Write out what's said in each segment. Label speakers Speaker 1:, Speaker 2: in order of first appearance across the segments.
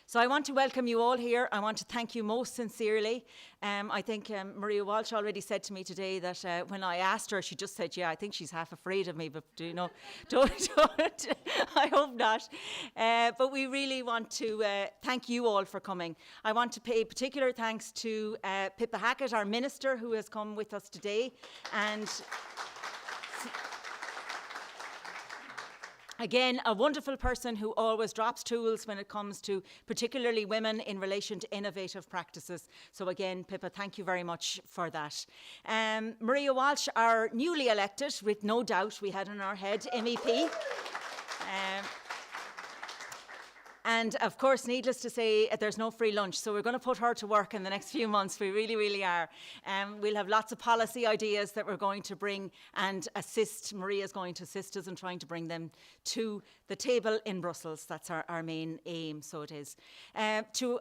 Speaker 1: So I want to welcome you all here. I want to thank you most sincerely. I think Maria Walsh already said to me today that when I asked her, she just said, yeah, I think she's half afraid of me, but don't, I hope not. But we really want to thank you all for coming. I want to pay particular thanks to Pippa Hackett, our Minister, who has come with us today. And again, a wonderful person who always drops tools when it comes to particularly women in relation to innovative practices. So again, Pippa, thank you very much for that. Maria Walsh, our newly elected, with no doubt we had in our head, MEP. And of course, needless to say, there's no free lunch. So we're going to put her to work in the next few months. We really, really are. We'll have lots of policy ideas that we're going to bring and assist. Maria's going to assist us in trying to bring them to the table in Brussels. That's our main aim, so it is. To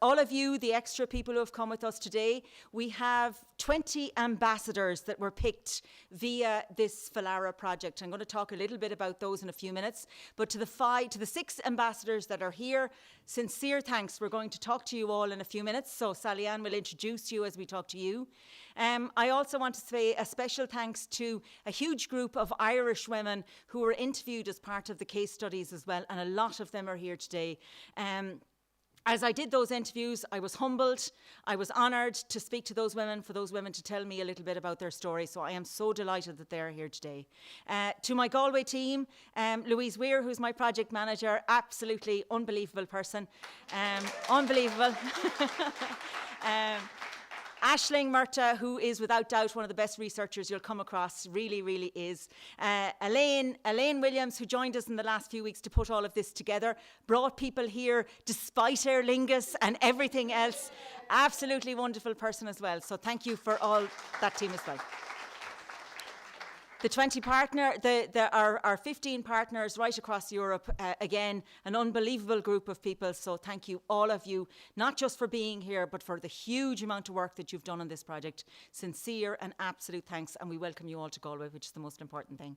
Speaker 1: all of you, the extra people who have come with us today, we have 20 ambassadors that were picked via this FLIARA project. I'm going to talk a little bit about those in a few minutes. But to the 6 ambassadors that are here, sincere thanks. We're going to talk to you all in a few minutes, so Sally-Ann will introduce you as we talk to you. I also want to say a special thanks to a huge group of Irish women who were interviewed as part of the case studies as well, and a lot of them are here today. As I did those interviews, I was humbled, I was honoured to speak to those women, for those women to tell me a little bit about their story, so I am so delighted that they're here today. To my Galway team, Louise Weir, who's my project manager, absolutely unbelievable person, unbelievable. Aisling Murta, who is without doubt one of the best researchers you'll come across, really, really is. Elaine Williams, who joined us in the last few weeks to put all of this together, brought people here despite Aer Lingus and everything else. Absolutely wonderful person as well. So thank you for all that team as well. The 20 our 15 partners right across Europe, again, an unbelievable group of people. So thank you, all of you, not just for being here, but for the huge amount of work that you've done on this project. Sincere and absolute thanks, and we welcome you all to Galway, which is the most important thing.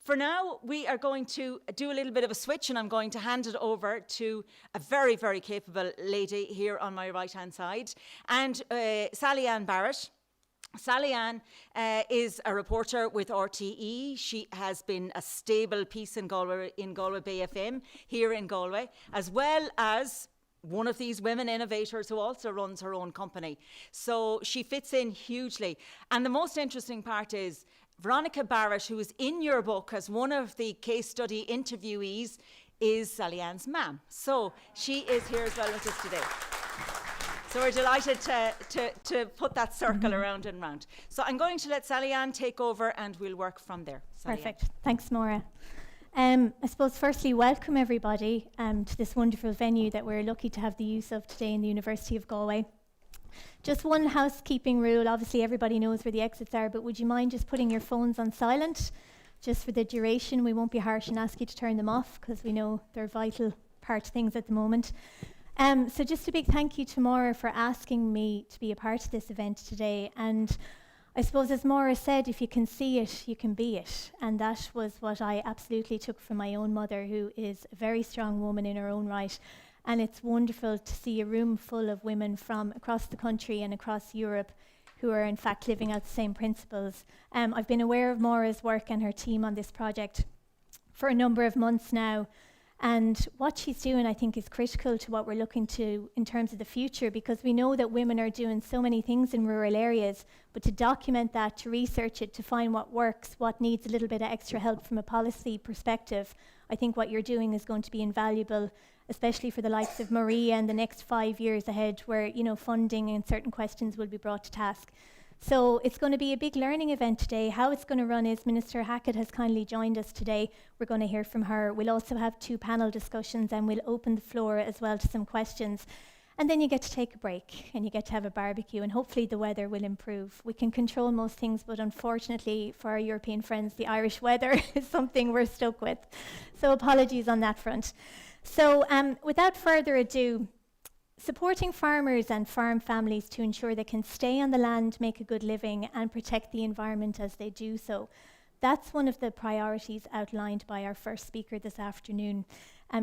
Speaker 1: For now, we are going to do a little bit of a switch, and I'm going to hand it over to a very, very capable lady here on my right-hand side, and Sally-Ann Barrett. Sally-Ann is a reporter with RTE. She has been a stable piece in Galway Bay FM here in Galway, as well as one of these women innovators who also runs her own company. So she fits in hugely. And the most interesting part is Veronica Barrett, who is in your book as one of the case study interviewees, is Sally-Ann's mum. So she is here as well with us today. So we're delighted to put that circle around and round. So I'm going to let Sally-Ann take over and we'll work from there.
Speaker 2: Perfect. Thanks, Maura. I suppose firstly, welcome everybody to this wonderful venue that we're lucky to have the use of today in the University of Galway. Just one housekeeping rule. Obviously everybody knows where the exits are, but would you mind just putting your phones on silent just for the duration? We won't be harsh and ask you to turn them off because we know they're vital part things at the moment. So just a big thank you to Maura for asking me to be a part of this event today. And I suppose, as Maura said, if you can see it, you can be it. And that was what I absolutely took from my own mother, who is a very strong woman in her own right. And it's wonderful to see a room full of women from across the country and across Europe who are in fact living out the same principles. I've been aware of Maura's work and her team on this project for a number of months now. And what she's doing, I think, is critical to what we're looking to in terms of the future, because we know that women are doing so many things in rural areas, but to document that, to research it, to find what works, what needs a little bit of extra help from a policy perspective, I think what you're doing is going to be invaluable, especially for the likes of Maria and the next 5 years ahead, where, you know, funding and certain questions will be brought to task. So it's going to be a big learning event today. How it's going to run is Minister Hackett has kindly joined us today. We're going to hear from her. We'll also have 2 panel discussions, and we'll open the floor as well to some questions. And then you get to take a break and you get to have a barbecue, and hopefully the weather will improve. We can control most things, but unfortunately for our European friends, the Irish weather is something we're stuck with. So apologies on that front. So without further ado, supporting farmers and farm families to ensure they can stay on the land, make a good living, and protect the environment as they do so. that's one of the priorities outlined by our first speaker this afternoon.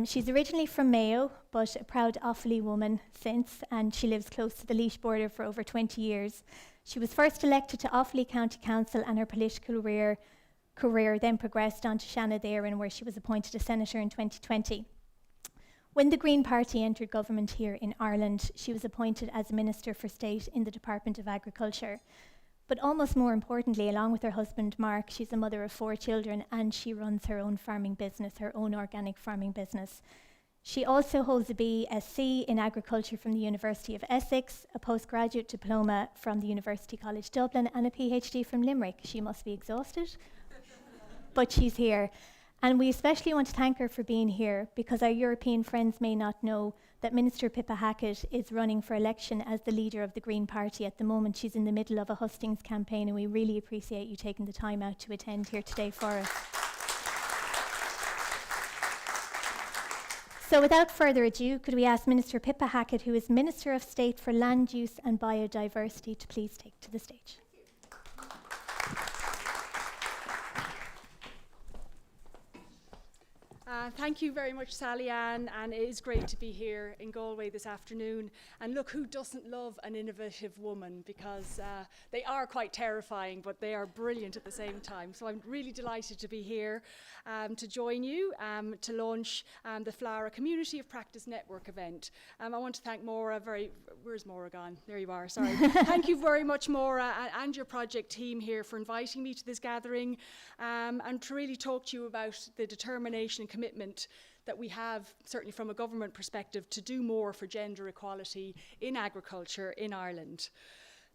Speaker 2: She's originally from Mayo, but a proud Offaly woman since, and she lives close to the Laois border for over 20 years. She was first elected to Offaly County Council, and her political career then progressed on to Shannon, where she was appointed a senator in 2020. When the Green Party entered government here in Ireland, she was appointed as a Minister for State in the Department of Agriculture. But almost more importantly, along with her husband Mark, she's a mother of 4 children, and she runs her own farming business, her own organic farming business. She also holds a BSc in Agriculture from the University of Essex, a postgraduate diploma from the University College Dublin, and a PhD from Limerick. She must be exhausted, but she's here. And we especially want to thank her for being here, because our European friends may not know that Minister Pippa Hackett is running for election as the leader of the Green Party at the moment. She's in the middle of a hustings campaign, and we really appreciate you taking the time out to attend here today for us. So without further ado, could we ask Minister Pippa Hackett, who is Minister of State for Land Use and Biodiversity, to please take to the stage.
Speaker 3: Thank you very much, Sally-Ann, and it is great to be here in Galway this afternoon. And look, who doesn't love an innovative woman, because they are quite terrifying, but they are brilliant at the same time. So I'm really delighted to be here to join you to launch the FLIARA Community of Practice Network event. I want to thank Maura where's Maura gone? There you are, sorry. Thank you very much, Maura, and your project team here for inviting me to this gathering and to really talk to you about the determination and commitment that we have, certainly from a government perspective, to do more for gender equality in agriculture in Ireland.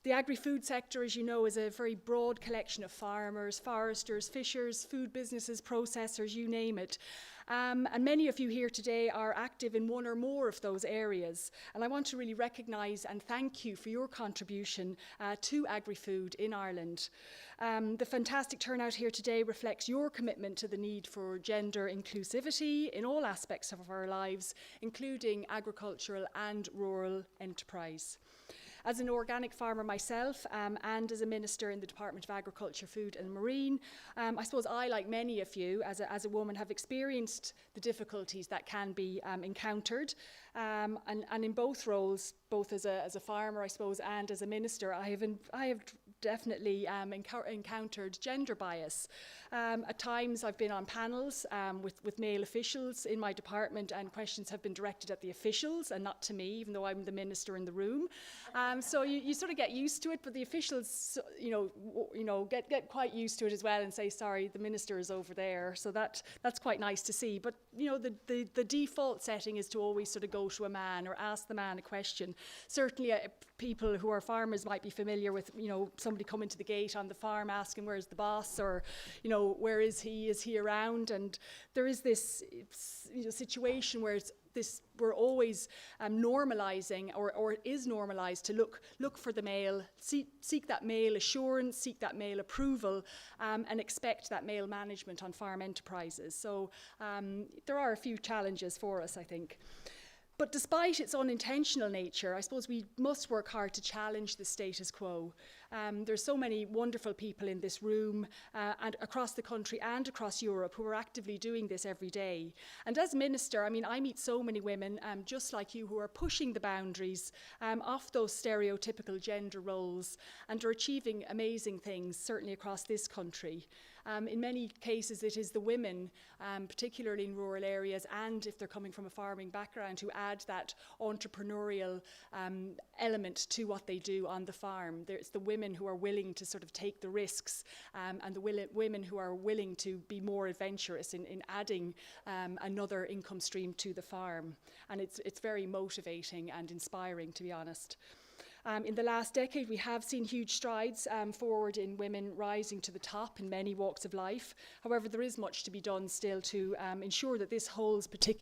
Speaker 3: The agri-food sector, as you know, is a very broad collection of farmers, foresters, fishers, food businesses, processors, you name it. And many of you here today are active in one or more of those areas. And I want to really recognise and thank you for your contribution to agri-food in Ireland. The fantastic turnout here today reflects your commitment to the need for gender inclusivity in all aspects of our lives, including agricultural and rural enterprise. As an organic farmer myself and as a minister in the Department of Agriculture, Food and Marine, I suppose I, like many of you, as a woman, have experienced the difficulties that can be encountered. And in both roles, both as a farmer, I suppose, and as a minister, I have definitely encountered gender bias. At times I've been on panels with male officials in my department, and questions have been directed at the officials and not to me, even though I'm the minister in the room. So you sort of get used to it, but the officials, get quite used to it as well and say, sorry, the minister is over there. So that's quite nice to see. But the default setting is to always sort of go to a man or ask the man a question. Certainly people who are farmers might be familiar with, somebody coming to the gate on the farm asking where's the boss, or, where is he around? And there is this situation where we're always normalising, or it is normalised to look for the male, seek that male assurance, seek that male approval, and expect that male management on farm enterprises. So there are a few challenges for us, I think. But despite its unintentional nature, I suppose we must work hard to challenge the status quo. There's so many wonderful people in this room and across the country and across Europe who are actively doing this every day. And as minister, I meet so many women just like you who are pushing the boundaries off those stereotypical gender roles and are achieving amazing things, certainly across this country. In many cases, it is the women, particularly in rural areas, and if they're coming from a farming background, who add that entrepreneurial element to what they do on the farm. It's the women who are willing to sort of take the risks, and the women who are willing to be more adventurous in adding another income stream to the farm. And it's very motivating and inspiring, to be honest. In the last decade, we have seen huge strides forward in women rising to the top in many walks of life. However, there is much to be done still to ensure that this holds particular.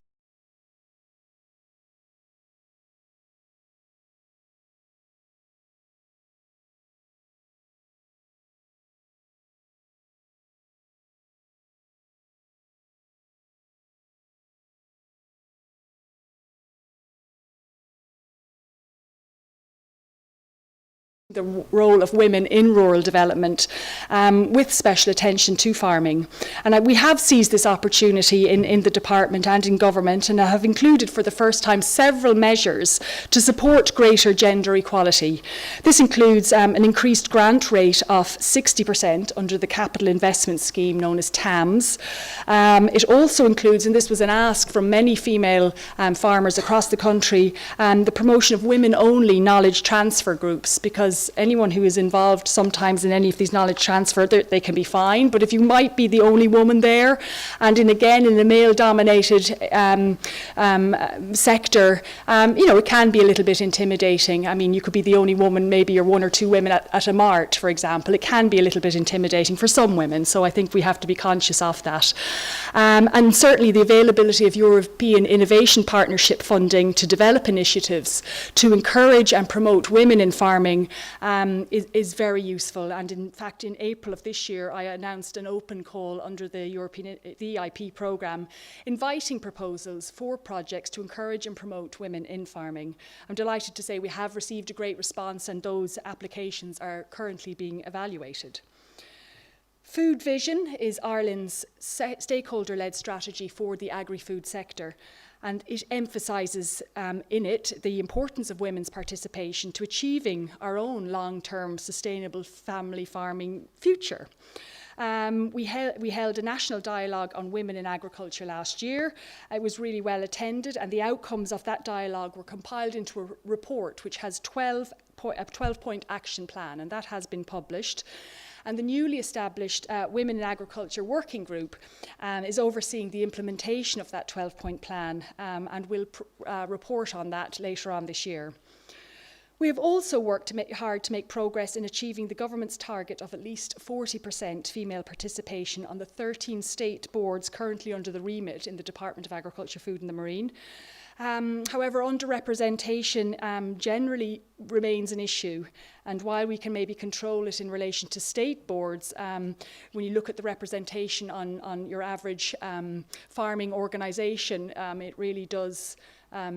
Speaker 3: the role of women in rural development with special attention to farming. And we have seized this opportunity in the department and in government, and I have included for the first time several measures to support greater gender equality. This includes an increased grant rate of 60% under the Capital Investment Scheme known as TAMS. It also includes, and this was an ask from many female farmers across the country, the promotion of women-only knowledge transfer groups, because anyone who is involved sometimes in any of these knowledge transfer, they can be fine, but if you might be the only woman there, and in a male-dominated sector, it can be a little bit intimidating. I mean, you could be the only woman, maybe you're one or two women at a mart, for example. It can be a little bit intimidating for some women, so I think we have to be conscious of that. And certainly the availability of European Innovation Partnership funding to develop initiatives to encourage and promote women in farming is very useful. And in fact, in April of this year, I announced an open call under the European EIP programme, inviting proposals for projects to encourage and promote women in farming. I'm delighted to say we have received a great response, and those applications are currently being evaluated. Food Vision is Ireland's stakeholder-led strategy for the agri-food sector, and it emphasises in it the importance of women's participation to achieving our own long-term sustainable family farming future. We held a national dialogue on women in agriculture last year. It was really well attended, and the outcomes of that dialogue were compiled into a report which has a 12-point action plan, and that has been published. And the newly established Women in Agriculture Working Group is overseeing the implementation of that 12-point plan, and will report on that later on this year. We have also worked hard to make progress in achieving the government's target of at least 40% female participation on the 13 state boards currently under the remit in the Department of Agriculture, Food and the Marine. However, underrepresentation generally remains an issue, and while we can maybe control it in relation to state boards, when you look at the representation on your average farming organisation, it really does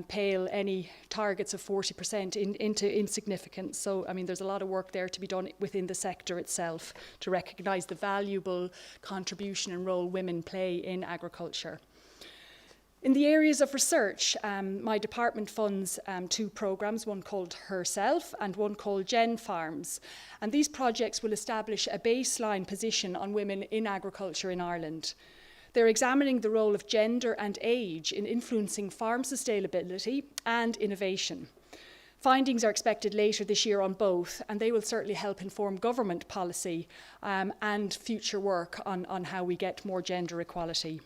Speaker 3: pale any targets of 40% into insignificance. So, I mean, there's a lot of work there to be done within the sector itself to recognise the valuable contribution and role women play in agriculture. In the areas of research, my department funds two programmes, one called Herself and one called Gen Farms. And these projects will establish a baseline position on women in agriculture in Ireland. They're examining the role of gender and age in influencing farm sustainability and innovation. Findings are expected later this year on both, and they will certainly help inform government policy and future work on how we get more gender equality.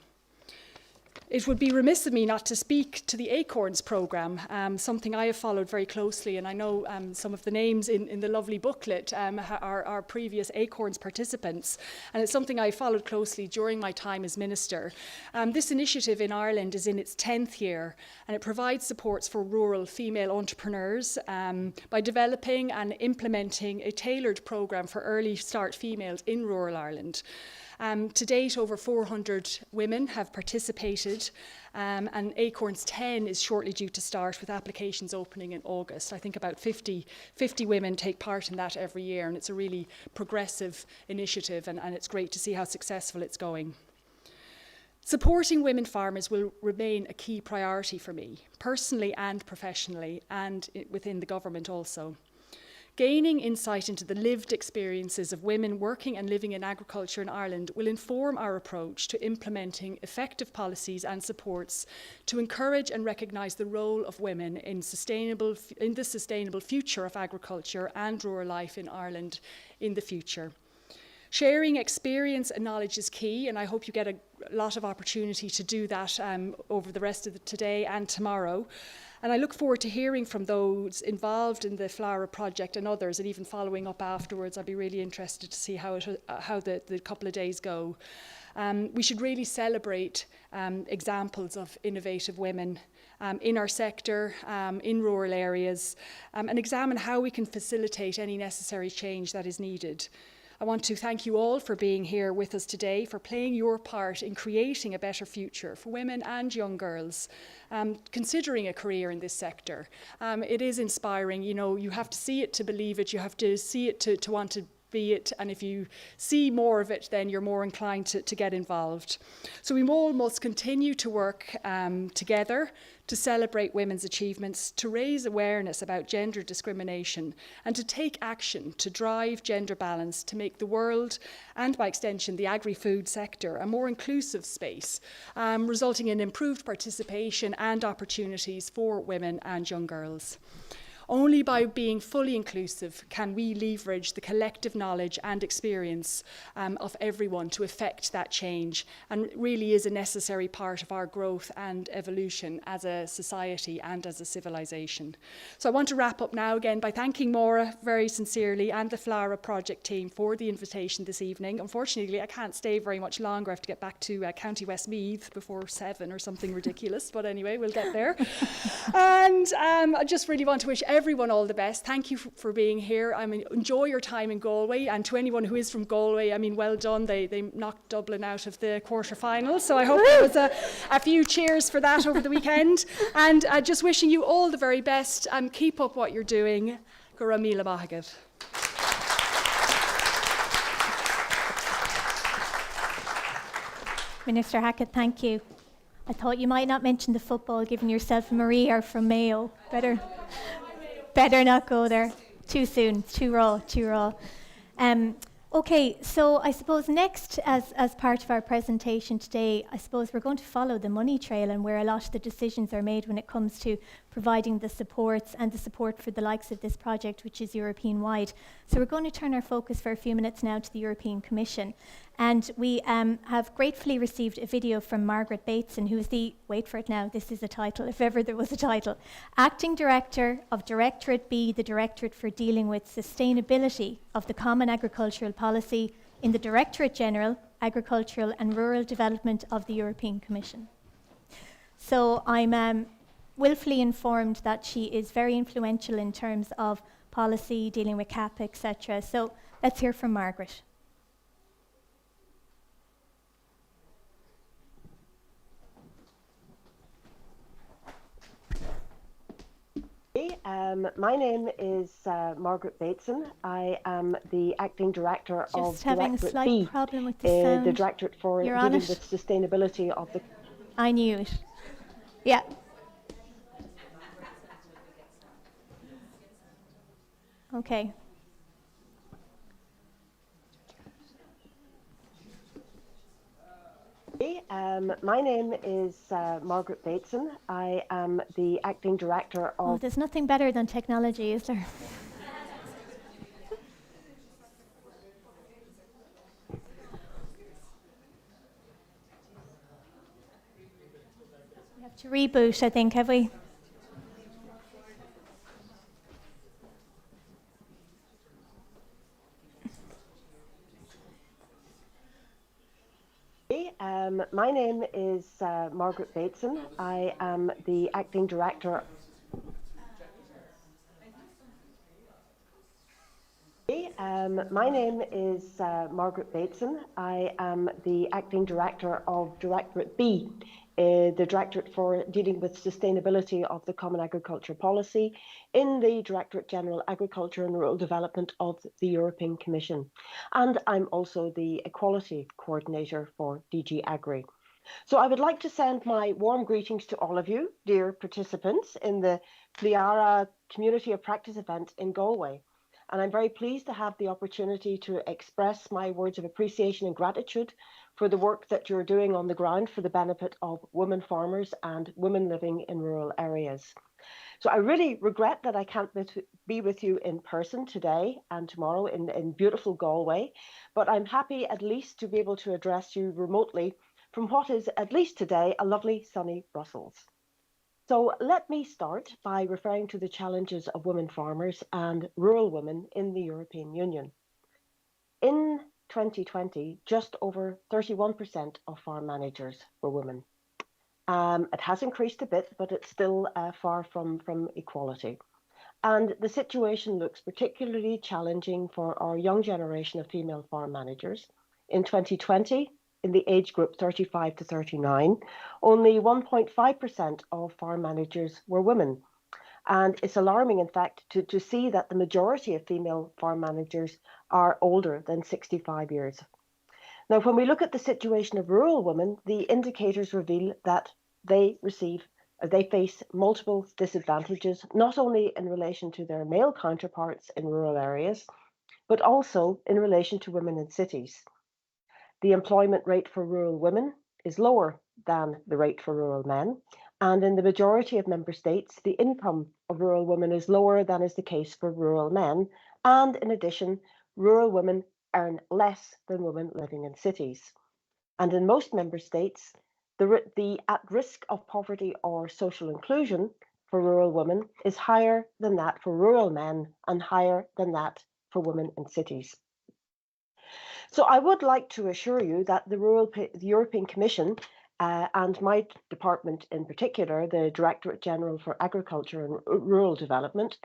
Speaker 3: It would be remiss of me not to speak to the Acorns programme, something I have followed very closely, and I know some of the names in the lovely booklet are previous Acorns participants, and it's something I followed closely during my time as Minister. This initiative in Ireland is in its 10th year, and it provides supports for rural female entrepreneurs by developing and implementing a tailored programme for early start females in rural Ireland. To date, over 400 women have participated, and Acorns 10 is shortly due to start, with applications opening in August. I think about 50 women take part in that every year, and it's a really progressive initiative, and it's great to see how successful it's going. Supporting women farmers will remain a key priority for me, personally and professionally, and within the government also. Gaining insight into the lived experiences of women working and living in agriculture in Ireland will inform our approach to implementing effective policies and supports to encourage and recognise the role of women in the sustainable future of agriculture and rural life in Ireland in the future. Sharing experience and knowledge is key, and I hope you get a lot of opportunity to do that over the rest of today and tomorrow. And I look forward to hearing from those involved in the FLIARA project and others, and even following up afterwards. I'd be really interested to see how the couple of days go. We should really celebrate examples of innovative women in our sector, in rural areas, and examine how we can facilitate any necessary change that is needed. I want to thank you all for being here with us today, for playing your part in creating a better future for women and young girls, considering a career in this sector. It is inspiring. You know, you have to see it to believe it. You have to see it to want to be it, and if you see more of it, then you're more inclined to get involved. So we all must continue to work together to celebrate women's achievements, to raise awareness about gender discrimination, and to take action to drive gender balance, to make the world, and by extension the agri-food sector, a more inclusive space, resulting in improved participation and opportunities for women and young girls. Only by being fully inclusive can we leverage the collective knowledge and experience of everyone to effect that change, and it really is a necessary part of our growth and evolution as a society and as a civilization. So I want to wrap up now again by thanking Maura very sincerely and the FLIARA project team for the invitation this evening. Unfortunately, I can't stay very much longer. I have to get back to County Westmeath before 7 or something ridiculous, but anyway, we'll get there. And I just really want to wish everyone all the best. Thank you for being here. I mean, enjoy your time in Galway, and to anyone who is from Galway, I mean, well done. They knocked Dublin out of the quarterfinals, so I hope there was a few cheers for that over the weekend. And just wishing you all the very best, and keep up what you're doing. Go raibh míle maith agad.
Speaker 2: Minister Hackett, thank you. I thought you might not mention the football, given yourself and Marie are from Mayo. Better not go there. Too soon. Too raw. Okay, so I suppose next, as part of our presentation today, I suppose we're going to follow the money trail and where a lot of the decisions are made when it comes to providing the supports and the support for the likes of this project, which is European-wide. So we're going to turn our focus for a few minutes now to the European Commission. And we have gratefully received a video from Margaret Bateson, who is the, wait for it now, this is a title, if ever there was a title, Acting Director of Directorate B, the Directorate for Dealing with Sustainability of the Common Agricultural Policy in the Directorate General, Agricultural and Rural Development of the European Commission. So I'm willfully informed that she is very influential in terms of policy, dealing with CAP, etc. So let's hear from Margaret.
Speaker 4: My name is Margaret Bateson. I am the Acting Director of
Speaker 2: Just having a
Speaker 4: Directorate
Speaker 2: slight
Speaker 4: B,
Speaker 2: problem with the sound.
Speaker 4: the Directorate for
Speaker 2: You're
Speaker 4: Dealing
Speaker 2: on it.
Speaker 4: with Sustainability of the...
Speaker 2: I knew it. Yeah. Okay.
Speaker 4: My name is Margaret Bateson. I am the Acting Director
Speaker 2: Oh,
Speaker 4: of...
Speaker 2: there's nothing better than technology, is there? We have to reboot, I think, have we?
Speaker 4: My name is Margaret Bateson. I am the Acting Director. My name is Margaret Bateson. I am the Acting Director of Directorate B, the Directorate for Dealing with Sustainability of the Common Agricultural Policy in the Directorate General Agriculture and Rural Development of the European Commission. And I'm also the Equality Coordinator for DG Agri. So I would like to send my warm greetings to all of you, dear participants, in the FLIARA Community of Practice event in Galway. And I'm very pleased to have the opportunity to express my words of appreciation and gratitude for the work that you're doing on the ground for the benefit of women farmers and women living in rural areas. So I really regret that I can't be with you in person today and tomorrow in beautiful Galway, but I'm happy at least to be able to address you remotely from what is, at least today, a lovely sunny Brussels. So let me start by referring to the challenges of women farmers and rural women in the European Union. In 2020, just over 31% of farm managers were women. It has increased a bit, but it's still far from equality. And the situation looks particularly challenging for our young generation of female farm managers. In 2020, in the age group 35 to 39, only 1.5% of farm managers were women. And it's alarming, in fact, to see that the majority of female farm managers are older than 65 years. Now, when we look at the situation of rural women, the indicators reveal that they face multiple disadvantages, not only in relation to their male counterparts in rural areas, but also in relation to women in cities. The employment rate for rural women is lower than the rate for rural men, and in the majority of member states, the income of rural women is lower than is the case for rural men, and in addition, rural women earn less than women living in cities. And in most member states, the at risk of poverty or social inclusion for rural women is higher than that for rural men and higher than that for women in cities. So I would like to assure you that the European Commission and my department in particular, the Directorate General for Agriculture and Rural Development,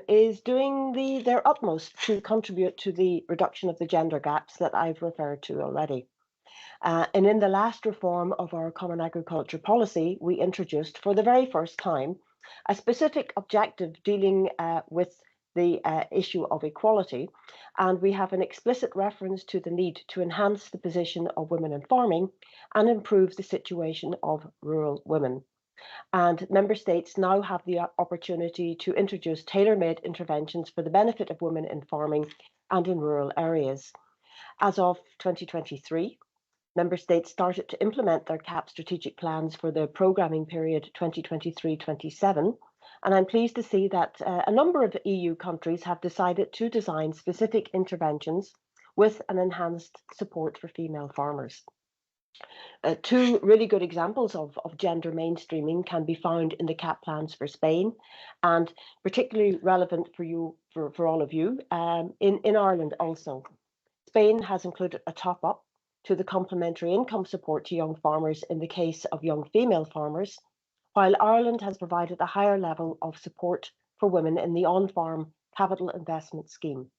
Speaker 4: is doing their utmost to contribute to the reduction of the gender gaps that I've referred to already. And in the last reform of our Common Agriculture Policy, we introduced for the very first time a specific objective dealing with the issue of equality, and we have an explicit reference to the need to enhance the position of women in farming and improve the situation of rural women. And member states now have the opportunity to introduce tailor-made interventions for the benefit of women in farming and in rural areas. As of 2023, member states started to implement their CAP strategic plans for the programming period 2023-27. And I'm pleased to see that a number of EU countries have decided to design specific interventions with an enhanced support for female farmers. Two really good examples of gender mainstreaming can be found in the CAP plans for Spain, and particularly relevant for all of you, in Ireland also. Spain has included a top-up to the complementary income support to young farmers in the case of young female farmers, while Ireland has provided a higher level of support for women in the on-farm capital investment scheme.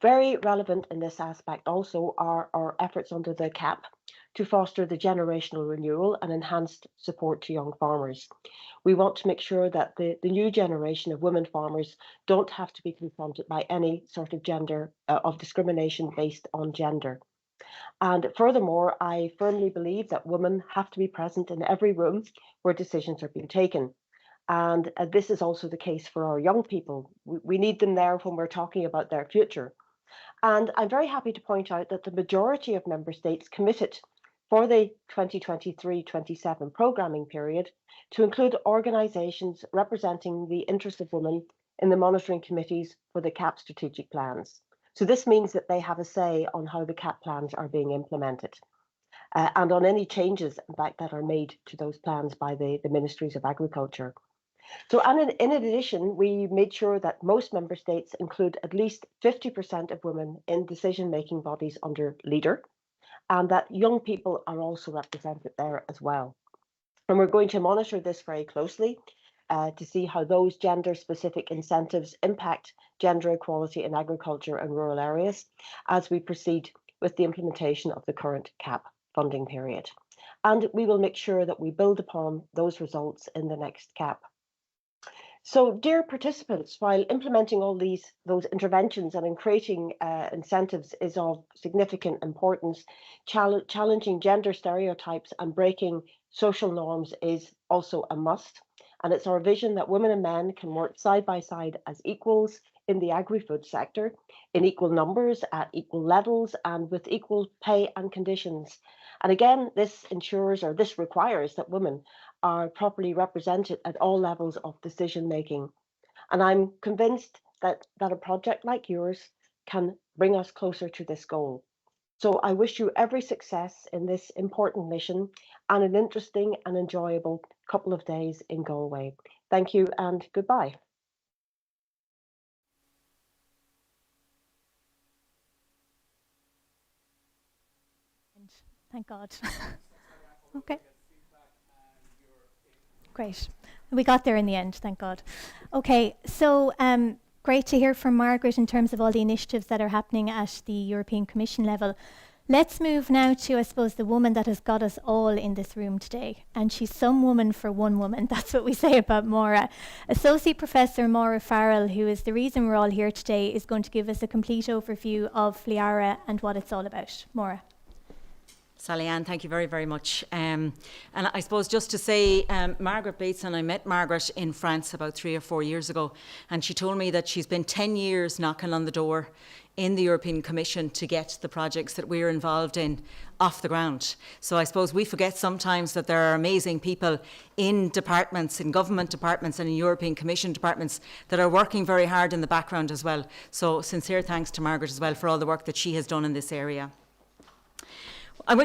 Speaker 4: Very relevant in this aspect also are our efforts under the CAP to foster the generational renewal and enhanced support to young farmers. We want to make sure that the new generation of women farmers don't have to be confronted by any sort of discrimination based on gender. And furthermore, I firmly believe that women have to be present in every room where decisions are being taken. And this is also the case for our young people. We need them there when we're talking about their future. And I'm very happy to point out that the majority of member states committed for the 2023-27 programming period to include organisations representing the interests of women in the monitoring committees for the CAP strategic plans. So this means that they have a say on how the CAP plans are being implemented and on any changes, in fact, that are made to those plans by the Ministries of Agriculture. So, and in addition, we made sure that most member states include at least 50% of women in decision-making bodies under leader, and that young people are also represented there as well. And we're going to monitor this very closely to see how those gender-specific incentives impact gender equality in agriculture and rural areas as we proceed with the implementation of the current CAP funding period. And we will make sure that we build upon those results in the next CAP. So, dear participants, while implementing all those interventions and in creating incentives is of significant importance, challenging gender stereotypes and breaking social norms is also a must. And it's our vision that women and men can work side by side as equals in the agri-food sector, in equal numbers, at equal levels, and with equal pay and conditions. And again, this requires that women are properly represented at all levels of decision making. And I'm convinced that a project like yours can bring us closer to this goal. So I wish you every success in this important mission and an interesting and enjoyable couple of days in Galway. Thank you and goodbye.
Speaker 2: Thank God. Okay. Great. We got there in the end, thank God. Okay, so great to hear from Margaret in terms of all the initiatives that are happening at the European Commission level. Let's move now to, I suppose, the woman that has got us all in this room today. And she's some woman for one woman. That's what we say about Maura. Associate Professor Maura Farrell, who is the reason we're all here today, is going to give us a complete overview of FLIARA and what it's all about. Maura.
Speaker 1: Sally-Ann, thank you very, very much. And I suppose just to say, Margaret Bateson, I met Margaret in France about 3 or 4 years ago, and she told me that she's been 10 years knocking on the door in the European Commission to get the projects that we're involved in off the ground. So I suppose we forget sometimes that there are amazing people in departments, in government departments and in European Commission departments that are working very hard in the background as well. So sincere thanks to Margaret as well for all the work that she has done in this area. I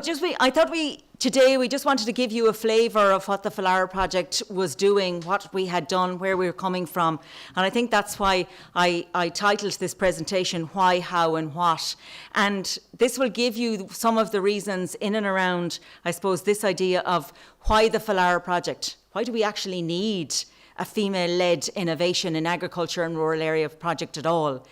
Speaker 1: thought today we just wanted to give you a flavour of what the FLIARA project was doing, what we had done, where we were coming from. And I think that's why I titled this presentation, Why, How and What. And this will give you some of the reasons in and around, I suppose, this idea of why the FLIARA project. Why do we actually need a female-led innovation in agriculture and rural area project at all?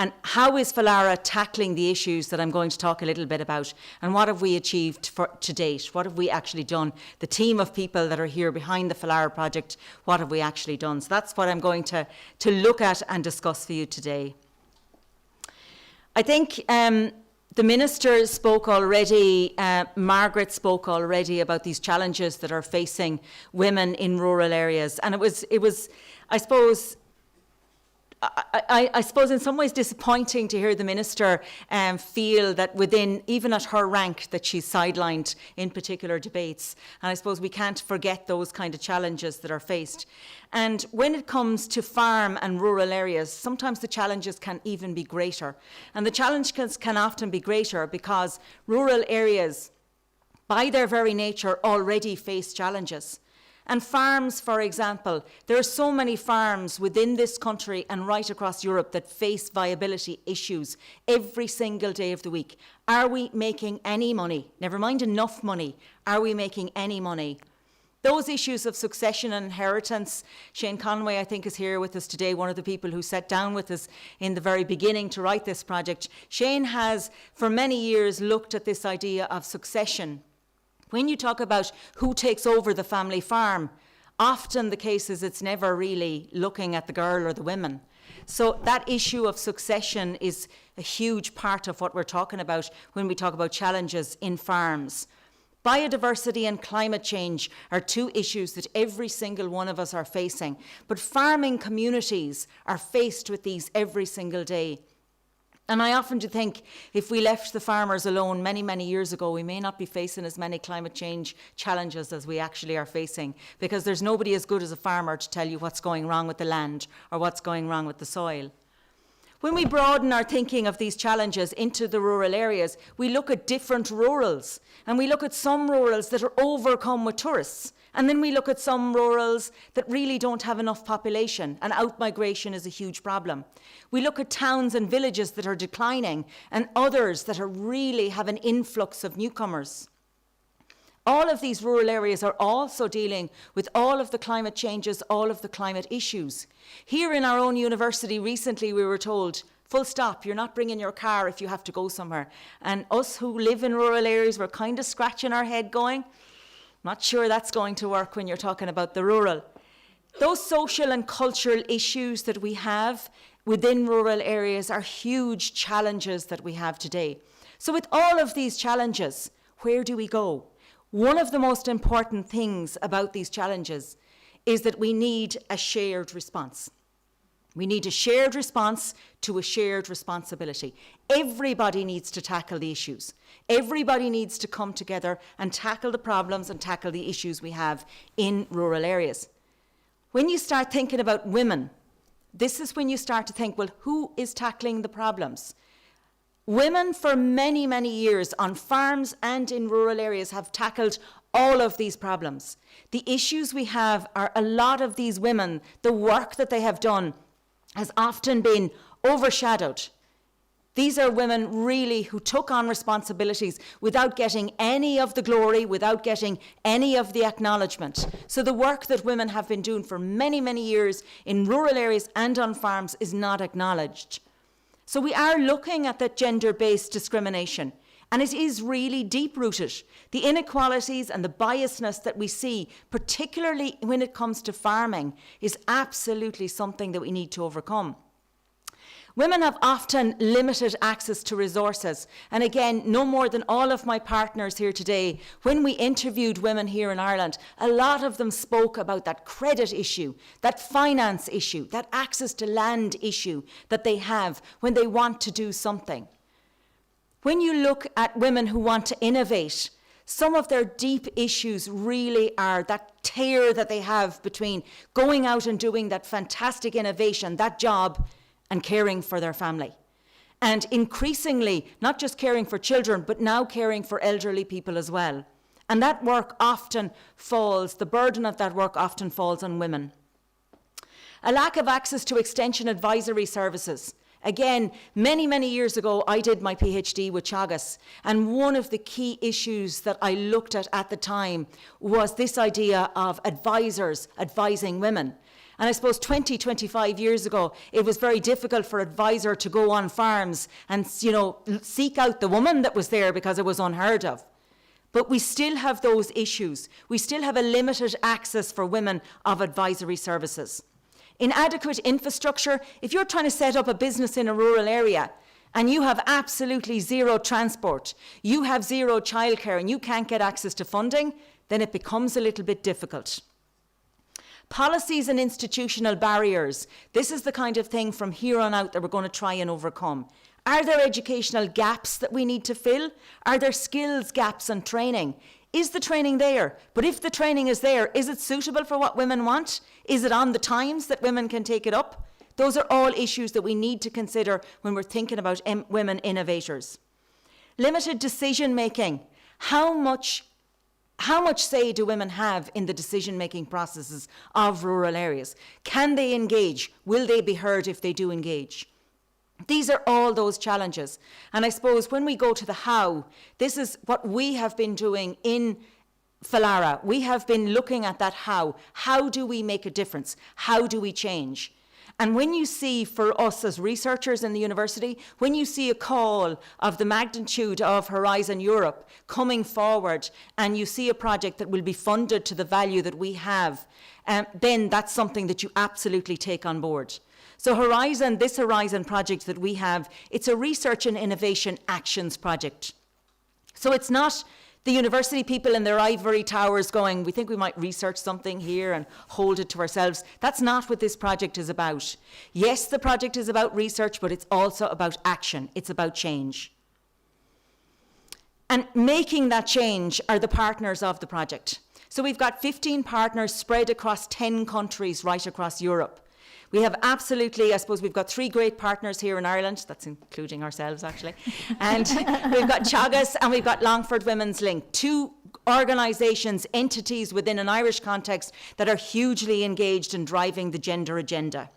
Speaker 1: And how is FLIARA tackling the issues that I'm going to talk a little bit about? And what have we achieved to date? What have we actually done? The team of people that are here behind the FLIARA project, what have we actually done? So that's what I'm going to look at and discuss for you today. I think the Minister spoke already, Margaret spoke already about these challenges that are facing women in rural areas. And it was I suppose, I suppose in some ways disappointing to hear the Minister feel that within, even at her rank, that she's sidelined in particular debates. And I suppose we can't forget those kind of challenges that are faced. And when it comes to farm and rural areas, sometimes the challenges can even be greater. And the challenges can often be greater because rural areas, by their very nature, already face challenges. And farms, for example, there are so many farms within this country and right across Europe that face viability issues every single day of the week. Are we making any money? Never mind enough money. Are we making any money? Those issues of succession and inheritance, Shane Conway, I think, is here with us today, one of the people who sat down with us in the very beginning to write this project. Shane has, for many years, looked at this idea of succession. When you talk about who takes over the family farm, often the case is it's never really looking at the girl or the women. So that issue of succession is a huge part of what we're talking about when we talk about challenges in farms. Biodiversity and climate change are two issues that every single one of us are facing, but farming communities are faced with these every single day. And I often do think if we left the farmers alone many, many years ago, we may not be facing as many climate change challenges as we actually are facing, because there's nobody as good as a farmer to tell you what's going wrong with the land or what's going wrong with the soil. When we broaden our thinking of these challenges into the rural areas, we look at different rurals, and we look at some rurals that are overcome with tourists. And then we look at some rurals that really don't have enough population, and out-migration is a huge problem. We look at towns and villages that are declining, and others that are really have an influx of newcomers. All of these rural areas are also dealing with all of the climate changes, all of the climate issues. Here in our own university recently we were told, full stop, you're not bringing your car if you have to go somewhere. And us who live in rural areas were kind of scratching our head going, not sure that's going to work when you're talking about the rural. Those social and cultural issues that we have within rural areas are huge challenges that we have today. So with all of these challenges, where do we go? One of the most important things about these challenges is that we need a shared response. We need a shared response to a shared responsibility. Everybody needs to tackle the issues. Everybody needs to come together and tackle the problems and tackle the issues we have in rural areas. When you start thinking about women, this is when you start to think, well, who is tackling the problems? Women for many, many years on farms and in rural areas have tackled all of these problems. The issues we have are a lot of these women, the work that they have done has often been overshadowed. These are women really who took on responsibilities without getting any of the glory, without getting any of the acknowledgement. So the work that women have been doing for many, many years in rural areas and on farms is not acknowledged. So we are looking at that gender-based discrimination, and it is really deep-rooted. The inequalities and the biasness that we see, particularly when it comes to farming, is absolutely something that we need to overcome. Women have often limited access to resources. And again, no more than all of my partners here today, when we interviewed women here in Ireland, a lot of them spoke about that credit issue, that finance issue, that access to land issue that they have when they want to do something. When you look at women who want to innovate, some of their deep issues really are that tear that they have between going out and doing that fantastic innovation, that job, and caring for their family. And increasingly, not just caring for children, but now caring for elderly people as well. And that work often falls, the burden of that work often falls on women. A lack of access to extension advisory services. Again, many, many years ago, I did my PhD with Teagasc, and one of the key issues that I looked at the time was this idea of advisors advising women. And I suppose 20, 25 years ago, it was very difficult for an advisor to go on farms and, seek out the woman that was there because it was unheard of. But we still have those issues. We still have a limited access for women of advisory services. Inadequate infrastructure. If you're trying to set up a business in a rural area and you have absolutely zero transport, you have zero childcare and you can't get access to funding, then it becomes a little bit difficult. Policies and institutional barriers. This is the kind of thing from here on out that we're going to try and overcome. Are there educational gaps that we need to fill? Are there skills gaps and training? Is the training there? But if the training is there, is it suitable for what women want? Is it on the times that women can take it up? Those are all issues that we need to consider when we're thinking about women innovators. Limited decision making. How much say do women have in the decision-making processes of rural areas? Can they engage? Will they be heard if they do engage? These are all those challenges. And I suppose when we go to the how, this is what we have been doing in FLIARA. We have been looking at that how. How do we make a difference? How do we change? And when you see, for us as researchers in the university, when you see a call of the magnitude of Horizon Europe coming forward and you see a project that will be funded to the value that we have, then that's something that you absolutely take on board. So this Horizon project that we have, it's a research and innovation actions project. So it's not the university people in their ivory towers going, we think we might research something here and hold it to ourselves. That's not what this project is about. Yes, the project is about research, but it's also about action. It's about change. And making that change are the partners of the project. So we've got 15 partners spread across 10 countries right across Europe. We have absolutely, I suppose we've got 3 great partners here in Ireland, that's including ourselves actually, and we've got Teagasc and we've got Longford Women's Link, 2 organisations, entities within an Irish context that are hugely engaged in driving the gender agenda.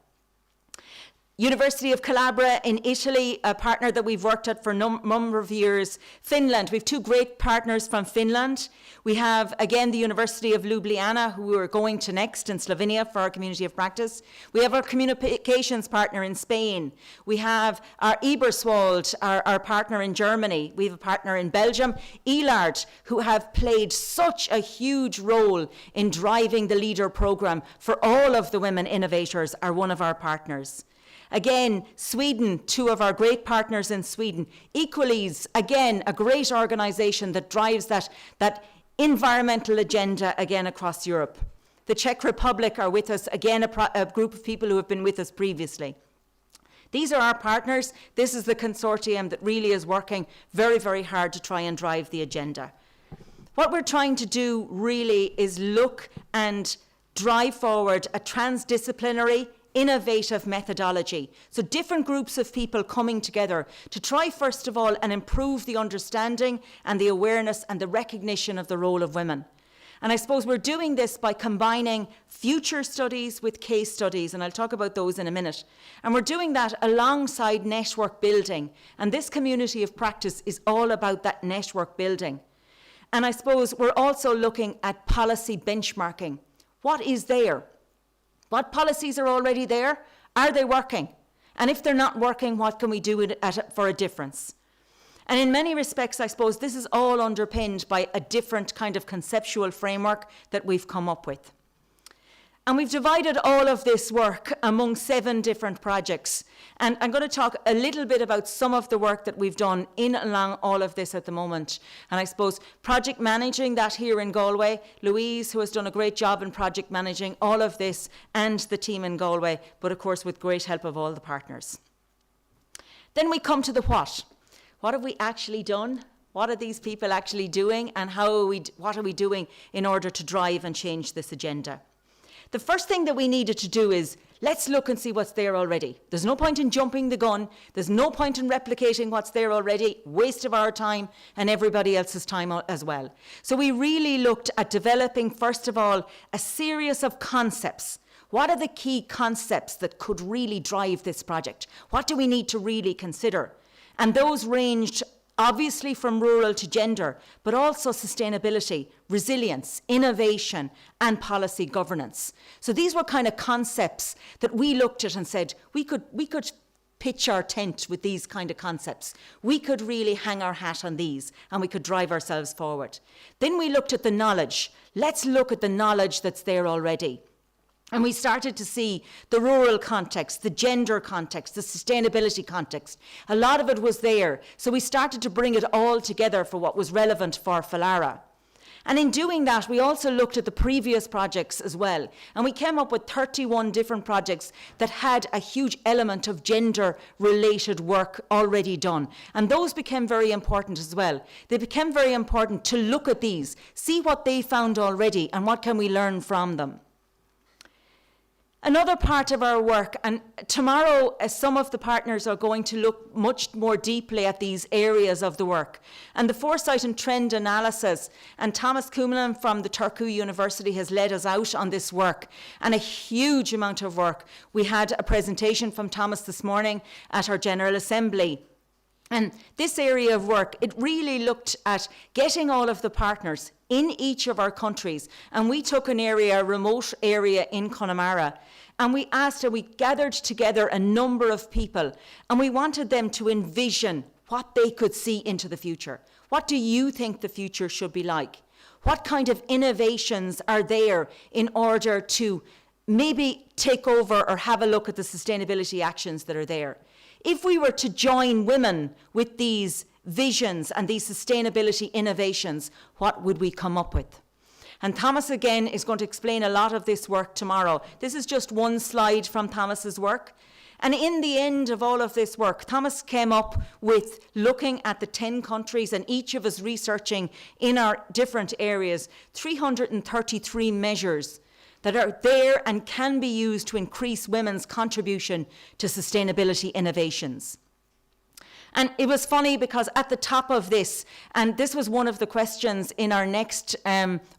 Speaker 1: University of Calabria in Italy, a partner that we've worked at for a number of years. Finland, we have 2 great partners from Finland. We have, again, the University of Ljubljana, who we're going to next in Slovenia for our Community of Practice. We have our communications partner in Spain. We have our Eberswald, our partner in Germany. We have a partner in Belgium, Elard, who have played such a huge role in driving the LEADER programme for all of the women innovators, are one of our partners. Again, Sweden, 2 of our great partners in Sweden. Equalise, again, a great organisation that drives that environmental agenda again across Europe. The Czech Republic are with us, again, a group of people who have been with us previously. These are our partners. This is the consortium that really is working very, very hard to try and drive the agenda. What we're trying to do really is look and drive forward a transdisciplinary, innovative methodology. So different groups of people coming together to try, first of all, and improve the understanding and the awareness and the recognition of the role of women. And I suppose we're doing this by combining future studies with case studies, and I'll talk about those in a minute. And we're doing that alongside network building. And this community of practice is all about that network building. And I suppose we're also looking at policy benchmarking. What is there? What policies are already there? Are they working? And if they're not working, what can we do for a difference? And in many respects, I suppose this is all underpinned by a different kind of conceptual framework that we've come up with. And we've divided all of this work among 7 different projects. And I'm going to talk a little bit about some of the work that we've done in along all of this at the moment. And I suppose project managing that here in Galway, Louise, who has done a great job in project managing all of this, and the team in Galway, but of course with great help of all the partners. Then we come to the what. What have we actually done? What are these people actually doing? And what are we doing in order to drive and change this agenda? The first thing that we needed to do is, let's look and see what's there already. There's no point in jumping the gun. There's no point in replicating what's there already. Waste of our time and everybody else's time as well. So we really looked at developing, first of all, a series of concepts. What are the key concepts that could really drive this project? What do we need to really consider? And those ranged obviously from rural to gender, but also sustainability, resilience, innovation, and policy governance. So these were kind of concepts that we looked at and said, we could pitch our tent with these kind of concepts. We could really hang our hat on these, and we could drive ourselves forward. Then we looked at the knowledge. Let's look at the knowledge that's there already. And we started to see the rural context, the gender context, the sustainability context. A lot of it was there. So we started to bring it all together for what was relevant for FLIARA. And in doing that, we also looked at the previous projects as well. And we came up with 31 different projects that had a huge element of gender-related work already done. And those became very important as well. They became very important to look at these, see what they found already, and what can we learn from them. Another part of our work, and tomorrow some of the partners are going to look much more deeply at these areas of the work. And the foresight and trend analysis, and Thomas Kumlan from the Turku University has led us out on this work, and a huge amount of work. We had a presentation from Thomas this morning at our General Assembly. And this area of work, it really looked at getting all of the partners in each of our countries. And we took an area, a remote area in Connemara, and we asked, and we gathered together a number of people, and we wanted them to envision what they could see into the future. What do you think the future should be like? What kind of innovations are there in order to maybe take over or have a look at the sustainability actions that are there? If we were to join women with these visions and these sustainability innovations, what would we come up with? And Thomas, again, is going to explain a lot of this work tomorrow. This is just one slide from Thomas's work. And in the end of all of this work, Thomas came up with looking at the 10 countries and each of us researching in our different areas, 333 measures that are there and can be used to increase women's contribution to sustainability innovations. And it was funny because at the top of this, and this was one of the questions in our next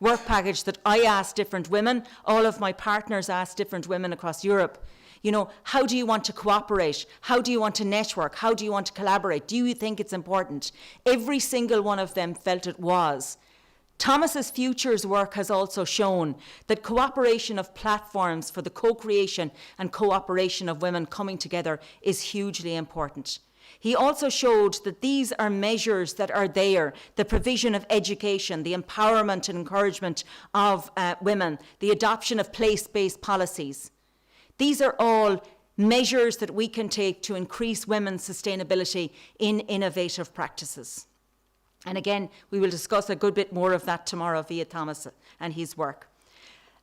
Speaker 1: work package that I asked different women, all of my partners asked different women across Europe, you know, how do you want to cooperate? How do you want to network? How do you want to collaborate? Do you think it's important? Every single one of them felt it was. Thomas's Futures work has also shown that cooperation of platforms for the co-creation and cooperation of women coming together is hugely important. He also showed that these are measures that are there, the provision of education, the empowerment and encouragement of women, the adoption of place-based policies. These are all measures that we can take to increase women's sustainability in innovative practices. And again, we will discuss a good bit more of that tomorrow via Thomas and his work.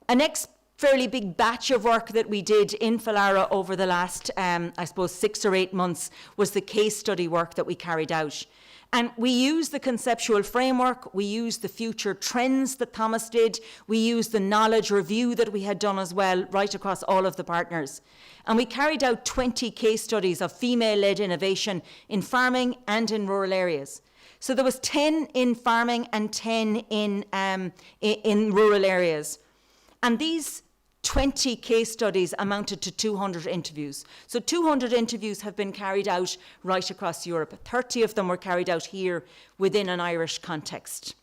Speaker 1: A next fairly big batch of work that we did in FLIARA over the last, I suppose, 6 or 8 months was the case study work that we carried out. And we used the conceptual framework, we used the future trends that Thomas did, we used the knowledge review that we had done as well, right across all of the partners. And we carried out 20 case studies of female-led innovation in farming and in rural areas. So there was 10 in farming and 10 in rural areas. And these 20 case studies amounted to 200 interviews. So 200 interviews have been carried out right across Europe. 30 of them were carried out here within an Irish context.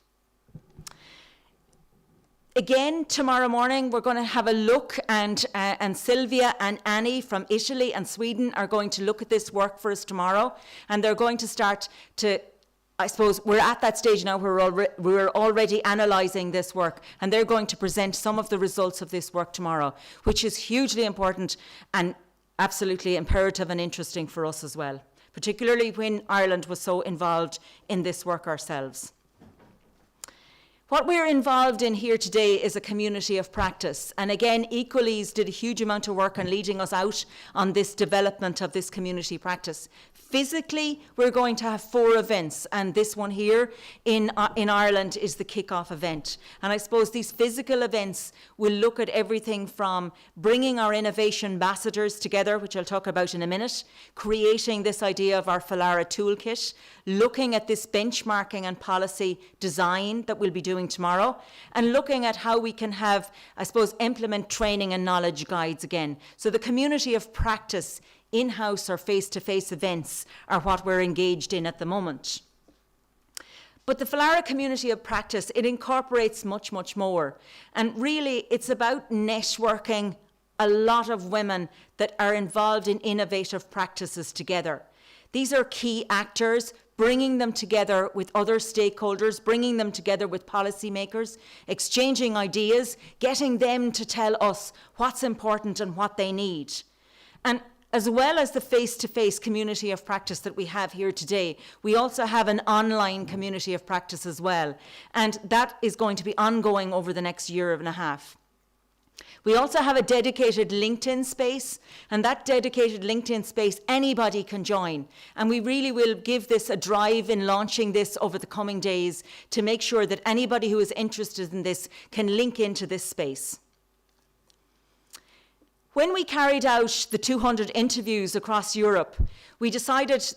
Speaker 1: Again, tomorrow morning, we're going to have a look, and Sylvia and Annie from Italy and Sweden are going to look at this work for us tomorrow, and they're going to start to, I suppose, we're at that stage now where we're already analysing this work, and they're going to present some of the results of this work tomorrow, which is hugely important and absolutely imperative and interesting for us as well, particularly when Ireland was so involved in this work ourselves. What we're involved in here today is a community of practice. And again, Equalese did a huge amount of work on leading us out on this development of this community practice. Physically, we're going to have 4 events, and this one here in Ireland is the kick-off event. And I suppose these physical events will look at everything from bringing our innovation ambassadors together, which I'll talk about in a minute, creating this idea of our FLIARA toolkit, looking at this benchmarking and policy design that we'll be doing tomorrow, and looking at how we can have, I suppose, implement training and knowledge guides again. So the community of practice, in-house or face-to-face events are what we're engaged in at the moment. But the FLIARA community of practice, it incorporates much, much more. And really, it's about networking a lot of women that are involved in innovative practices together. These are key actors, bringing them together with other stakeholders, bringing them together with policymakers, exchanging ideas, getting them to tell us what's important and what they need. And as well as the face-to-face community of practice that we have here today, we also have an online community of practice as well. And that is going to be ongoing over the next year and a half. We also have a dedicated LinkedIn space, and that dedicated LinkedIn space, anybody can join. And we really will give this a drive in launching this over the coming days to make sure that anybody who is interested in this can link into this space. When we carried out the 200 interviews across Europe, we decided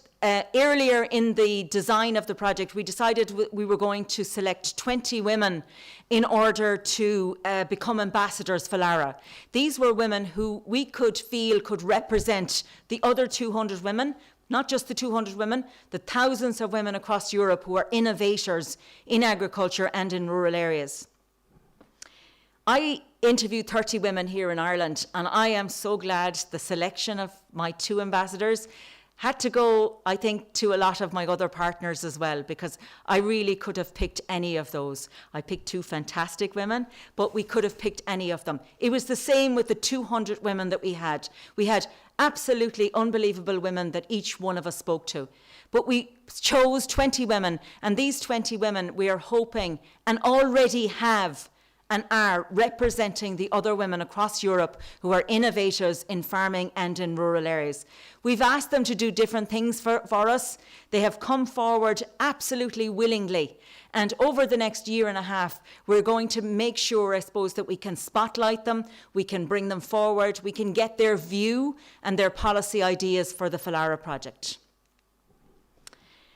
Speaker 1: earlier in the design of the project, we decided we were going to select 20 women in order to become ambassadors for FLIARA. These were women who we could feel could represent the other 200 women, not just the 200 women, the thousands of women across Europe who are innovators in agriculture and in rural areas. I interviewed 30 women here in Ireland, and I am so glad the selection of my 2 ambassadors had to go, I think, to a lot of my other partners as well, because I really could have picked any of those. I picked 2 fantastic women, but we could have picked any of them. It was the same with the 200 women that we had. We had absolutely unbelievable women that each one of us spoke to. But we chose 20 women, and these 20 women we are hoping and already have and are representing the other women across Europe who are innovators in farming and in rural areas. We've asked them to do different things for us. They have come forward absolutely willingly. And over the next year and a half, we're going to make sure, I suppose, that we can spotlight them, we can bring them forward, we can get their view and their policy ideas for the FLIARA project.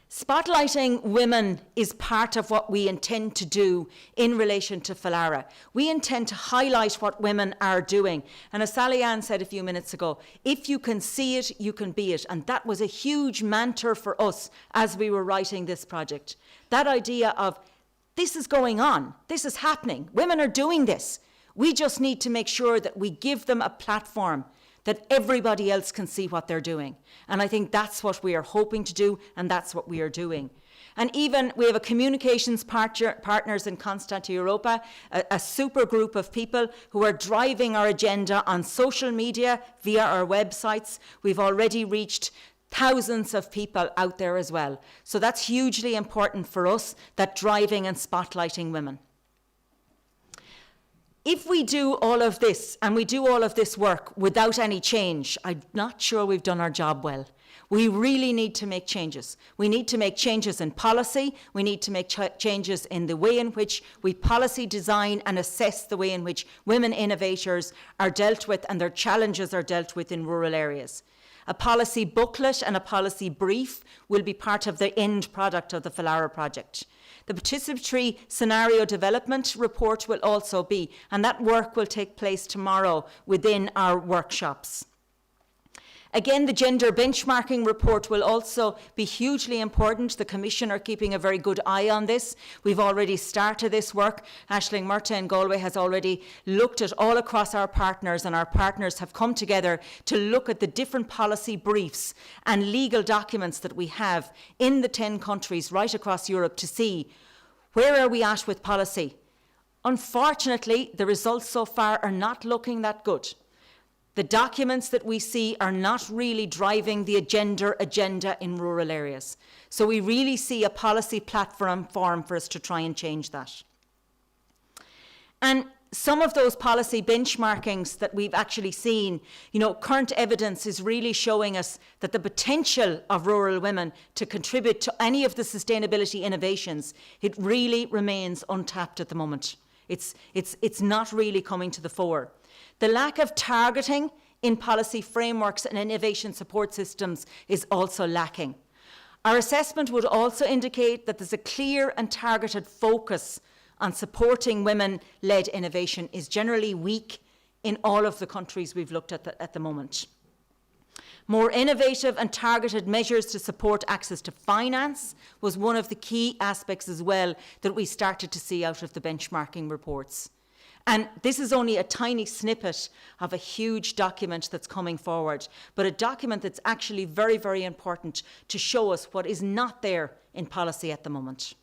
Speaker 1: Spotlighting women is part of what we intend to do in relation to FLIARA. We intend to highlight what women are doing. And as Sally-Ann said a few minutes ago, if you can see it, you can be it. And that was a huge mantra for us as we were writing this project. That idea of, this is going on, this is happening, women are doing this. We just need to make sure that we give them a platform that everybody else can see what they're doing. And I think that's what we are hoping to do, and that's what we are doing. And even we have a communications partners in Constanta Europa, a super group of people who are driving our agenda on social media via our websites. We've already reached thousands of people out there as well. So that's hugely important for us, that driving and spotlighting women. If we do all of this, and we do all of this work without any change, I'm not sure we've done our job well. We really need to make changes. We need to make changes in policy. We need to make changes in the way in which we policy design and assess the way in which women innovators are dealt with and their challenges are dealt with in rural areas. A policy booklet and a policy brief will be part of the end product of the FLIARA project. The participatory scenario development report will also be, and that work will take place tomorrow within our workshops. Again, the gender benchmarking report will also be hugely important. The Commission are keeping a very good eye on this. We've already started this work. Aisling Murta in Galway has already looked at all across our partners, and our partners have come together to look at the different policy briefs and legal documents that we have in the 10 countries right across Europe to see where are we at with policy. Unfortunately, the results so far are not looking that good. The documents that we see are not really driving the gender agenda in rural areas. So we really see a policy platform for us to try and change that. And some of those policy benchmarkings that we've actually seen, current evidence is really showing us that the potential of rural women to contribute to any of the sustainability innovations, it really remains untapped at the moment. It's not really coming to the fore. The lack of targeting in policy frameworks and innovation support systems is also lacking. Our assessment would also indicate that there's a clear and targeted focus on supporting women-led innovation is generally weak in all of the countries we've looked at the moment. More innovative and targeted measures to support access to finance was one of the key aspects as well that we started to see out of the benchmarking reports. And this is only a tiny snippet of a huge document that's coming forward, but a document that's actually very, very important to show us what is not there in policy at the moment.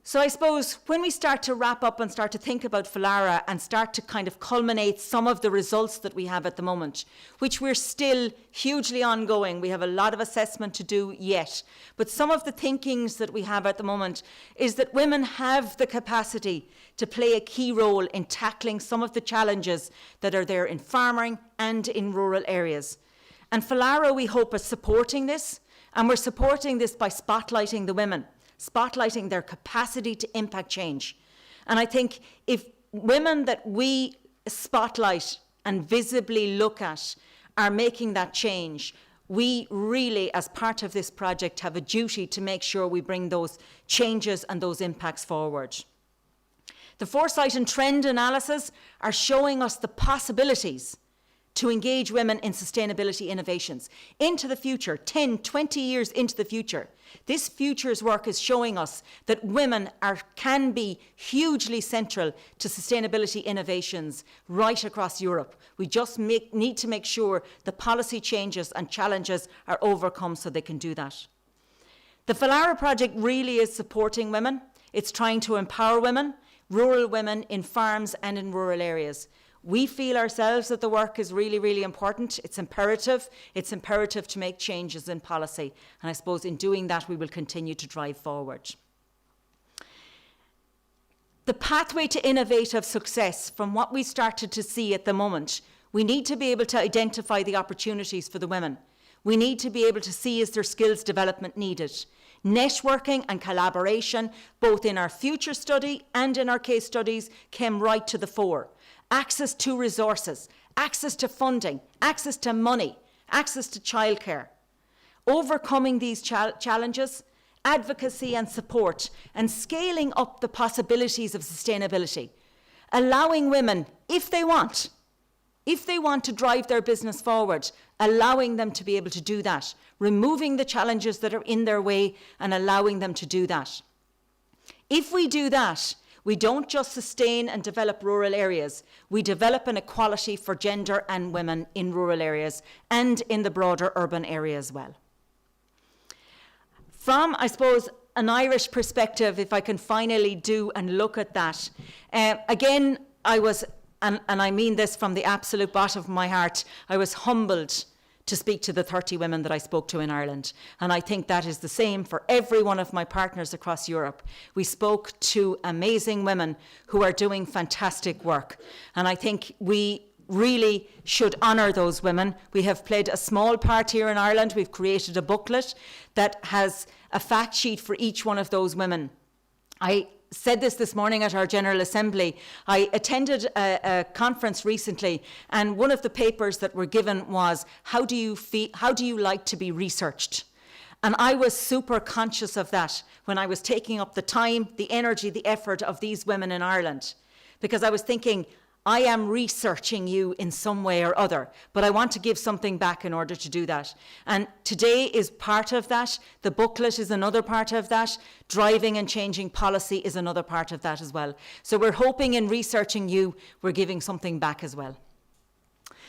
Speaker 1: So I suppose when we start to wrap up and start to think about FLIARA and start to kind of culminate some of the results that we have at the moment, which we're still hugely ongoing, we have a lot of assessment to do yet, but some of the thinkings that we have at the moment is that women have the capacity to play a key role in tackling some of the challenges that are there in farming and in rural areas. And FLIARA, we hope, is supporting this, and we're supporting this by spotlighting the women, spotlighting their capacity to impact change. And I think if women that we spotlight and visibly look at are making that change, we really, as part of this project, have a duty to make sure we bring those changes and those impacts forward. The foresight and trend analysis are showing us the possibilities to engage women in sustainability innovations into the future, 10, 20 years into the future. This futures work is showing us that women can be hugely central to sustainability innovations right across Europe. We just need to make sure the policy changes and challenges are overcome so they can do that. The FLIARA project really is supporting women. It's trying to empower women, rural women in farms and in rural areas. We feel ourselves that the work is really, really important. It's imperative. It's imperative to make changes in policy. And I suppose in doing that, we will continue to drive forward. The pathway to innovative success, from what we started to see at the moment, we need to be able to identify the opportunities for the women. We need to be able to see is there skills development needed. Networking and collaboration, both in our future study and in our case studies, came right to the fore. Access to resources, access to funding, access to money, access to childcare. Overcoming these challenges, advocacy and support, and scaling up the possibilities of sustainability. Allowing women, if they want to drive their business forward, allowing them to be able to do that, removing the challenges that are in their way and allowing them to do that. If we do that, we don't just sustain and develop rural areas, we develop an equality for gender and women in rural areas and in the broader urban area as well. From, I suppose, an Irish perspective, if I can finally do and look at that, again, I was, and I mean this from the absolute bottom of my heart, I was humbled to speak to the 30 women that I spoke to in Ireland. And I think that is the same for every one of my partners across Europe. We spoke to amazing women who are doing fantastic work. And I think we really should honour those women. We have played a small part here in Ireland. We've created a booklet that has a fact sheet for each one of those women. I said this morning at our General Assembly. I attended a conference recently, and one of the papers that were given was, how do you like to be researched? And I was super conscious of that when I was taking up the time, the energy, the effort of these women in Ireland. Because I was thinking, I am researching you in some way or other, but I want to give something back in order to do that. And today is part of that. The booklet is another part of that. Driving and changing policy is another part of that as well. So we're hoping in researching you, we're giving something back as well.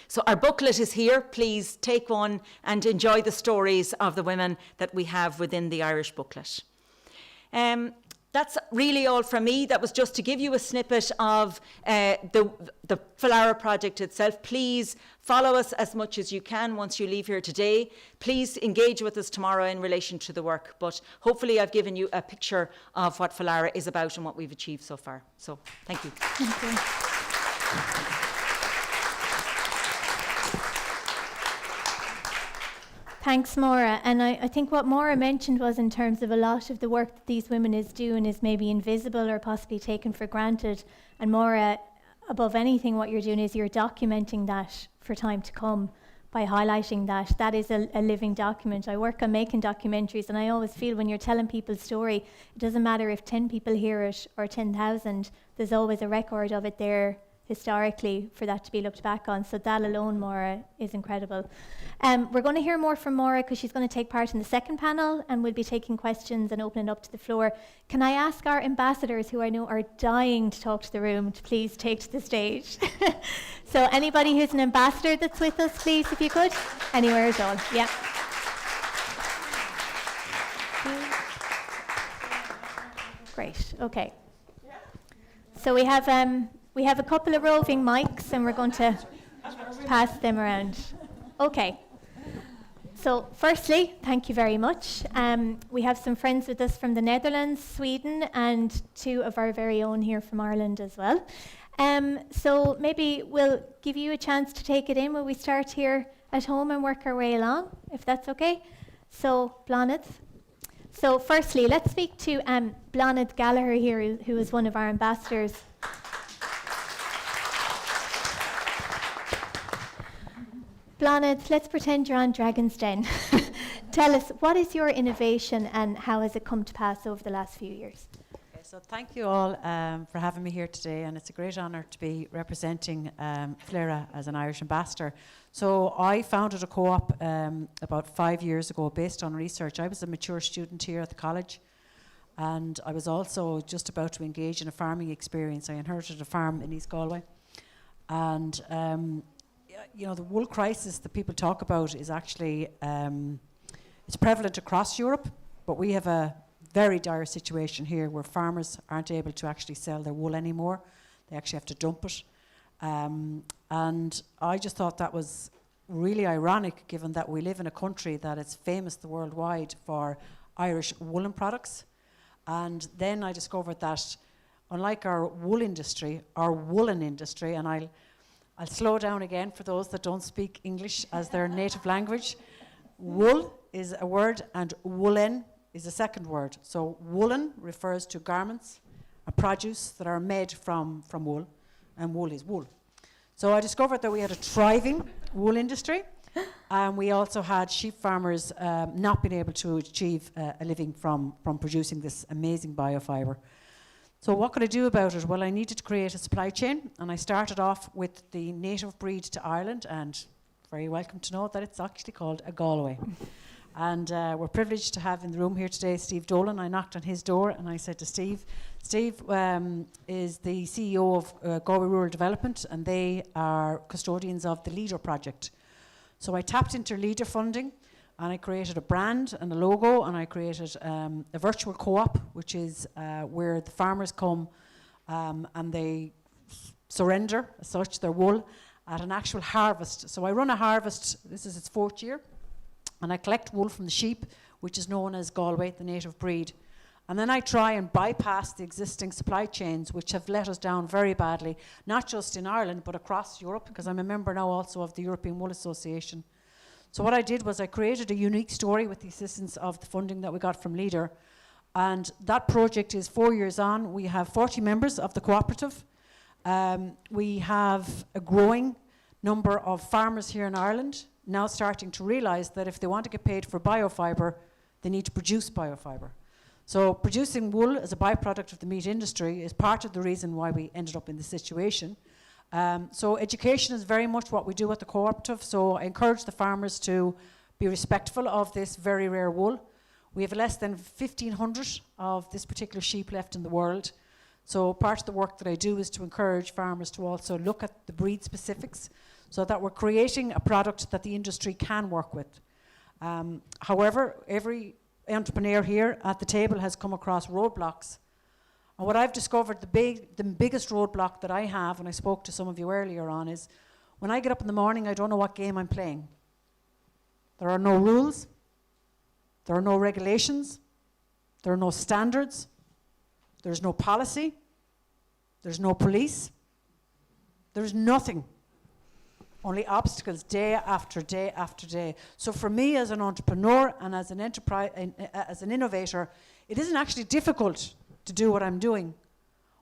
Speaker 1: So our booklet is here. Please take one and enjoy the stories of the women that we have within the Irish booklet. That's really all from me. That was just to give you a snippet of the FLIARA project itself. Please follow us as much as you can once you leave here today. Please engage with us tomorrow in relation to the work. But hopefully I've given you a picture of what FLIARA is about and what we've achieved so far. So thank you.
Speaker 2: Thank you. Thanks, Maura. And I think what Maura mentioned was in terms of a lot of the work that these women is doing is maybe invisible or possibly taken for granted. And Maura, above anything, what you're doing is you're documenting that for time to come by highlighting that. That is a living document. I work on making documentaries, and I always feel when you're telling people's story, it doesn't matter if 10 people hear it or 10,000, there's always a record of it there historically for that to be looked back on. So that alone, Maura, is incredible. We're going to hear more from Maura because she's going to take part in the second panel, and we'll be taking questions and opening it up to the floor. Can I ask our ambassadors, who I know are dying to talk to the room, to please take to the stage? So anybody who's an ambassador that's with us, please, if you could. Anywhere at all. Yeah. Great. Okay. So we have a couple of roving mics, and we're going to pass them around. Okay. So firstly, thank you very much. We have some friends with us from the Netherlands, Sweden, and two of our very own here from Ireland as well. So maybe we'll give you a chance to take it in when we start here at home and work our way along, if that's okay. So, Bláthnaid. So firstly, let's speak to Bláthnaid Gallagher here, who is one of our ambassadors. Bláthnaid, let's pretend you're on Dragon's Den. Tell us, what is your innovation and how has it come to pass over the last few years?
Speaker 5: Okay, so thank you all for having me here today, and it's a great honour to be representing FLIARA as an Irish ambassador. So I founded a co-op about 5 years ago based on research. I was a mature student here at the college, and I was also just about to engage in a farming experience. I inherited a farm in East Galway, and you know, the wool crisis that people talk about is actually, it's prevalent across Europe, but we have a very dire situation here where farmers aren't able to actually sell their wool anymore. They actually have to dump it. And I just thought that was really ironic, given that we live in a country that is famous worldwide for Irish woolen products. And then I discovered that unlike our wool industry, our woolen industry, and I'll slow down again for those that don't speak English as their native language. Wool is a word and woolen is a second word. So woolen refers to garments and produce that are made from wool, and wool is wool. So I discovered that we had a thriving wool industry, and we also had sheep farmers not being able to achieve a living from producing this amazing biofibre. So what could I do about it? Well, I needed to create a supply chain, and I started off with the native breed to Ireland, and very welcome to know that it's actually called a Galway. And we're privileged to have in the room here today Steve Dolan. I knocked on his door and I said to Steve is the CEO of Galway Rural Development, and they are custodians of the LEADER project. So I tapped into LEADER funding, and I created a brand and a logo, and I created a virtual co-op, which is where the farmers come and they surrender, as such, their wool at an actual harvest. So I run a harvest, this is its 4th year, and I collect wool from the sheep, which is known as Galway, the native breed. And then I try and bypass the existing supply chains, which have let us down very badly, not just in Ireland, but across Europe, because I'm a member now also of the European Wool Association. So what I did was I created a unique story with the assistance of the funding that we got from LEADER, And that project is 4 years on. We have 40 members of the cooperative. We have a growing number of farmers here in Ireland now starting to realise that if they want to get paid for biofibre, they need to produce biofibre. So producing wool as a byproduct of the meat industry is part of the reason why we ended up in this situation. So education is very much what we do at the cooperative. So I encourage the farmers to be respectful of this very rare wool. We have less than 1,500 of this particular sheep left in the world. So part of the work that I do is to encourage farmers to also look at the breed specifics so that we're creating a product that the industry can work with. However, every entrepreneur here at the table has come across roadblocks. And what I've discovered, the biggest roadblock that I have, and I spoke to some of you earlier on, is when I get up in the morning, I don't know what game I'm playing. There are no rules. There are no regulations. There are no standards. There's no policy. There's no police. There's nothing. Only obstacles day after day after day. So for me as an entrepreneur and as an enterprise, as an innovator, it isn't actually difficult to do what I'm doing.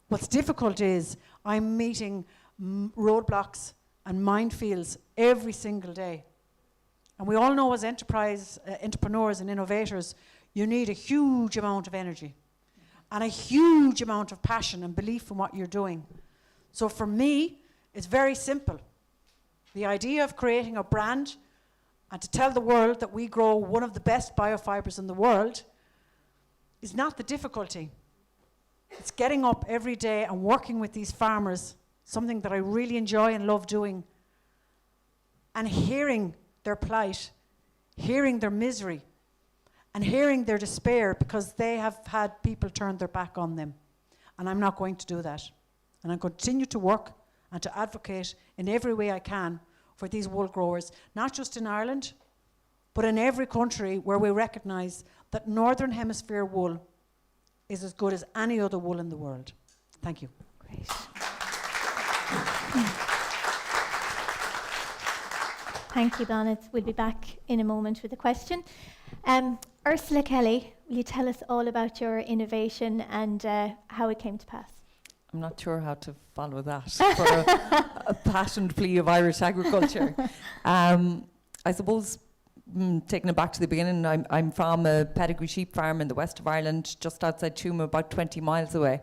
Speaker 5: What's difficult is I'm meeting roadblocks and minefields every single day. And we all know as entrepreneurs and innovators, you need a huge amount of energy and a huge amount of passion and belief in what you're doing. So for me, it's very simple. The idea of creating a brand and to tell the world that we grow one of the best biofibres in the world is not the difficulty. It's getting up every day and working with these farmers, something that I really enjoy and love doing, and hearing their plight, hearing their misery, and hearing their despair because they have had people turn their back on them. And I'm not going to do that. And I'm going to continue to work and to advocate in every way I can for these wool growers, not just in Ireland, but in every country where we recognise that Northern Hemisphere wool is as good as any other wool in the world. Thank you.
Speaker 2: Great. Thank you, Bláthnaid. We'll be back in a moment with a question. Ursula Kelly, will you tell us all about your innovation and how it came to pass?
Speaker 6: I'm not sure how to follow that for a passionate plea of Irish agriculture. I suppose, taking it back to the beginning, I'm from a pedigree sheep farm in the west of Ireland, just outside Tuama, about 20 miles away.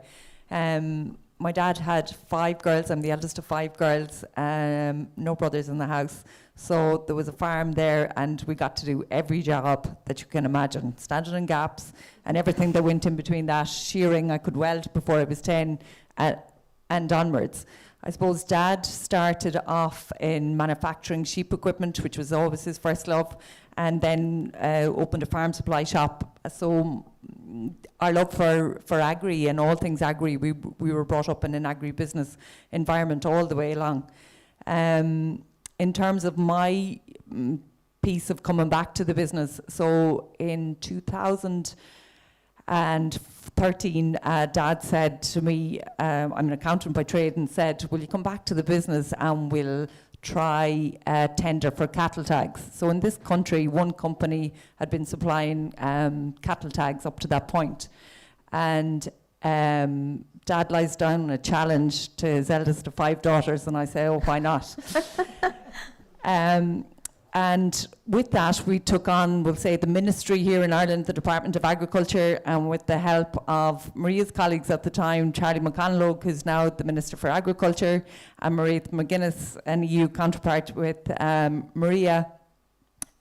Speaker 6: My dad had 5 girls. I'm the eldest of 5 girls, no brothers in the house. So there was a farm there and we got to do every job that you can imagine, standing in gaps and everything that went in between that. Shearing, I could weld before I was 10 and onwards. I suppose Dad started off in manufacturing sheep equipment, which was always his first love, and then opened a farm supply shop. So our love for agri and all things agri, we were brought up in an agri-business environment all the way along. In terms of my piece of coming back to the business, so in 2013, Dad said to me, I'm an accountant by trade, and said, will you come back to the business and we'll try a tender for cattle tags. So in this country, one company had been supplying cattle tags up to that point. And Dad lies down a challenge to his eldest of 5 daughters, and I say, oh, why not? And with that, we took on, we'll say, the ministry here in Ireland, the Department of Agriculture, and with the help of Maria's colleagues at the time, Charlie McConalogue, who's now the Minister for Agriculture, and Maria McGuinness, an EU counterpart with Maria,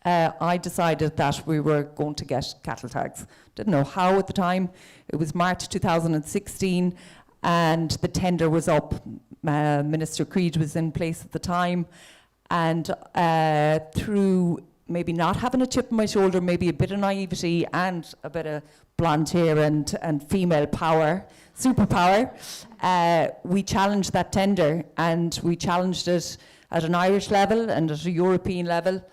Speaker 6: I decided that we were going to get cattle tags. Didn't know how at the time. It was March 2016, and the tender was up. Minister Creed was in place at the time. And through maybe not having a chip on my shoulder, maybe a bit of naivety and a bit of blonde hair and female power, superpower, we challenged that tender, and we challenged it at an Irish level and at a European level,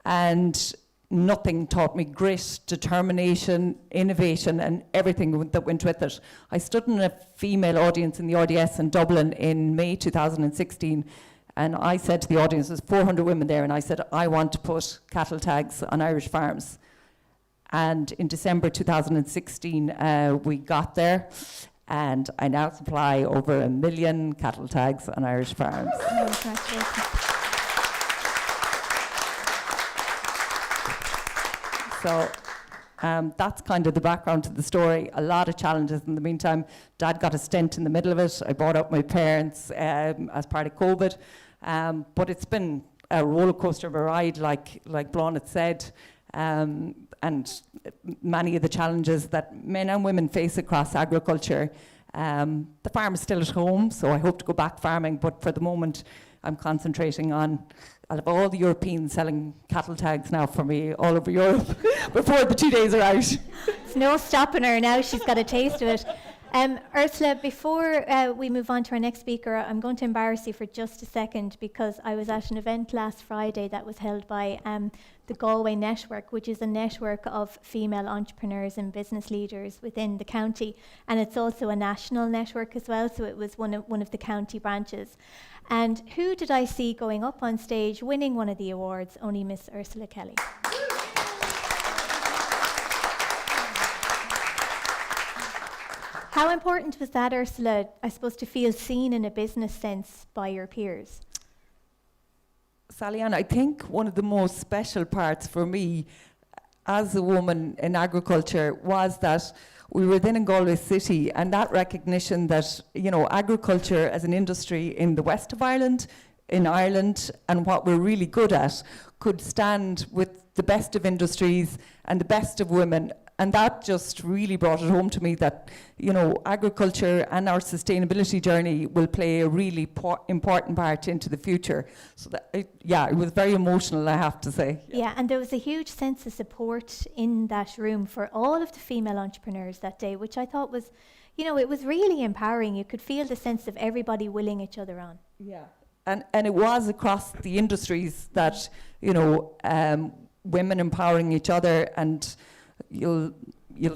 Speaker 6: and nothing taught me grit, determination, innovation, and everything that went with it. I stood in a female audience in the RDS in Dublin in May 2016, and I said to the audience, there's 400 women there, and I said, I want to put cattle tags on Irish farms. And in December 2016, we got there. And I now supply over 1 million cattle tags on Irish farms. So that's kind of the background to the story. A lot of challenges in the meantime. Dad got a stent in the middle of it. I brought up my parents as part of COVID. But it's been a roller coaster of a ride, like Bláthnaid said. And many of the challenges that men and women face across agriculture. The farm is still at home, so I hope to go back farming, but for the moment I'm concentrating on, I'll have all the Europeans selling cattle tags now for me all over Europe before the 2 days are out.
Speaker 2: There's no stopping her now, she's got a taste of it. Ursula, before we move on to our next speaker, I'm going to embarrass you for just a second because I was at an event last Friday that was held by the Galway Network, which is a network of female entrepreneurs and business leaders within the county, and it's also a national network as well, so it was one of the county branches. And who did I see going up on stage winning one of the awards? Only Miss Ursula Kelly. How important was that, Ursula, I suppose, to feel seen in a business sense by your peers?
Speaker 6: Sally-Ann, I think one of the most special parts for me as a woman in agriculture was that we were then in Galway City, and that recognition that, you know, agriculture as an industry in the west of Ireland, in Ireland, and what we're really good at, could stand with the best of industries and the best of women. And that just really brought it home to me that, you know, agriculture and our sustainability journey will play a really important part into the future. So that, it was very emotional, I have to say.
Speaker 2: Yeah, and there was a huge sense of support in that room for all of the female entrepreneurs that day, which I thought was, you know, it was really empowering. You could feel the sense of everybody willing each other on.
Speaker 6: Yeah. And it was across the industries that, you know, women empowering each other, and you'll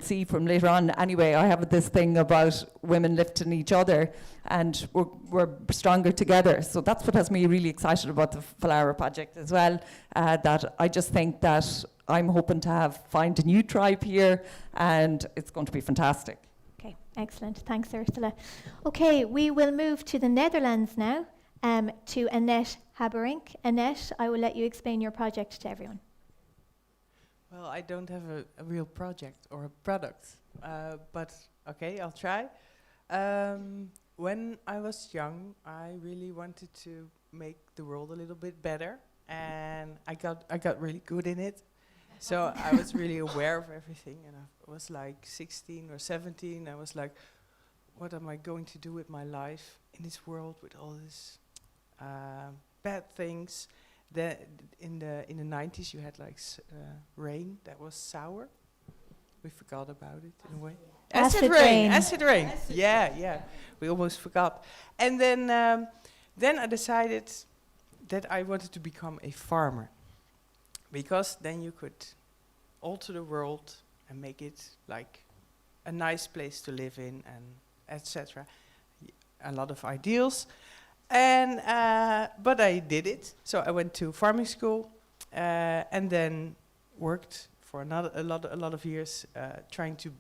Speaker 6: see from later on. Anyway, I have this thing about women lifting each other, and we're stronger together. So that's what has me really excited about the FLIARA project as well. That I just think that I'm hoping to find a new tribe here, and it's going to be fantastic.
Speaker 2: Okay, excellent. Thanks, Ursula. Okay, we will move to the Netherlands now, to Annette Harberink. Annette, I will let you explain your project to everyone.
Speaker 7: Well, I don't have a real project or a product, but okay, I'll try. When I was young, I really wanted to make the world a little bit better, and I got really good in it. So I was really aware of everything, and I was like 16 or 17. I was like, what am I going to do with my life in this world with all these bad things? In the 90s, you had like rain that was sour. We forgot about it in a way.
Speaker 2: Acid rain.
Speaker 7: Acid rain. Yeah. We almost forgot. And then I decided that I wanted to become a farmer, because then you could alter the world and make it like a nice place to live in, and etc. A lot of ideals. And but I did it. So I went to farming school, and then worked for a lot of years trying to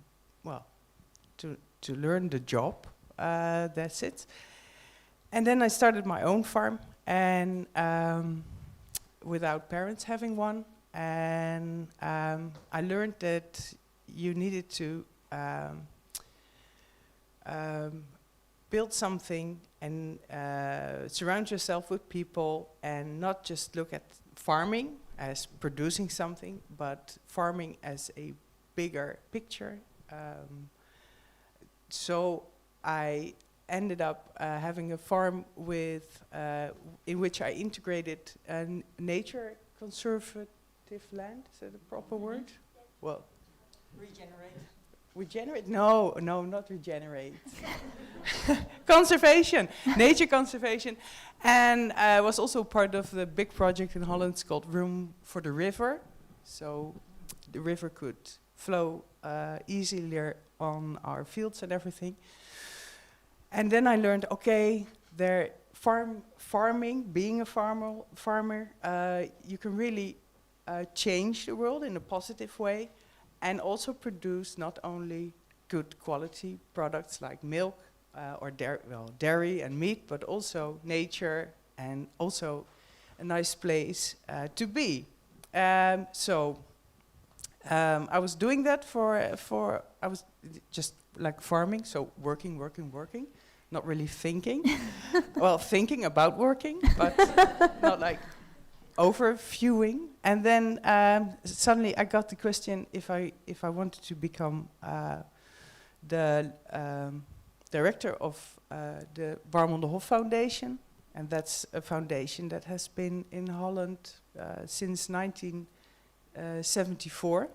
Speaker 7: learn the job. That's it. And then I started my own farm, and without parents having one. And I learned that you needed to build something and surround yourself with people, and not just look at farming as producing something, but farming as a bigger picture. So I ended up having a farm with in which I integrated nature conservative land. Is that a proper word? Well, regenerate? No, not regenerate. Conservation, nature conservation. And I was also part of the big project in Holland called Room for the River. So the river could flow easily on our fields and everything. And then I learned, okay, farming, being a farmer, you can really change the world in a positive way. and also produce not only good quality products like milk or dairy and meat, but also nature and also a nice place to be. So I was doing that I was just like farming, so working, not really thinking. Well, thinking about working, but not like overviewing. And then suddenly I got the question if I wanted to become the director of the Warmonderhof Foundation, and that's a foundation that has been in Holland since 1974,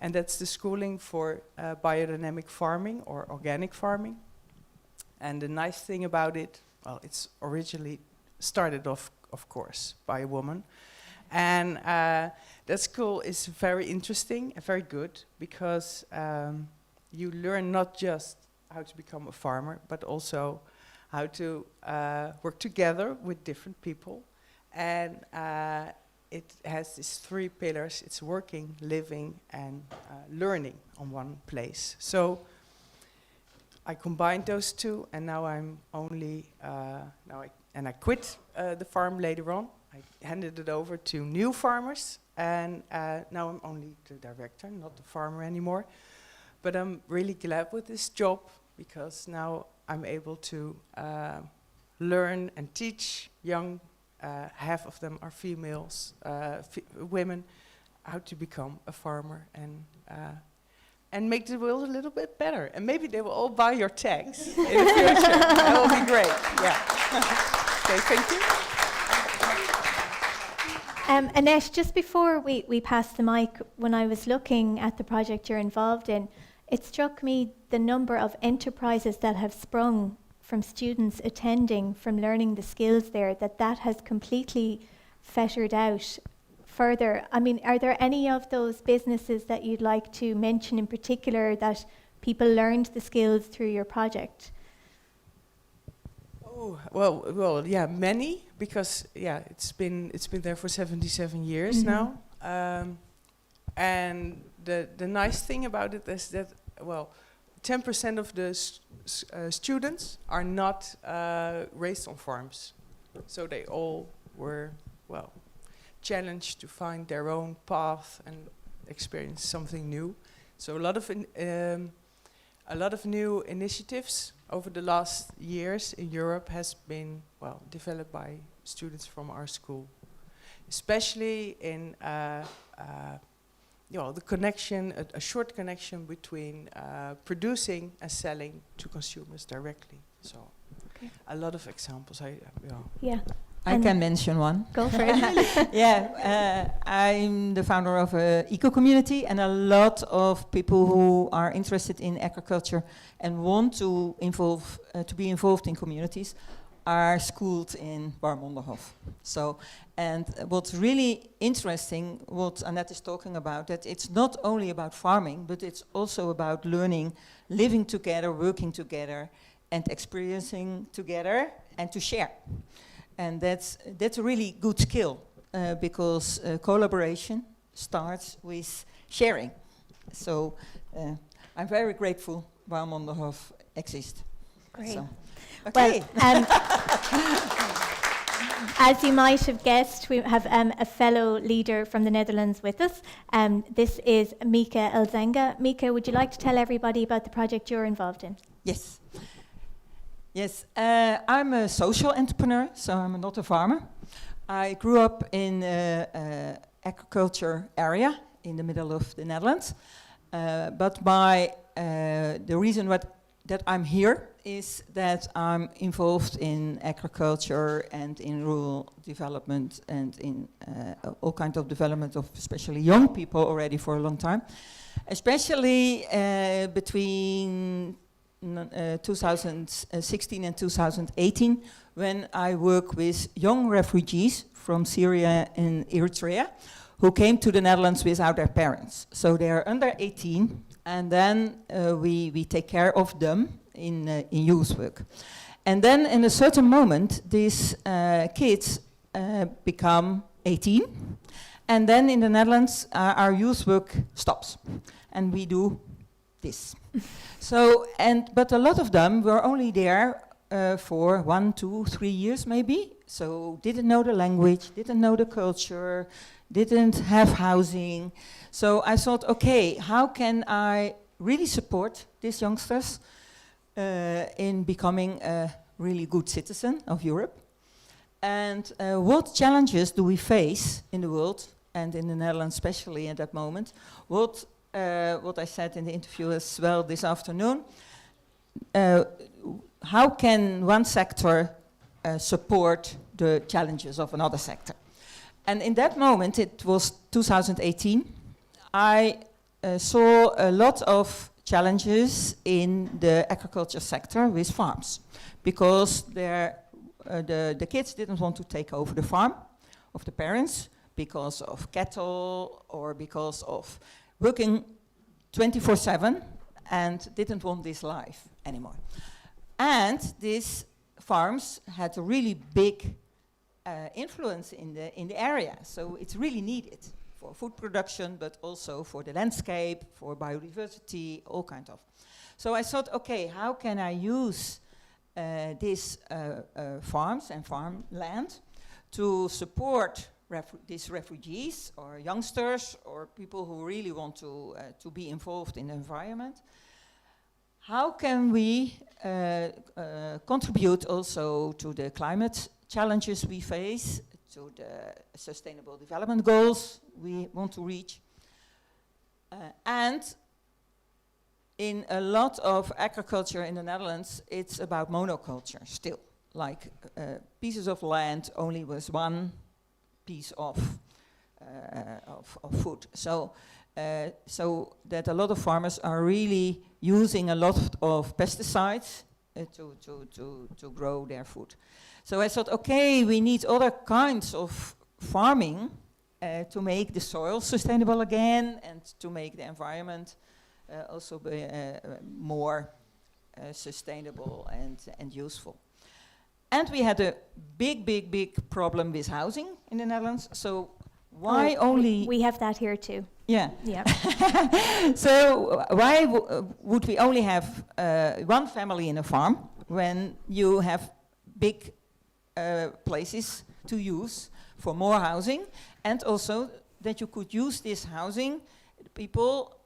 Speaker 7: and that's the schooling for biodynamic farming or organic farming. And the nice thing about it, well, it's originally started off, of course, by a woman, and that school is very interesting and very good because you learn not just how to become a farmer, but also how to work together with different people. And it has these 3 pillars. It's working, living, and learning on one place. So I combined those 2, and now I'm only, I quit the farm later on. I handed it over to new farmers, and now I'm only the director, not the farmer anymore. But I'm really glad with this job, because now I'm able to learn and teach young, half of them are females, women, how to become a farmer and make the world a little bit better. And maybe they will all buy your tags in the future. That will be great, yeah. Okay, thank you.
Speaker 2: Annette, just before we pass the mic, when I was looking at the project you're involved in, it struck me the number of enterprises that have sprung from students attending, from learning the skills there, that has completely fettered out further. I mean, are there any of those businesses that you'd like to mention in particular that people learned the skills through your project?
Speaker 7: Oh, well, yeah, many, because it's been there for 77 years now, and the nice thing about it is that 10% of the students are not raised on farms, so they all were challenged to find their own path and experience something new. So a lot of new initiatives over the last years in Europe has been developed by students from our school, especially in the connection, a short connection between producing and selling to consumers directly. So a lot of examples.
Speaker 6: I can mention one.
Speaker 2: Go for it.
Speaker 6: I'm the founder of an eco-community, and a lot of people who are interested in agriculture and want to be involved in communities are schooled in Warmonderhof. So, and what's really interesting, what Annette is talking about, that it's not only about farming, but it's also about learning, living together, working together, and experiencing together, and to share. And that's a really good skill, because collaboration starts with sharing. So I'm very grateful Warmonderhof exists.
Speaker 2: Great.
Speaker 6: So, okay.
Speaker 2: Well, as you might have guessed, we have a fellow leader from the Netherlands with us. This is Mieke Elzenga. Mieke, would you like to tell everybody about the project you're involved in?
Speaker 6: Yes. Yes, I'm a social entrepreneur, so I'm not a farmer. I grew up in an agriculture area in the middle of the Netherlands. But the reason that I'm here is that I'm involved in agriculture and in rural development and in all kinds of development of especially young people already for a long time. Especially between 2016 and 2018, when I work with young refugees from Syria and Eritrea who came to the Netherlands without their parents. So they are under 18, and then we take care of them in youth work. And then in a certain moment, these kids become 18,
Speaker 8: And then in the Netherlands, our youth work stops, and we do this. But a lot of them were only there for 1, 2, 3 years maybe, so didn't know the language, didn't know the culture, didn't have housing. So I thought, okay, how can I really support these youngsters in becoming a really good citizen of Europe? And what challenges do we face in the world, and in the Netherlands especially at that moment? What I said in the interview as well this afternoon, how can one sector support the challenges of another sector? And in that moment, it was 2018, I saw a lot of challenges in the agriculture sector with farms, because the kids didn't want to take over the farm of the parents because of cattle or because of working 24/7 and didn't want this life anymore. And these farms had a really big influence in the area, so it's really needed for food production, but also for the landscape, for biodiversity, all kind of. So I thought, okay, how can I use these farms and farmland to support these refugees or youngsters or people who really want to be involved in the environment? How can we contribute also to the climate challenges we face, to the sustainable development goals we want to reach? And in a lot of agriculture in the Netherlands, it's about monoculture still, like pieces of land only with one piece of food. So that a lot of farmers are really using a lot of pesticides to grow their food. So I thought, okay, we need other kinds of farming to make the soil sustainable again and to make the environment also be more sustainable and useful. And we had a big problem with housing in the Netherlands. So why only...
Speaker 2: We have that here too.
Speaker 8: Yeah.
Speaker 2: Yeah.
Speaker 8: So why would we only have one family in a farm when you have big places to use for more housing, and also that you could use this housing, people,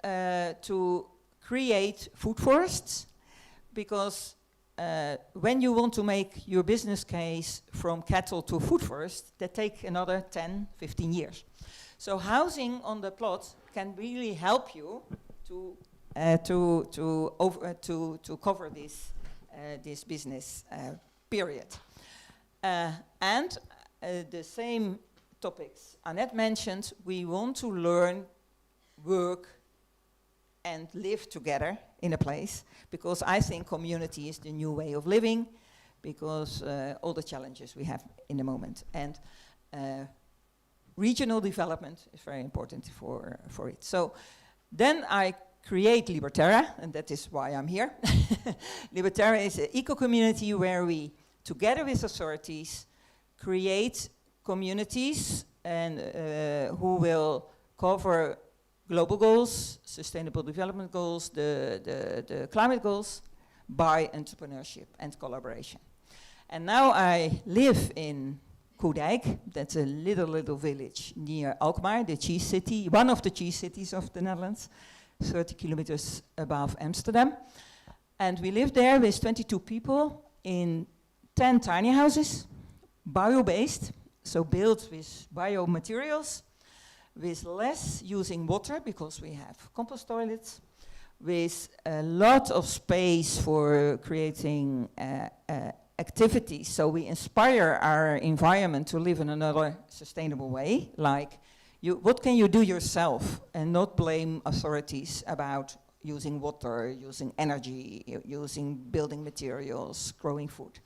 Speaker 8: to create food forests, because when you want to make your business case from cattle to food forest, that take another 10, 15 years. So housing on the plot can really help you to cover this business period. And the same topics Annette mentioned, we want to learn, work, and live together in a place, because I think community is the new way of living, because all the challenges we have in the moment. And regional development is very important for it. So then I create Liberterra, and that is why I'm here. Liberterra is an eco-community where we, together with authorities, create communities and who will cover global goals, sustainable development goals, the climate goals, by entrepreneurship and collaboration. And now I live in Koedijk, that's a little village near Alkmaar, the cheese city, one of the cheese cities of the Netherlands, 30 kilometers above Amsterdam. And we live there with 22 people in 10 tiny houses, bio-based, so built with biomaterials, with less using water because we have compost toilets, with a lot of space for creating activities. So we inspire our environment to live in another sustainable way, like what can you do yourself and not blame authorities about using water, using energy, using building materials, growing food.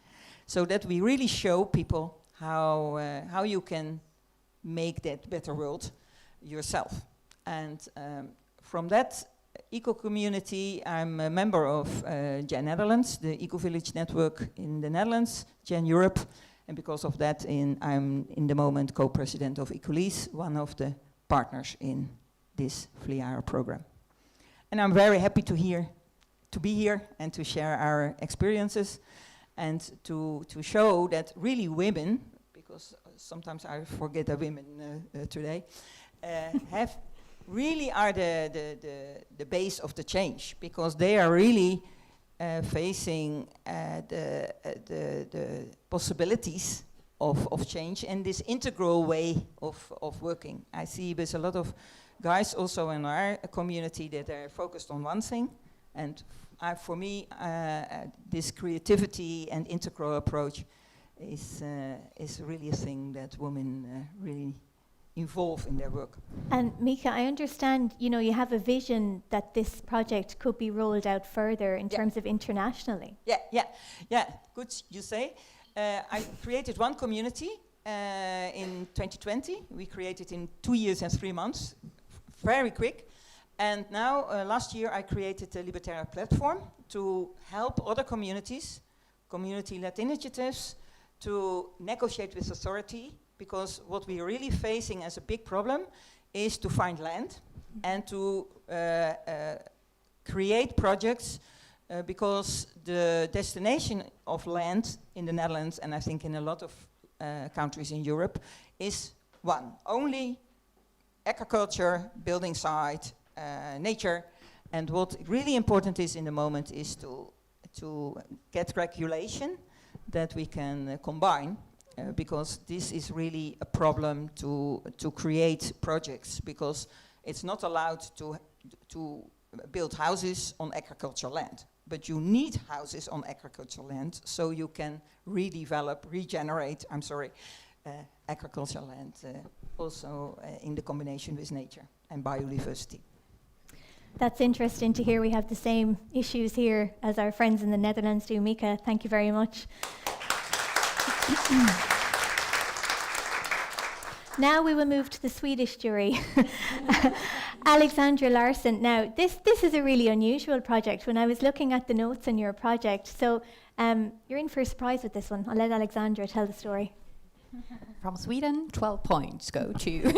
Speaker 8: So that we really show people how you can make that better world yourself. And from that eco-community, I'm a member of GEN Netherlands, the Eco-Village Network in the Netherlands, GEN Europe, And because of that, I'm in the moment co-president of Ecolis, one of the partners in this FLIARA program. And I'm very happy to be here and to share our experiences and to show that really women, because sometimes I forget the women today, really are the base of the change, because they are really facing the possibilities of change and this integral way of working. I see there's a lot of guys also in our community that are focused on one thing, and for me, this creativity and integral approach is really a thing that women really involve in their work.
Speaker 2: And Mieke, I understand, you have a vision that this project could be rolled out further in terms of internationally.
Speaker 8: Yeah, good you say. I created one community in 2020. We created in 2 years and 3 months, very quick. And now, last year, I created a Libertaria platform to help other communities, community-led initiatives, to negotiate with authority, because what we're really facing as a big problem is to find land and to create projects, because the destination of land in the Netherlands, and I think in a lot of countries in Europe, is one, only agriculture, building site, nature. And what really important is in the moment is to get regulation that we can combine, because this is really a problem to create projects, because it's not allowed to build houses on agricultural land, but you need houses on agricultural land so you can regenerate agricultural land also in the combination with nature and biodiversity.
Speaker 2: That's interesting to hear. We have the same issues here as our friends in the Netherlands do. Mieke, thank you very much. Now we will move to the Swedish jury. Alexandra, Larsson. Now, this is a really unusual project. When I was looking at the notes on your project, so you're in for a surprise with this one. I'll let Alexandra tell the story.
Speaker 9: From Sweden, 12 points go to...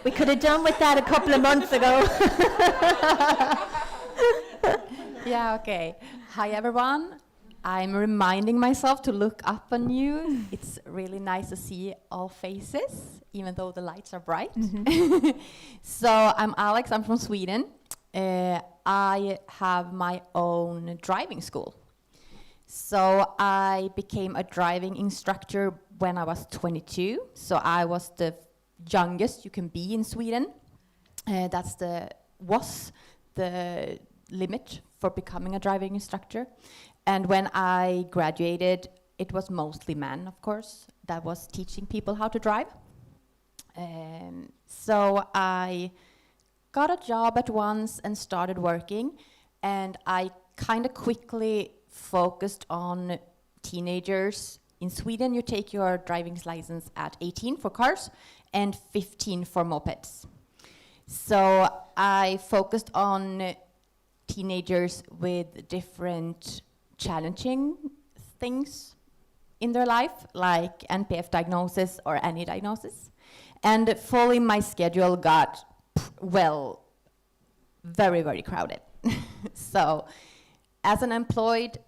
Speaker 2: We could have done with that a couple of months ago.
Speaker 9: Yeah, okay. Hi, everyone. I'm reminding myself to look up on you. It's really nice to see all faces, even though the lights are bright. Mm-hmm. So I'm Alex, I'm from Sweden. I have my own driving school. So I became a driving instructor when I was 22. So I was the youngest you can be in Sweden. Was the limit for becoming a driving instructor. And when I graduated, it was mostly men, of course, that was teaching people how to drive. So I got a job at once and started working, and I kind of quickly focused on teenagers. In Sweden, you take your driving license at 18 for cars and 15 for mopeds. So I focused on teenagers with different challenging things in their life, like NPF diagnosis or any diagnosis. And fully my schedule got, very, very crowded. So as an employed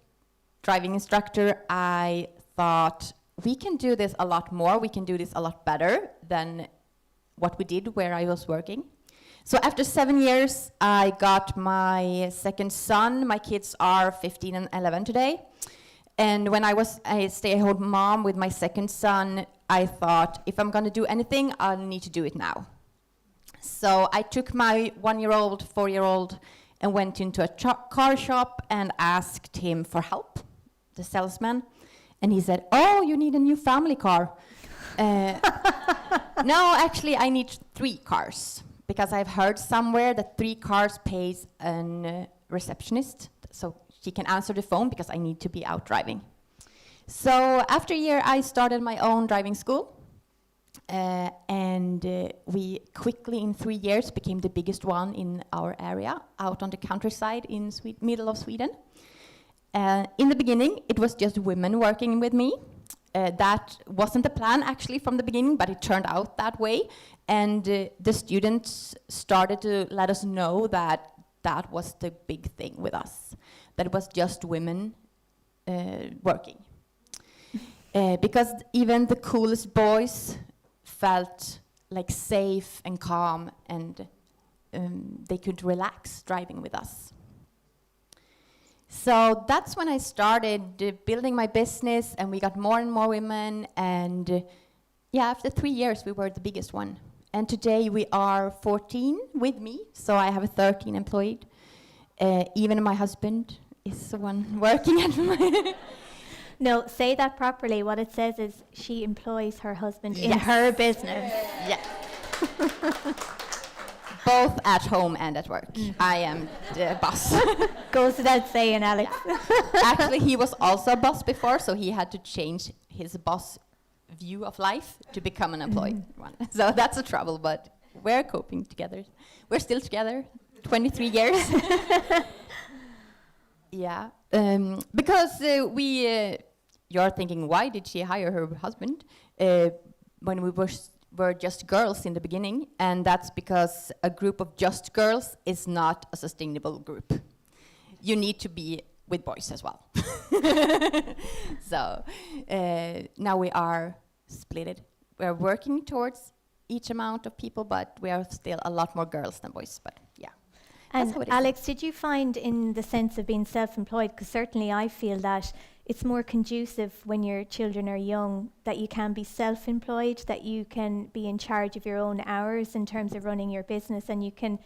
Speaker 9: driving instructor, I thought we can do this a lot more, we can do this a lot better than what we did where I was working. So after 7 years, I got my second son. My kids are 15 and 11 today. And when I was a stay-at-home mom with my second son, I thought, if I'm gonna do anything, I'll need to do it now. So I took my 1-year-old, 4-year-old, and went into a car shop and asked him for help, the salesman. And he said, oh, you need a new family car. No, actually, I need 3 cars. Because I've heard somewhere that 3 cars pays a receptionist, so she can answer the phone because I need to be out driving. So after a year, I started my own driving school. And we quickly, in 3 years, became the biggest one in our area, out on the countryside in middle of Sweden. In the beginning, it was just women working with me. That wasn't the plan actually from the beginning, but it turned out that way. And the students started to let us know that that was the big thing with us, that it was just women working. Because even the coolest boys felt like safe and calm, and they could relax driving with us. So that's when I started building my business, and we got more and more women, and after 3 years we were the biggest one. And today we are 14 with me, so I have 13 employed. Even my husband is the one working at my...
Speaker 2: No, say that properly. What it says is she employs her husband in her business.
Speaker 9: Yeah. Both at home and at work. I am the boss.
Speaker 2: Goes without saying, Alex.
Speaker 9: Actually, he was also a boss before, so he had to change his boss view of life to become an employed one. So that's a trouble, but we're coping together. We're still together, 23 years. Yeah, because you're thinking, why did she hire her husband when we were just girls in the beginning? And that's because a group of just girls is not a sustainable group. You need to be with boys as well. So now we are splitted. We're working towards each amount of people, but we are still a lot more girls than boys, but yeah.
Speaker 2: And Alex, did you find in the sense of being self-employed, because certainly I feel that it's more conducive when your children are young, that you can be self-employed, that you can be in charge of your own hours in terms of running your business, and you can,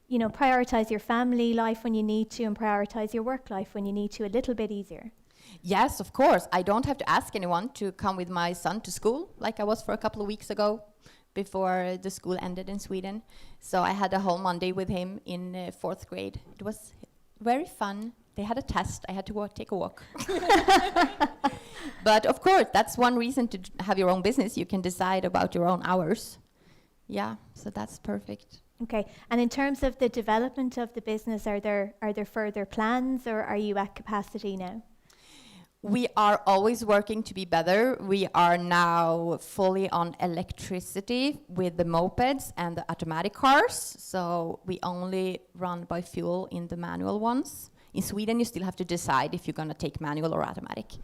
Speaker 2: you know, prioritize your family life when you need to and prioritize your work life when you need to a little bit easier?
Speaker 9: Yes, of course. I don't have to ask anyone to come with my son to school like I was for a couple of weeks ago, before the school ended in Sweden. So I had a whole Monday with him in 4th grade. It was very fun. They had a test. I had to take a walk. But of course, that's one reason to have your own business. You can decide about your own hours. Yeah, so that's perfect.
Speaker 2: Okay, and in terms of the development of the business, are there further plans, or are you at capacity now?
Speaker 9: We are always working to be better. We are now fully on electricity with the mopeds and the automatic cars. So we only run by fuel in the manual ones. In Sweden, you still have to decide if you're going to take manual or automatic.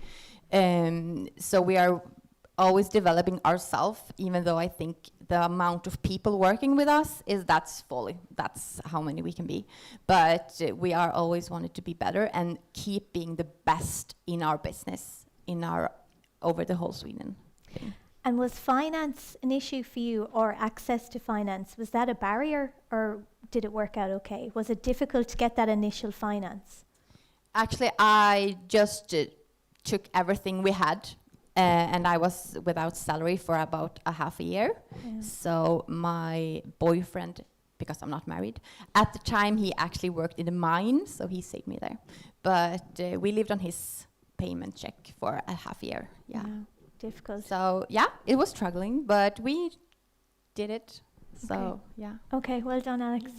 Speaker 9: So we are always developing ourselves, even though I think the amount of people working with us that's how many we can be. But we are always wanted to be better and keep being the best in our business, over the whole Sweden.
Speaker 2: And was finance an issue for you, or access to finance? Was that a barrier, or did it work out okay? Was it difficult to get that initial finance?
Speaker 9: Actually, I just took everything we had. And I was without salary for about a half a year. Yeah. So my boyfriend, because I'm not married, at the time he actually worked in the mine, so he saved me there. But we lived on his payment check for a half a year. Yeah.
Speaker 2: Difficult.
Speaker 9: So yeah, it was struggling, but we did it. So
Speaker 2: okay.
Speaker 9: Yeah.
Speaker 2: Okay, well done, Alex.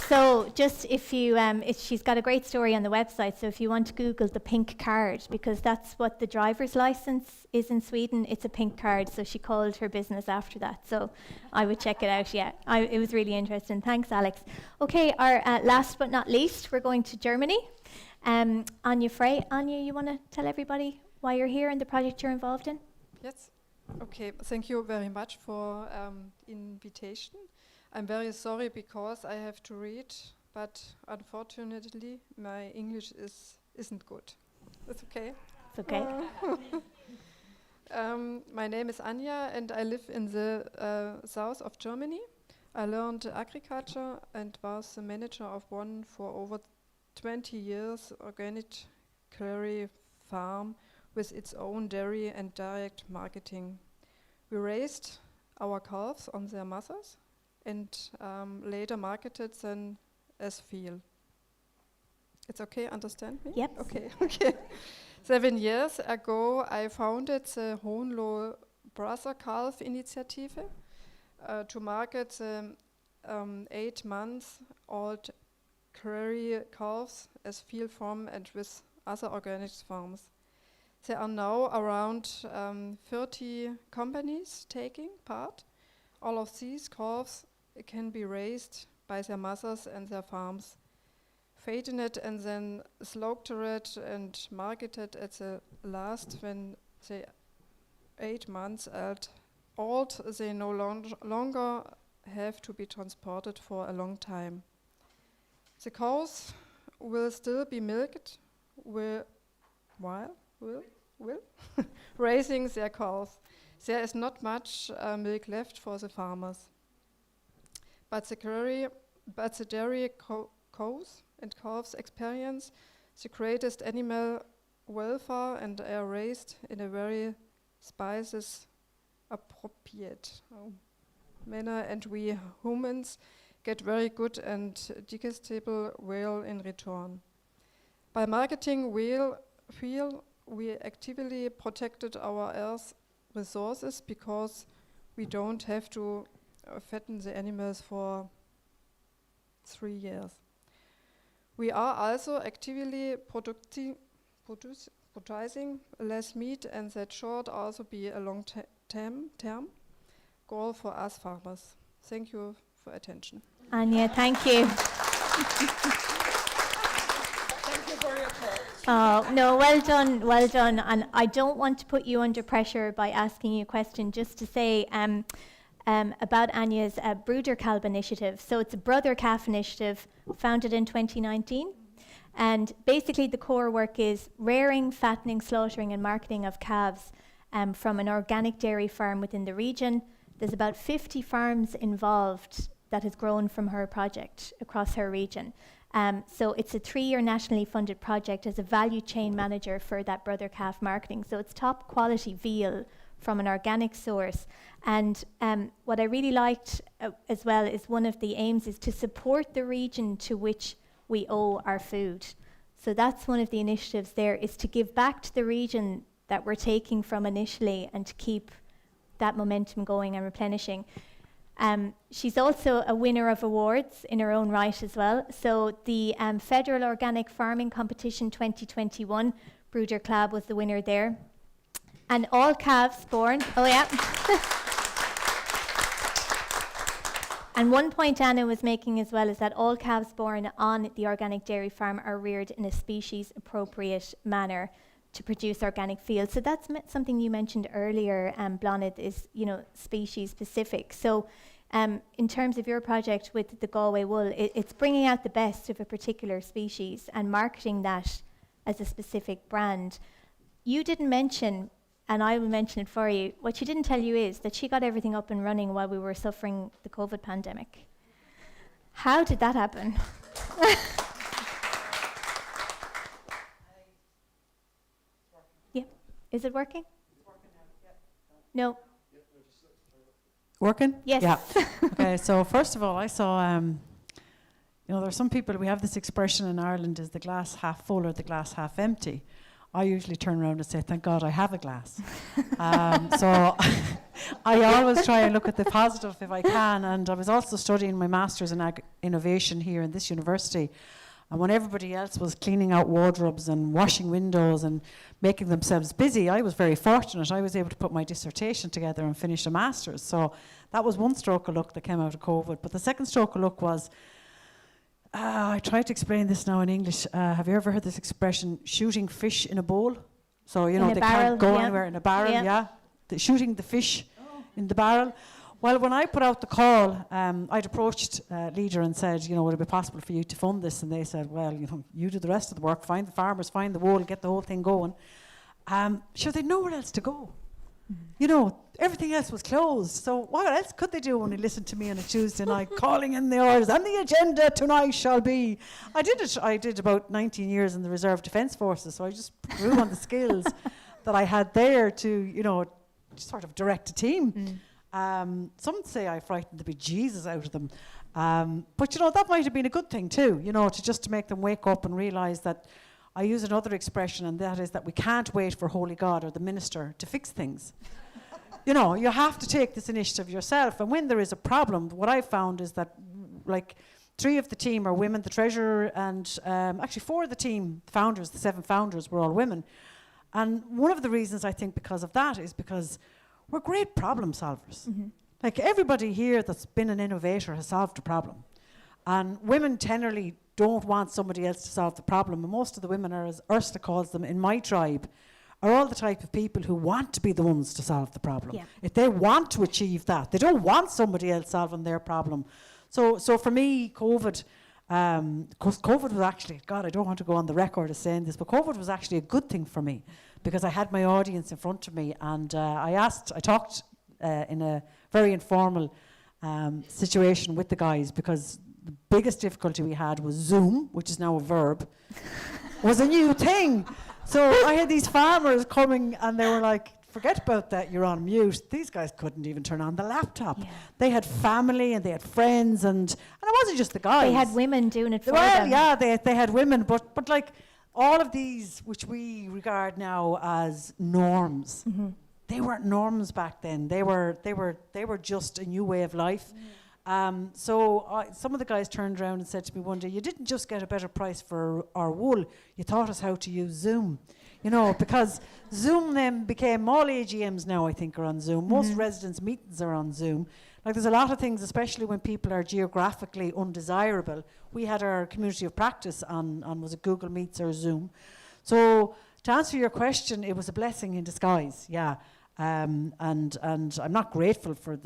Speaker 2: So just if you, she's got a great story on the website, so if you want to Google the pink card, because that's what the driver's license is in Sweden, it's a pink card, so she called her business after that. So I would check it out, yeah. It was really interesting. Thanks, Alex. Okay, our last but not least, we're going to Germany. Anja Frey. Anja, you want to tell everybody why you're here and the project you're involved in?
Speaker 10: Yes. Okay, thank you very much for invitation. I'm very sorry because I have to read, but unfortunately my English isn't good. It's okay?
Speaker 2: It's okay.
Speaker 10: My name is Anja and I live in the south of Germany. I learned agriculture and was the manager of one for over 20 years organic dairy farm with its own dairy and direct marketing. We raised our calves on their mothers and later marketed them as veal. It's okay, understand me?
Speaker 2: Yep.
Speaker 10: Okay, okay. 7 years ago, I founded the Hohenlohe Brother Calf Initiative to market the 8 months old quarry calves as field farm and with other organic farms. There are now around 30 companies taking part. All of these calves can be raised by their mothers and their farms, fattened and then slaughtered and marketed at the last when they 8 months old. They no longer have to be transported for a long time. The cows will still be milked while raising their calves. There is not much milk left for the farmers. But the dairy cows and calves experience the greatest animal welfare and are raised in a very species appropriate manner, and we humans get very good and digestible whale in return. By marketing whale, we actively protected our Earth's resources because we don't have to fatten the animals for 3 years. We are also actively producing less meat, and that should also be a long-term goal for us farmers. Thank you for attention.
Speaker 2: Anja, thank you.
Speaker 8: Thank you for your talk.
Speaker 2: Oh, no, well done, well done. And I don't want to put you under pressure by asking you a question, just to say about Anja's Brooder Calf initiative. So it's a brother calf initiative founded in 2019. And basically the core work is rearing, fattening, slaughtering and marketing of calves from an organic dairy farm within the region. There's about 50 farms involved that has grown from her project across her region. So it's a 3-year nationally funded project as a value chain manager for that brother calf marketing. So it's top quality veal from an organic source. And what I really liked as well is one of the aims is to support the region to which we owe our food. So that's one of the initiatives there, is to give back to the region that we're taking from initially and to keep that momentum going and replenishing. She's also a winner of awards in her own right as well. So the Federal Organic Farming Competition 2021, Brooder Calf was the winner there. And all calves born, oh yeah. And one point Anna was making as well is that all calves born on the organic dairy farm are reared in a species appropriate manner to produce organic feed. So that's something you mentioned earlier, Bláthnaid, is, you know, species specific. So in terms of your project with the Galway wool, it's bringing out the best of a particular species and marketing that as a specific brand. You didn't mention, and I will mention it for you, what she didn't tell you is that she got everything up and running while we were suffering the COVID pandemic. How did that happen? Yeah, is it working? It's working now. Yeah. No.
Speaker 5: Working?
Speaker 2: Yes.
Speaker 5: Yeah. Okay, so first of all, I saw, you know, there are some people, we have this expression in Ireland, is the glass half full or the glass half empty. I usually turn around and say, thank God I have a glass. So I always try and look at the positive if I can. And I was also studying my master's in innovation here in this university. And when everybody else was cleaning out wardrobes and washing windows and making themselves busy, I was very fortunate. I was able to put my dissertation together and finish a master's. So that was one stroke of luck that came out of COVID. But the second stroke of luck was, I try to explain this now in English. Have you ever heard this expression, shooting fish in a bowl? So, you know, they can't go anywhere in a barrel, yeah. Shooting the fish in the barrel. Well, when I put out the call, I'd approached Leader and said, you know, would it be possible for you to fund this? And they said, well, you know, you do the rest of the work, find the farmers, find the wool, get the whole thing going. Sure, they'd nowhere else to go. You know, everything else was closed. So what else could they do when they listened to me on a Tuesday night, calling in the orders, and the agenda tonight shall be. I did about 19 years in the Reserve Defence Forces, so I just grew on the skills that I had there to, you know, sort of direct a team. Some say I frightened the bejesus out of them. But, you know, that might have been a good thing too, you know, to make them wake up and realise that I use another expression, and that is that we can't wait for Holy God or the minister to fix things. You know, you have to take this initiative yourself. And when there is a problem, what I've found is that, like, 3 of the team are women, the treasurer, and actually 4 of the team, founders, the 7 founders, were all women. And one of the reasons I think because of that is because we're great problem solvers. Like everybody here that's been an innovator has solved a problem. And women generally don't want somebody else to solve the problem. And most of the women are, as Ursula calls them, in my tribe, are all the type of people who want to be the ones to solve the problem.
Speaker 2: Yeah.
Speaker 5: If they want to achieve that, they don't want somebody else solving their problem. So for me, COVID, because COVID was actually, God, I don't want to go on the record as saying this, but COVID was actually a good thing for me because I had my audience in front of me, and I talked in a very informal situation with the guys, because the biggest difficulty we had was Zoom, which is now a verb, was a new thing. So I had these farmers coming and they were like, forget about that, you're on mute. These guys couldn't even turn on the laptop.
Speaker 2: Yeah.
Speaker 5: They had family and they had friends, and it wasn't just the guys.
Speaker 2: They had women doing it for
Speaker 5: well,
Speaker 2: them.
Speaker 5: yeah, they had women, but like all of these, which we regard now as norms, they weren't norms back then. They were just a new way of life. So some of the guys turned around and said to me one day, you didn't just get a better price for our wool, you taught us how to use Zoom. You know, because Zoom then became, all AGMs now I think are on Zoom. Most residents' meetings are on Zoom. Like there's a lot of things, especially when people are geographically undesirable. We had our community of practice on was it Google Meets or Zoom? So to answer your question, it was a blessing in disguise, yeah. And I'm not grateful for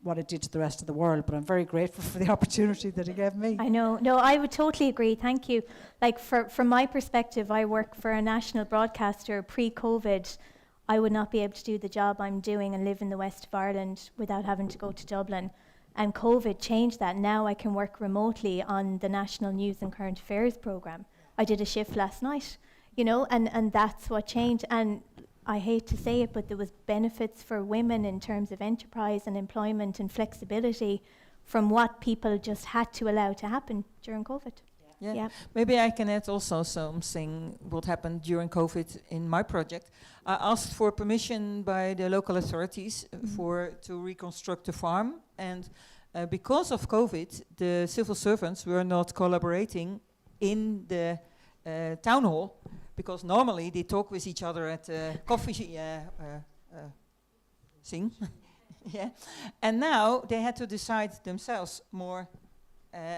Speaker 5: what it did to the rest of the world, but I'm very grateful for the opportunity that it gave me.
Speaker 2: I know. No, I would totally agree. Thank you. Like from my perspective, I work for a national broadcaster. Pre-COVID, I would not be able to do the job I'm doing and live in the west of Ireland without having to go to Dublin. And COVID changed that. Now I can work remotely on the National News and Current Affairs programme. I did a shift last night, you know, and that's what changed. And I hate to say it, but there was benefits for women in terms of enterprise and employment and flexibility from what people just had to allow to happen during COVID.
Speaker 8: Yeah. Maybe I can add also something what happened during COVID in my project. I asked for permission by the local authorities to reconstruct the farm, and because of COVID, the civil servants were not collaborating in the town hall, because normally they talk with each other at coffee thing. Yeah. And now they had to decide themselves more.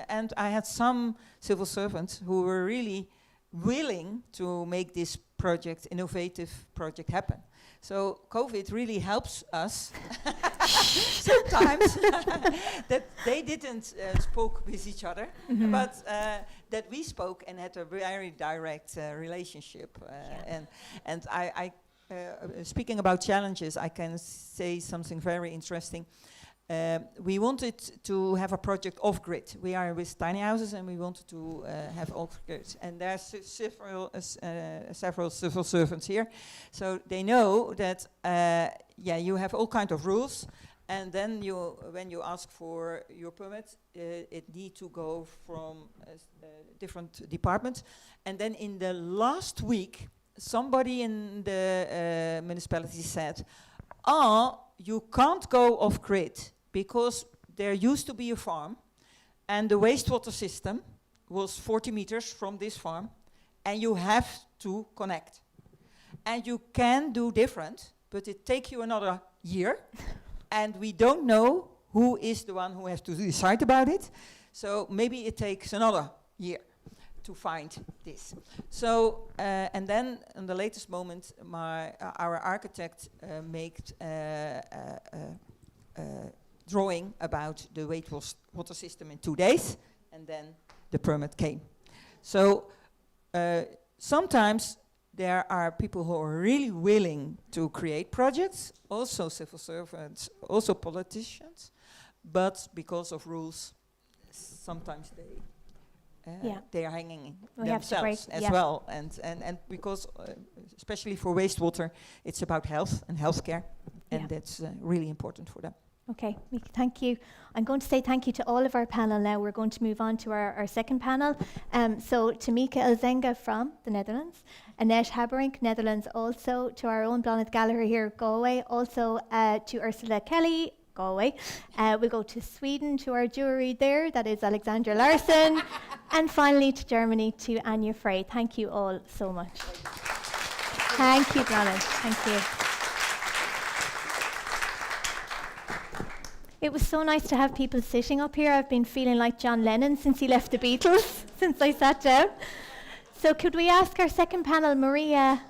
Speaker 8: And I had some civil servants who were really willing to make this project, innovative project, happen. So COVID really helps us sometimes that they didn't spoke with each other, but that we spoke and had a very direct relationship. And I speaking about challenges, I can say something very interesting. We wanted to have a project off-grid. We are with tiny houses and we wanted to have off-grid. And there are several civil servants here. So they know that, you have all kinds of rules. And then when you ask for your permit, it needs to go from different departments. And then in the last week, somebody in the municipality said, you can't go off-grid, because there used to be a farm and the wastewater system was 40 meters from this farm and you have to connect. And you can do different, but it takes you another year and we don't know who is the one who has to decide about it. So maybe it takes another year to find this. So, and then in the latest moment, our architect made drawing about the wastewater system in 2 days, and then the permit came. So sometimes there are people who are really willing to create projects, also civil servants, also politicians, but because of rules, sometimes they are hanging themselves as well. And because, especially for wastewater, it's about health and healthcare, and that's really important for them.
Speaker 2: Okay, Mieke, thank you. I'm going to say thank you to all of our panel now. We're going to move on to our second panel. So to Mieke Elzenga from the Netherlands, Annette Harberink, Netherlands also, to our own Bláthnaid Gallagher here, Galway, also to Ursula Kelly, Galway. We'll go to Sweden to our jury there, that is Alexandra Larsson, and finally to Germany to Anja Frey. Thank you all so much. Thank you, Bláthnaid. Thank you. It was so nice to have people sitting up here. I've been feeling like John Lennon since he left the Beatles, since I sat down. So could we ask our second panel, Maria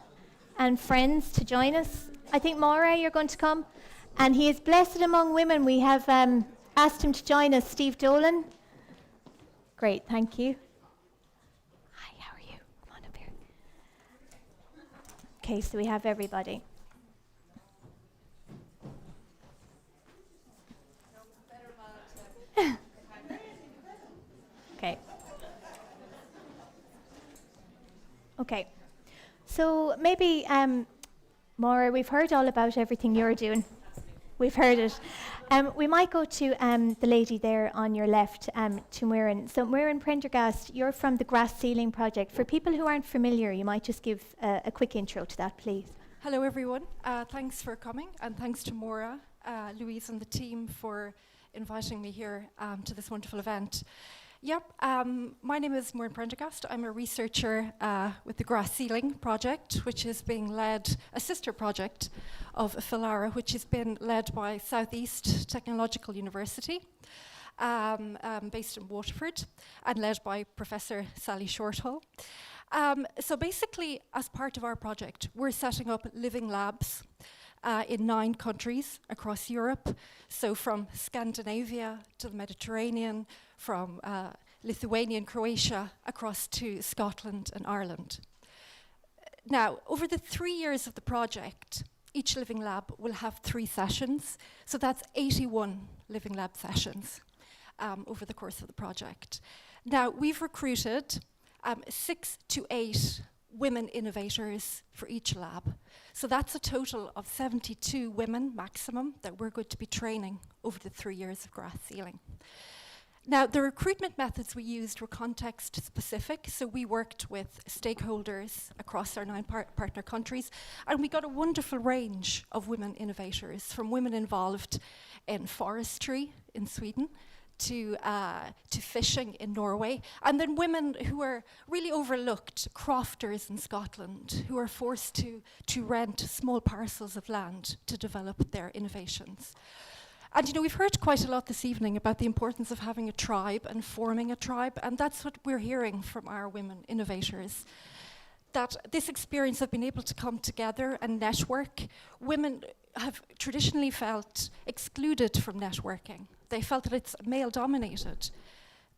Speaker 2: and friends, to join us? I think, Maura, you're going to come. And he is blessed among women. We have asked him to join us. Steve Dolan. Great, thank you. Hi, how are you? Come on up here. Okay, so we have everybody. Okay. Okay. So maybe, Maura, we've heard all about everything you're doing. We've heard it. We might go to the lady there on your left, to Muireann. So Muireann Prendergast, you're from the Grass Ceiling Project. For people who aren't familiar, you might just give a quick intro to that, please.
Speaker 11: Hello, everyone. Thanks for coming, and thanks to Maura, Louise, and the team for inviting me here to this wonderful event. Yep, my name is Muireann Prendergast. I'm a researcher with the Grass Ceiling Project, which is being led, a sister project of FLIARA, which has been led by Southeast Technological University, based in Waterford, and led by Professor Sally Shorthall. So basically, as part of our project, we're setting up living labs in 9 countries across Europe, so from Scandinavia to the Mediterranean, from Lithuania and Croatia across to Scotland and Ireland. Now, over the 3 years of the project, each living lab will have 3 sessions, so that's 81 living lab sessions over the course of the project. Now, we've recruited 6 to 8 women innovators for each lab. So that's a total of 72 women maximum that we're going to be training over the 3 years of Grass Ceiling. Now, the recruitment methods we used were context specific, so we worked with stakeholders across our 9 partner countries, and we got a wonderful range of women innovators, from women involved in forestry in Sweden, to fishing in Norway, and then women who are really overlooked, crofters in Scotland, who are forced to rent small parcels of land to develop their innovations. And you know, we've heard quite a lot this evening about the importance of having a tribe and forming a tribe, and that's what we're hearing from our women innovators. That this experience of being able to come together and network, women have traditionally felt excluded from networking. They felt that it's male-dominated.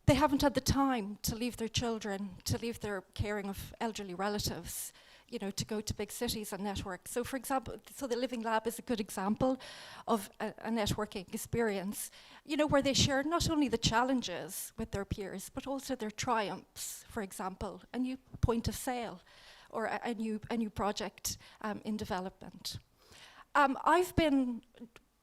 Speaker 11: They haven't had the time to leave their children, to leave their caring of elderly relatives, you know, to go to big cities and network. So for example, so the Living Lab is a good example of a networking experience, you know, where they share not only the challenges with their peers, but also their triumphs. For example, a new point of sale or a new project in development.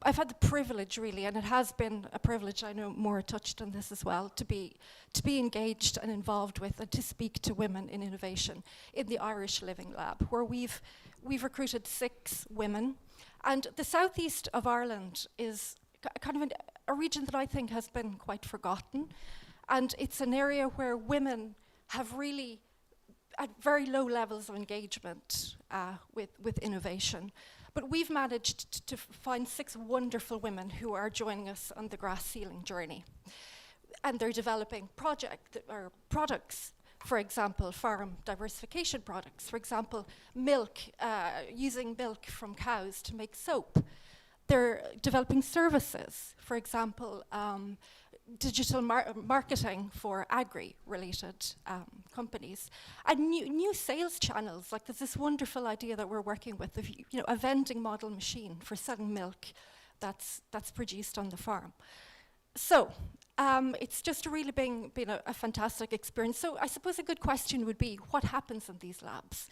Speaker 11: I've had the privilege, really, and it has been a privilege, I know Maura touched on this as well, to be engaged and involved with and to speak to women in innovation in the Irish Living Lab, where we've recruited 6 women. And the southeast of Ireland is kind of a region that I think has been quite forgotten. And it's an area where women have really, at very low levels of engagement with innovation. But we've managed to find 6 wonderful women who are joining us on the Grass Ceiling journey. And they're developing products, for example, farm diversification products. For example, milk, using milk from cows to make soap. They're developing services, for example, digital marketing for agri-related companies, and new sales channels. Like there's this wonderful idea that we're working with of, you know, a vending model machine for selling milk that's produced on the farm. So it's just really been a fantastic experience. So I suppose a good question would be, what happens in these labs?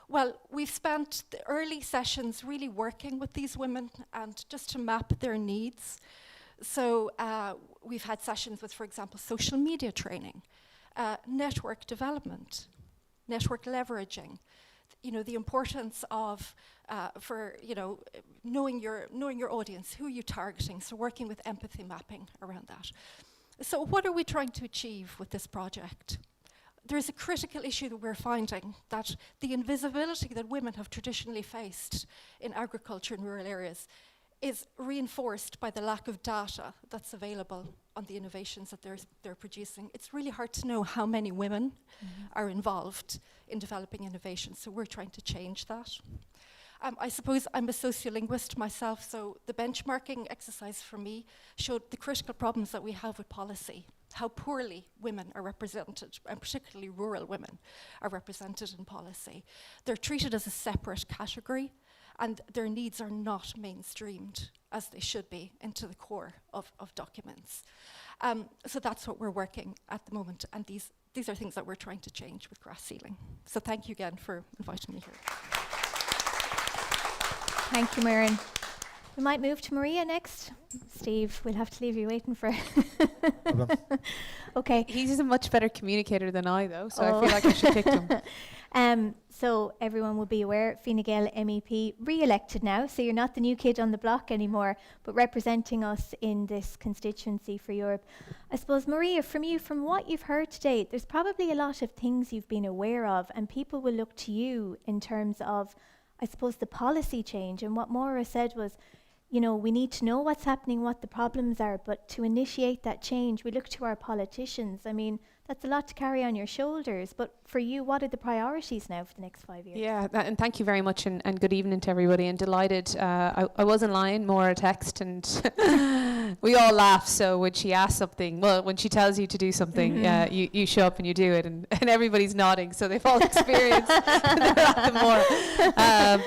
Speaker 11: Well, we've spent the early sessions really working with these women and just to map their needs. So we've had sessions with, for example, social media training, network development, network leveraging, the importance of knowing your audience, who you're targeting, so working with empathy mapping around that. So what are we trying to achieve with this project? There's a critical issue that we're finding, that the invisibility that women have traditionally faced in agriculture in rural areas is reinforced by the lack of data that's available on the innovations that they're producing. It's really hard to know how many women are involved in developing innovation, so we're trying to change that. I suppose I'm a sociolinguist myself, so the benchmarking exercise for me showed the critical problems that we have with policy, how poorly women are represented, and particularly rural women are represented in policy. They're treated as a separate category, and their needs are not mainstreamed as they should be into the core of documents. So that's what we're working at the moment, and these are things that we're trying to change with grass sealing. So thank you again for inviting me here.
Speaker 2: Thank you, Muireann. We might move to Maria next. Steve, we'll have to leave you waiting for Okay.
Speaker 12: He's a much better communicator than I, though, so I feel like I should pick him.
Speaker 2: So everyone will be aware, Fine Gael MEP, re-elected now, so you're not the new kid on the block anymore, but representing us in this constituency for Europe. I suppose, Maria, from what you've heard today, there's probably a lot of things you've been aware of, and people will look to you in terms of, I suppose, the policy change. And what Maura said was, we need to know what's happening, what the problems are, but to initiate that change, we look to our politicians. I mean, that's a lot to carry on your shoulders. But for you, what are the priorities now for the next 5 years?
Speaker 12: Yeah, and thank you very much, and good evening to everybody. And delighted, I wasn't lying, Maura text, and we all laugh. So when she asks something, when she tells you to do something, you show up and you do it, and everybody's nodding. So they've all experienced that more.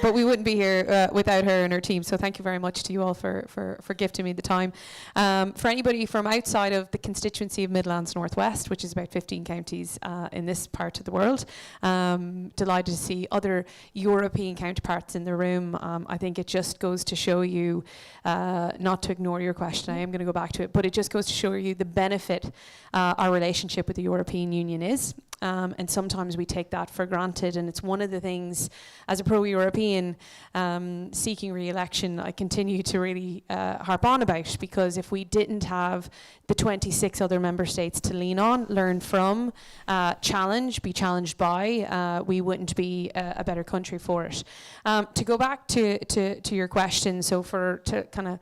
Speaker 12: But we wouldn't be here without her and her team. So thank you very much to you all for gifting me the time. For anybody from outside of the constituency of Midlands Northwest, which is about 15 counties in this part of the world. Delighted to see other European counterparts in the room. I think it just goes to show you, not to ignore your question, I am going to go back to it, but it just goes to show you the benefit our relationship with the European Union is. And sometimes we take that for granted, and it's one of the things, as a pro-European seeking re-election, I continue to really harp on about, because if we didn't have the 26 other member states to lean on, learn from, be challenged by, we wouldn't be a better country for it. To go back to your question, so to kind of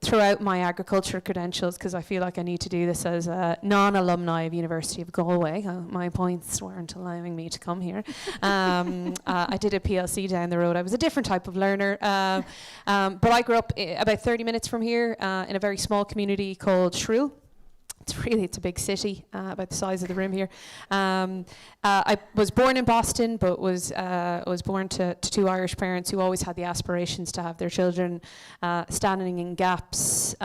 Speaker 12: throughout my agriculture credentials, because I feel like I need to do this as a non-alumni of University of Galway. My points weren't allowing me to come here. I did a PLC down the road. I was a different type of learner. But I grew up about 30 minutes from here in a very small community called Shrule. It's a big city, about the size of the room here. I was born in Boston, but was born to two Irish parents who always had the aspirations to have their children standing in gaps,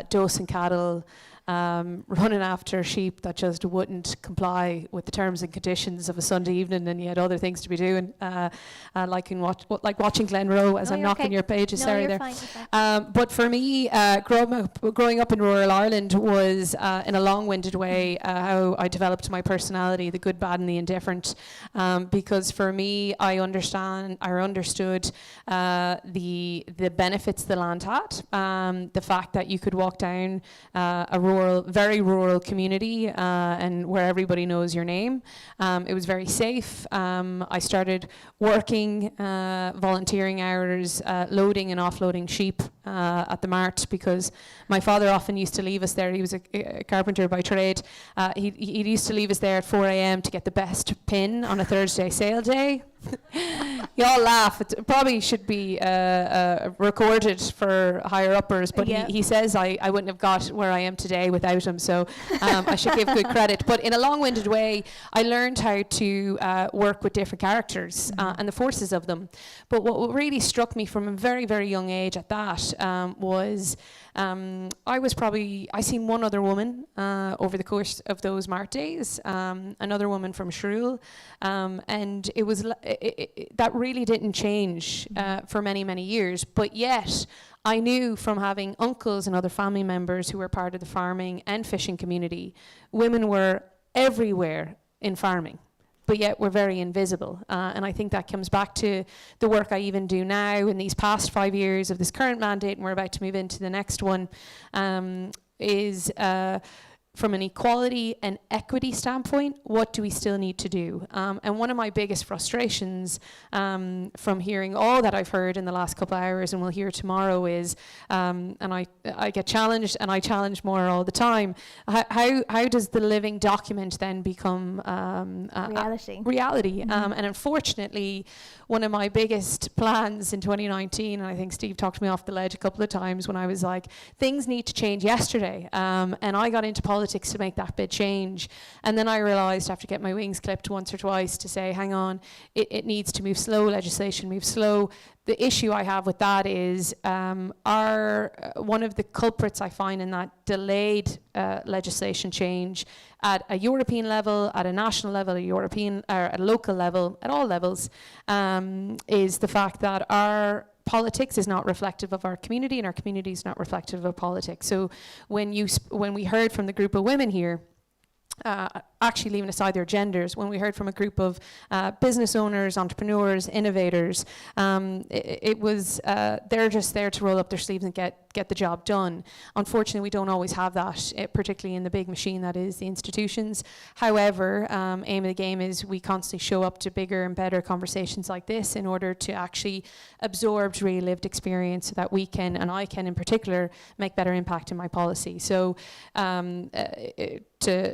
Speaker 12: dosing cattle, running after sheep that just wouldn't comply with the terms and conditions of a Sunday evening, and you had other things to be doing, like watching Glenroe, as I'm knocking your pages, sorry there. Fine. But for me, growing up in rural Ireland was, in a long-winded way, how I developed my personality, the good, bad, and the indifferent. Because for me, I understood the benefits the land had, the fact that you could walk down a very rural community, and where everybody knows your name. It was very safe. I started working volunteering hours, loading and offloading sheep at the mart, because my father often used to leave us there. He was a carpenter by trade. He used to leave us there at 4 a.m. to get the best pin on a Thursday sale day. You all laugh. It probably should be recorded for higher uppers, but he says I wouldn't have got where I am today without him, so I should give good credit. But in a long-winded way, I learned how to work with different characters and the forces of them. But what really struck me from a very, very young age at that was I seen one other woman over the course of those mart days, another woman from Shrule, and it was that really didn't change for many, many years. But yet, I knew from having uncles and other family members who were part of the farming and fishing community, women were everywhere in farming. but yet we're very invisible. And I think that comes back to the work I even do now in these past 5 years of this current mandate, and we're about to move into the next one, is from an equality and equity standpoint, what do we still need to do? And one of my biggest frustrations from hearing all that I've heard in the last couple of hours, and we'll hear tomorrow, is, and I get challenged, and I challenge Maura all the time, how does the living document then become reality? And unfortunately, one of my biggest plans in 2019, and I think Steve talked me off the ledge a couple of times when I was like, things need to change yesterday. And I got into politics to make that big change. And then I realized after getting my wings clipped once or twice to say, hang on, it needs to move slow, legislation moves slow. The issue I have with that is one of the culprits I find in that delayed legislation change at a European level, at a national level, at a local level, at all levels, is the fact that our politics is not reflective of our community, and our community is not reflective of politics. So when we heard from the group of women here, actually leaving aside their genders, when we heard from a group of business owners, entrepreneurs, innovators, it was they're just there to roll up their sleeves and get the job done. Unfortunately, we don't always have that, particularly in the big machine that is the institutions. However, aim of the game is we constantly show up to bigger and better conversations like this in order to actually absorb real lived experience so that we can, and I can in particular, make better impact in my policy. So to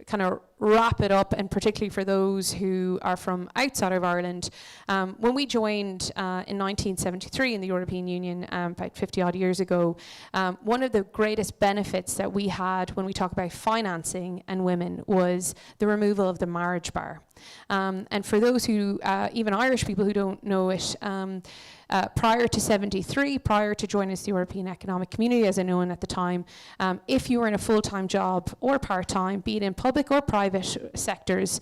Speaker 12: kind of wrap it up, and particularly for those who are from outside of Ireland, when we joined in 1973 in the European Union, about 50 odd years ago, one of the greatest benefits that we had when we talk about financing and women was the removal of the marriage bar. And for those who, even Irish people who don't know it, prior to 73, prior to joining the European Economic Community, as I know at the time, if you were in a full-time job or part-time, be it in public or private sectors,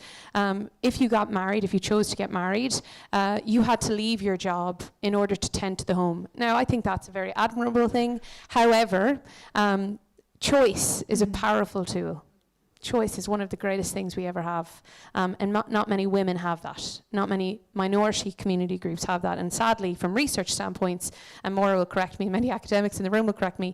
Speaker 12: if you got married, if you chose to get married, you had to leave your job in order to tend to the home. Now, I think that's a very admirable thing. However, choice is a powerful tool. Choice is one of the greatest things we ever have, and not many women have that. Not many minority community groups have that, and sadly, from research standpoints, and Maura will correct me, many academics in the room will correct me,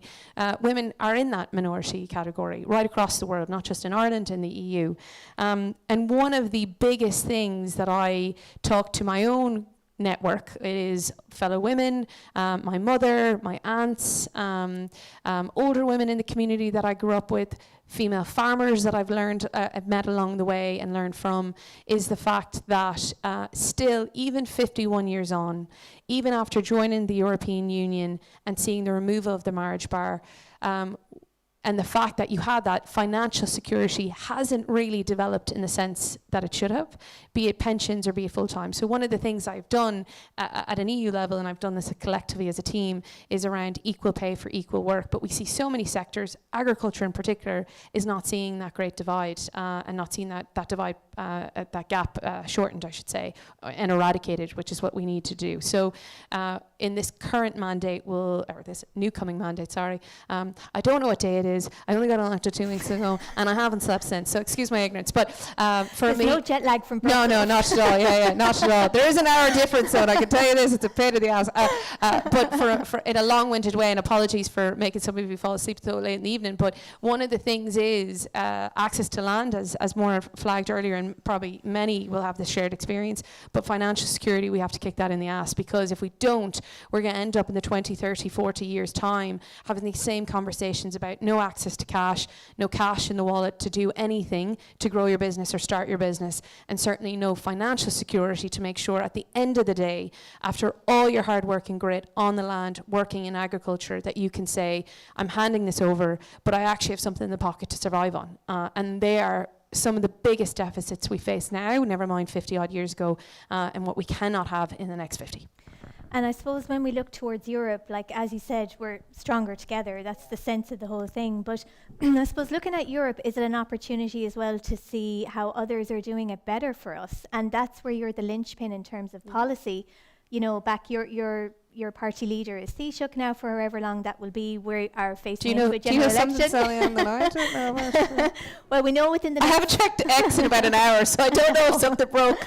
Speaker 12: women are in that minority category right across the world, not just in Ireland, in the EU. And one of the biggest things that I talk to my own network, it is fellow women, my mother, my aunts, older women in the community that I grew up with, female farmers that I've met along the way and learned from, is the fact that still, even 51 years on, even after joining the European Union and seeing the removal of the marriage bar, and the fact that you had that financial security hasn't really developed in the sense that it should have, be it pensions or be it full-time. So one of the things I've done at an EU level, and I've done this collectively as a team, is around equal pay for equal work. But we see so many sectors, agriculture in particular, is not seeing that great divide, and not seeing that divide, that gap shortened, I should say, and eradicated, which is what we need to do. So in this current mandate, or this new coming mandate, sorry, I don't know what day it is. I only got elected 2 weeks ago, and I haven't slept since, so excuse my ignorance. But for
Speaker 2: There's
Speaker 12: me,
Speaker 2: no jet lag from Brussels.
Speaker 12: No, not at all. Yeah, not at all. There is an hour difference, so I can tell you this, it's a pain in the ass. But for in a long-winded way, and apologies for making some of you fall asleep so late in the evening, but one of the things is access to land, as Maura flagged earlier, and probably many will have this shared experience, but financial security, we have to kick that in the ass, because if we don't, we're going to end up in the 20, 30, 40 years' time having these same conversations about no access to cash, no cash in the wallet to do anything to grow your business or start your business, and certainly no financial security to make sure at the end of the day, after all your hard work and grit on the land, working in agriculture, that you can say, I'm handing this over, but I actually have something in the pocket to survive on. And they are some of the biggest deficits we face now, never mind 50 odd years ago, and what we cannot have in the next 50.
Speaker 2: And I suppose when we look towards Europe, like as you said, we're stronger together. That's the sense of the whole thing. But I suppose looking at Europe, is it an opportunity as well to see how others are doing it better for us? And that's where you're the linchpin in terms of policy. back your party leader is Taoiseach now for however long that will be. We are facing into a
Speaker 12: Do you
Speaker 2: general
Speaker 12: know something,
Speaker 2: election.
Speaker 12: Sally-Ann, that I don't know about?
Speaker 2: Well, we know within the
Speaker 12: I
Speaker 2: next
Speaker 12: haven't checked X in about an hour, so I don't know if something broke.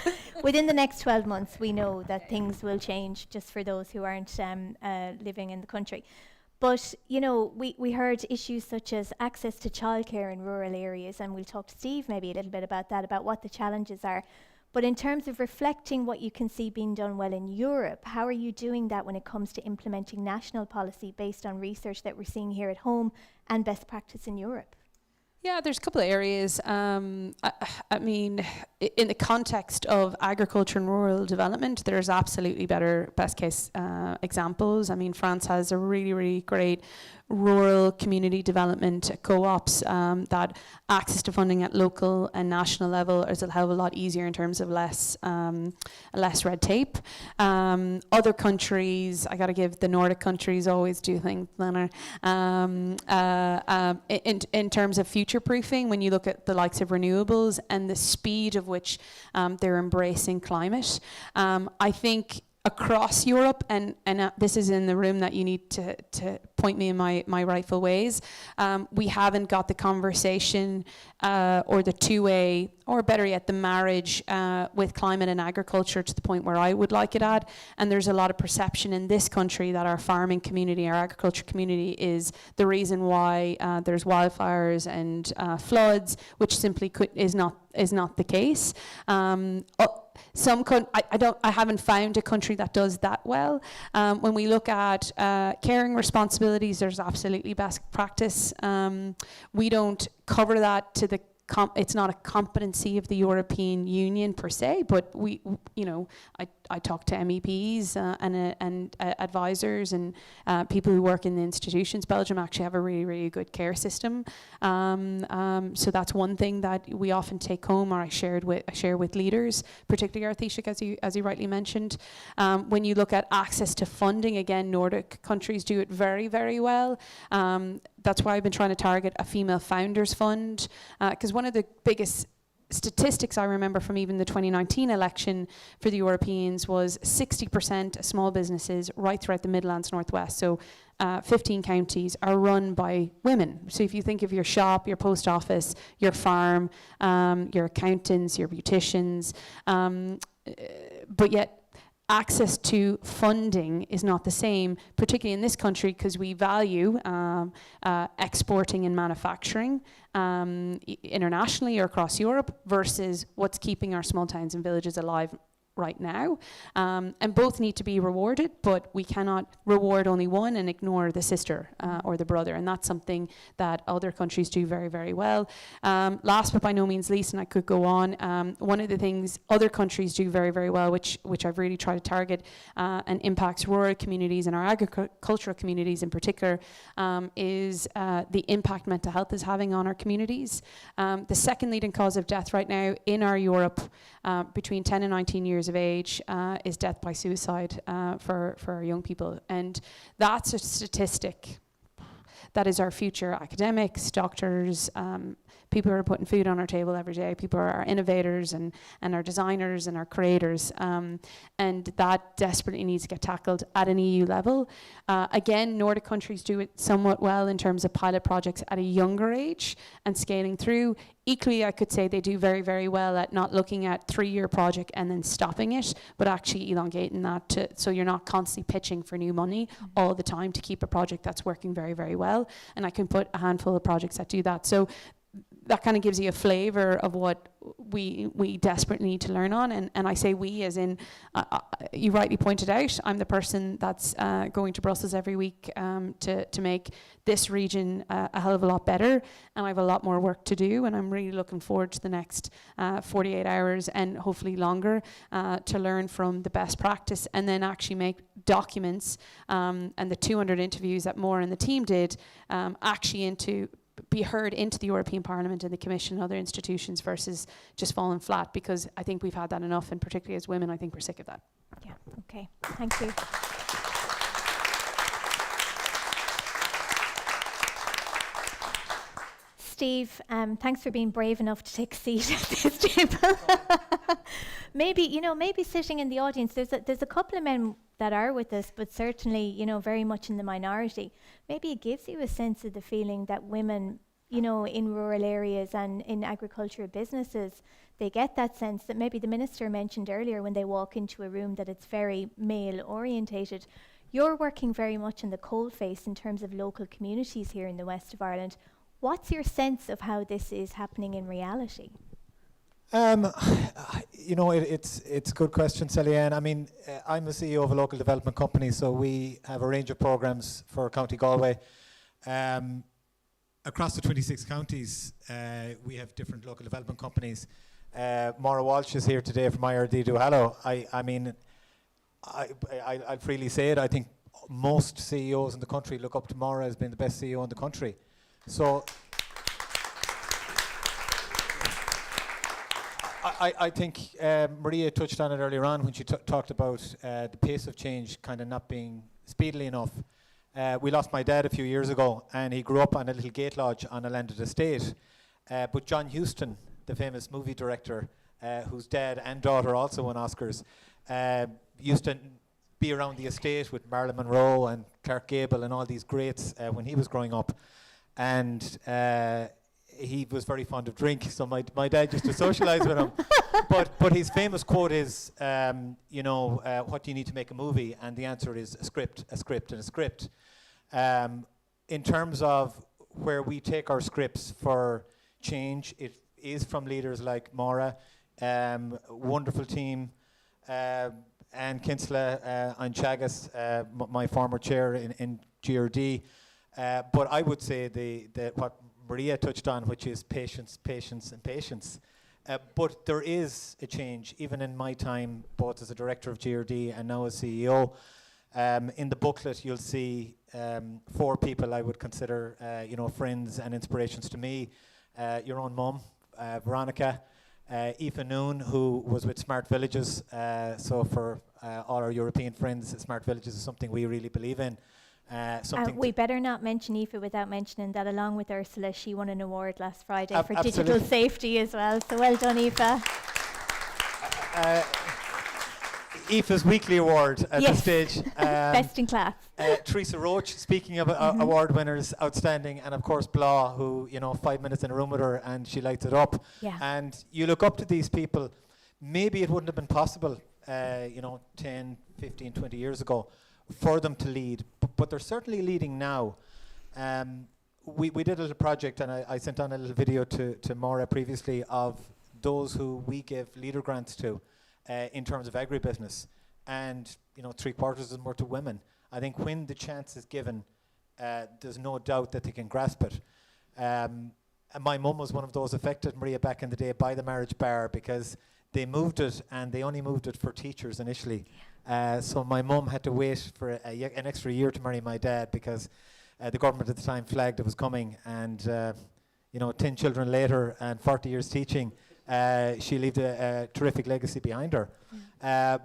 Speaker 2: within the next 12 months, we know that things will change just for those who aren't living in the country. But, we heard issues such as access to childcare in rural areas, and we'll talk to Steve maybe a little bit about that, about what the challenges are. But in terms of reflecting what you can see being done well in Europe, how are you doing that when it comes to implementing national policy based on research that we're seeing here at home and best practice in Europe?
Speaker 12: Yeah, there's a couple of areas. I mean, in the context of agriculture and rural development, there's absolutely best case examples. I mean, France has a really, really great rural community development co-ops that access to funding at local and national level is a hell of a lot easier in terms of less red tape. Other countries, I got to give the Nordic countries always do things better. In terms of future proofing, when you look at the likes of renewables and the speed of which they're embracing climate, I think across Europe, and this is in the room that you need to point me in my rightful ways, we haven't got the conversation or the two-way, or better yet, the marriage with climate and agriculture to the point where I would like it at. And there's a lot of perception in this country that our farming community, our agriculture community is the reason why there's wildfires and floods, which simply is not the case. I haven't found a country that does that well. When we look at caring responsibilities, there's absolutely best practice. We don't cover that to the it's not a competency of the European Union per se, but I talk to MEPs and advisors and people who work in the institutions. Belgium actually have a really, really good care system. So that's one thing that we often take home, or I share with leaders, particularly our Taoiseach, as you rightly mentioned. When you look at access to funding, again, Nordic countries do it very, very well. That's why I've been trying to target a female founders fund, because one of the biggest statistics I remember from even the 2019 election for the Europeans was 60% small businesses right throughout the Midlands Northwest. So 15 counties are run by women. So if you think of your shop, your post office, your farm, your accountants, your beauticians, but yet access to funding is not the same, particularly in this country, because we value exporting and manufacturing internationally or across Europe versus what's keeping our small towns and villages alive right now. And both need to be rewarded, but we cannot reward only one and ignore the sister or the brother. And that's something that other countries do very, very well. Last but by no means least, and I could go on, one of the things other countries do very, very well, which I've really tried to target and impacts rural communities and our agricultural communities in particular, is the impact mental health is having on our communities. The second leading cause of death right now in our Europe between 10 and 19 years of age is death by suicide for our young people. And that's a statistic that is our future academics, doctors, people who are putting food on our table every day, people who are our innovators and our designers and our creators. And that desperately needs to get tackled at an EU level. Again, Nordic countries do it somewhat well in terms of pilot projects at a younger age and scaling through. Equally, I could say they do very, very well at not looking at 3-year project and then stopping it, but actually elongating that so you're not constantly pitching for new money all the time to keep a project that's working very, very well. And I can put a handful of projects that do that. So that kind of gives you a flavour of what we desperately need to learn on. And I say we as in, you rightly pointed out, I'm the person that's going to Brussels every week to make this region a hell of a lot better. And I have a lot more work to do. And I'm really looking forward to the next 48 hours and hopefully longer to learn from the best practice and then actually make documents and the 200 interviews that Maura and the team did actually be heard into the European Parliament and the Commission and other institutions versus just falling flat, because I think we've had that enough, and particularly as women, I think we're sick of that.
Speaker 2: Yeah, okay, thank you. Steve, thanks for being brave enough to take a seat at this table. Maybe sitting in the audience, there's a couple of men that are with us, but certainly, very much in the minority. Maybe it gives you a sense of the feeling that women, in rural areas and in agricultural businesses, they get that sense that maybe the minister mentioned earlier when they walk into a room that it's very male orientated. You're working very much in the coalface in terms of local communities here in the west of Ireland. What's your sense of how this is happening in reality?
Speaker 13: It's a good question, Sally-Ann. I mean, I'm the CEO of a local development company, so we have a range of programs for County Galway. Across the 26 counties, we have different local development companies. Maura Walsh is here today from IRD Duhallow. I'll freely say it. I think most CEOs in the country look up to Maura as being the best CEO in the country. So I think Maria touched on it earlier on when she talked about the pace of change kind of not being speedily enough. We lost my dad a few years ago, and he grew up on a little gate lodge on a landed estate. But John Huston, the famous movie director, whose dad and daughter also won Oscars, used to be around the estate with Marilyn Monroe and Clark Gable and all these greats when he was growing up. And he was very fond of drink, so my dad used to socialise with him. But his famous quote is, what do you need to make a movie? And the answer is a script, and a script. In terms of where we take our scripts for change, it is from leaders like Maura, wonderful team, Anne Kinsella, and Chagas, my former chair in GRD. But I would say what Maria touched on, which is patience, and patience. But there is a change, even in my time, both as a director of GRD and now as CEO. In the booklet, you'll see 4 people I would consider, friends and inspirations to me. Your own mum, Veronica, Aoife Noon, who was with Smart Villages. So for all our European friends, Smart Villages is something we really believe in.
Speaker 2: We better not mention Aoife without mentioning that along with Ursula, she won an award last Friday for digital safety as well. So well done, Aoife.
Speaker 13: Aoife's weekly award at this stage.
Speaker 2: Best in class.
Speaker 13: Teresa Roach, speaking of award winners, outstanding. And of course, Bláthnaid, who, 5 minutes in a room with her and she lights it up.
Speaker 2: Yeah.
Speaker 13: And you look up to these people. Maybe it wouldn't have been possible, 10, 15, 20 years ago for them to lead, but they're certainly leading now. We did a little project, and I sent on a little video to Maura previously of those who we give leader grants to in terms of agribusiness, and 3/4 of them were to women. I think when the chance is given, there's no doubt that they can grasp it. And my mum was one of those affected, Maria, back in the day by the marriage bar, because they moved it, and they only moved it for teachers initially. So my mum had to wait for an extra year to marry my dad, because the government at the time flagged it was coming, and 10 children later and 40 years teaching, she left a terrific legacy behind her.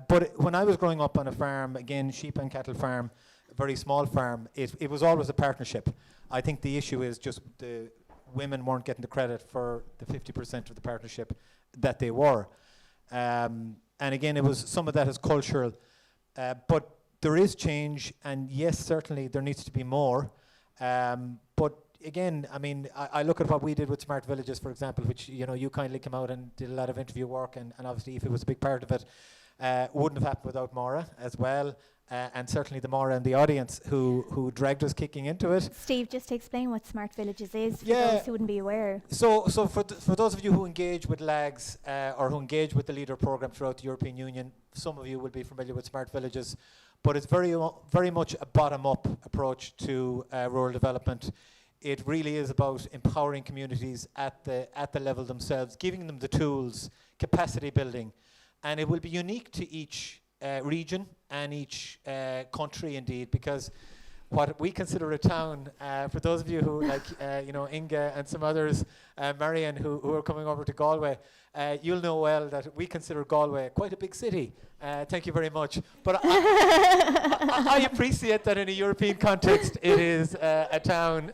Speaker 13: But when I was growing up on a farm, again, sheep and cattle farm, a very small farm, it was always a partnership. I think the issue is just the women weren't getting the credit for the 50% of the partnership that they were. And again, it was some of that is cultural. But there is change, and yes, certainly there needs to be more. But again, I mean, I look at what we did with Smart Villages, for example, which, you kindly came out and did a lot of interview work, and obviously Aoife was a big part of it. Wouldn't have happened without Maura as well, and certainly the Maura and the audience who dragged us kicking into it.
Speaker 2: Steve, just to explain what Smart Villages is for those who wouldn't be aware.
Speaker 13: So for those of you who engage with LAGs or who engage with the Leader programme throughout the European Union, some of you will be familiar with Smart Villages, but it's very much a bottom-up approach to rural development. It really is about empowering communities at the level themselves, giving them the tools, capacity building, and it will be unique to each region and each country indeed, because what we consider a town, for those of you who like, Inga and some others, Marion, who are coming over to Galway, you'll know well that we consider Galway quite a big city. Thank you very much. But I appreciate that in a European context, it is a town.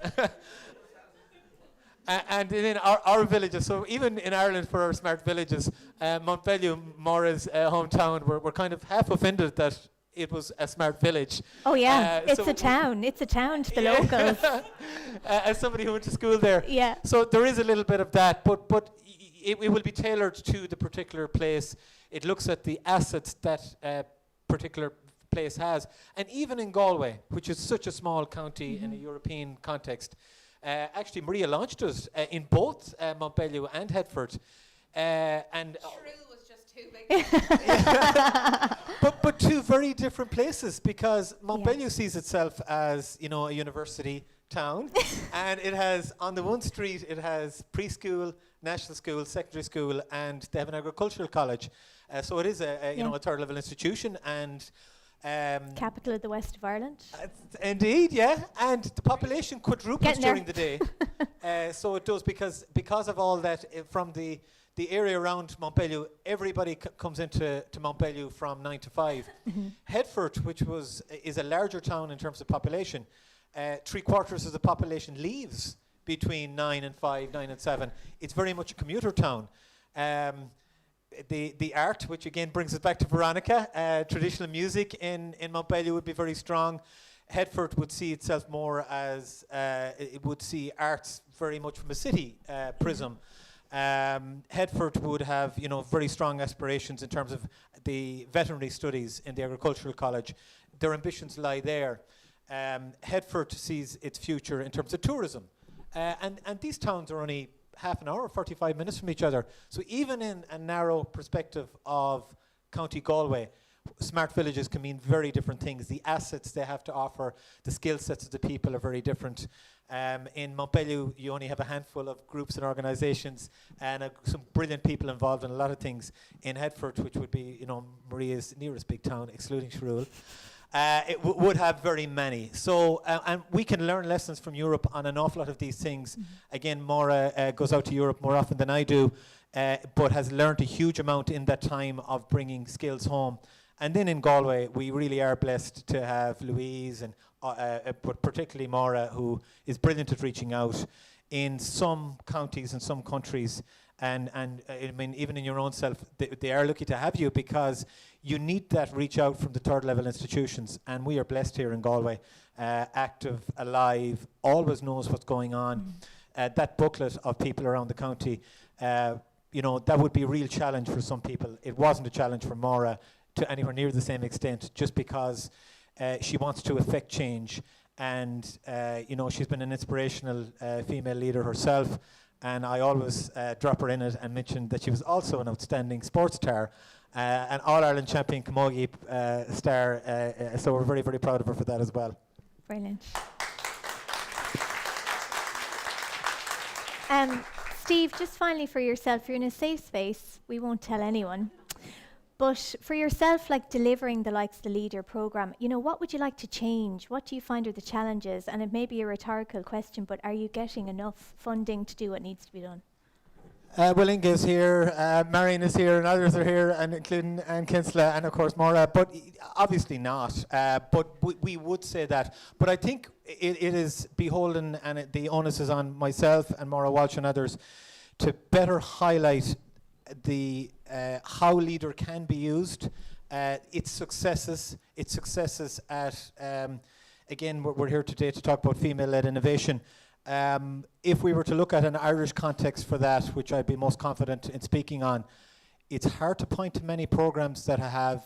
Speaker 13: And then our villages, so even in Ireland for our smart villages, Montpellier, Maura's hometown, we're kind of half offended that it was a smart village.
Speaker 2: Oh yeah, it's a town. It's a town to the locals.
Speaker 13: As somebody who went to school there.
Speaker 2: Yeah.
Speaker 13: So there is a little bit of that, but it will be tailored to the particular place. It looks at the assets that particular place has. And even in Galway, which is such a small county in a European context, actually Maria launched us in both Montpellier and Headford. And
Speaker 12: was just too big.
Speaker 13: but two very different places, because Montpellier sees itself as, you know, a university town, and it has, on the one street, it has preschool, national school, secondary school, and they have an agricultural college. So it is a you know, a third level institution, and
Speaker 2: capital of the west of Ireland.
Speaker 13: Indeed, yeah, and the population quadruples during the day. So it does, because of all that from the area around Montpellier. Everybody comes into Montpellier from 9 to 5. Headford, which is a larger town in terms of population, 3/4 of the population leaves between 9 and 5, 9 and 7. It's very much a commuter town. The art, which again brings us back to Veronica, traditional music in Montpellier would be very strong. Headford would see itself more as, it would see arts very much from a city prism. Headford would have, you know, very strong aspirations in terms of the veterinary studies in the agricultural college. Their ambitions lie there. Headford sees its future in terms of tourism. And these towns are only half an hour, 45 minutes from each other. So even in a narrow perspective of County Galway, smart villages can mean very different things. The assets they have to offer, the skill sets of the people are very different. In Montpellier, you only have a handful of groups and organisations, and some brilliant people involved in a lot of things. In Headford, which would be, you know, Maria's nearest big town, excluding Shrule, it would have very many. So, and we can learn lessons from Europe on an awful lot of these things. Again, Maura goes out to Europe more often than I do, but has learned a huge amount in that time of bringing skills home. And then in Galway, we really are blessed to have Louise and but particularly Maura, who is brilliant at reaching out in some counties and some countries. And I mean, even in your own self, they are lucky to have you, because you need that reach out from the third level institutions. And we are blessed here in Galway, active, alive, always knows what's going on. That booklet of people around the county, you know, that would be a real challenge for some people. It wasn't a challenge for Maura to anywhere near the same extent, just because she wants to affect change. And, you know, she's been an inspirational female leader herself. And I always drop her in it and mention that she was also an outstanding sports star, an All-Ireland champion camogie star. So we're very, very proud of her for that as well.
Speaker 2: Brilliant. Steve, just finally for yourself, you're in a safe space. We won't tell anyone. But for yourself, like delivering the Likes the Leader programme, you know, what would you like to change? What do you find are the challenges? And it may be a rhetorical question, but are you getting enough funding to do what needs to be done?
Speaker 13: Well, Inge is here, Marion is here, and others are here, and including Anne Kinsella and of course Maura, but obviously not. But we would say that. But I think it is beholden, and the onus is on myself and Maura Walsh and others to better highlight the how Leader can be used, its successes at, again, we're here today to talk about female-led innovation. If we were to look at an Irish context for that, which I'd be most confident in speaking on, it's hard to point to many programs that have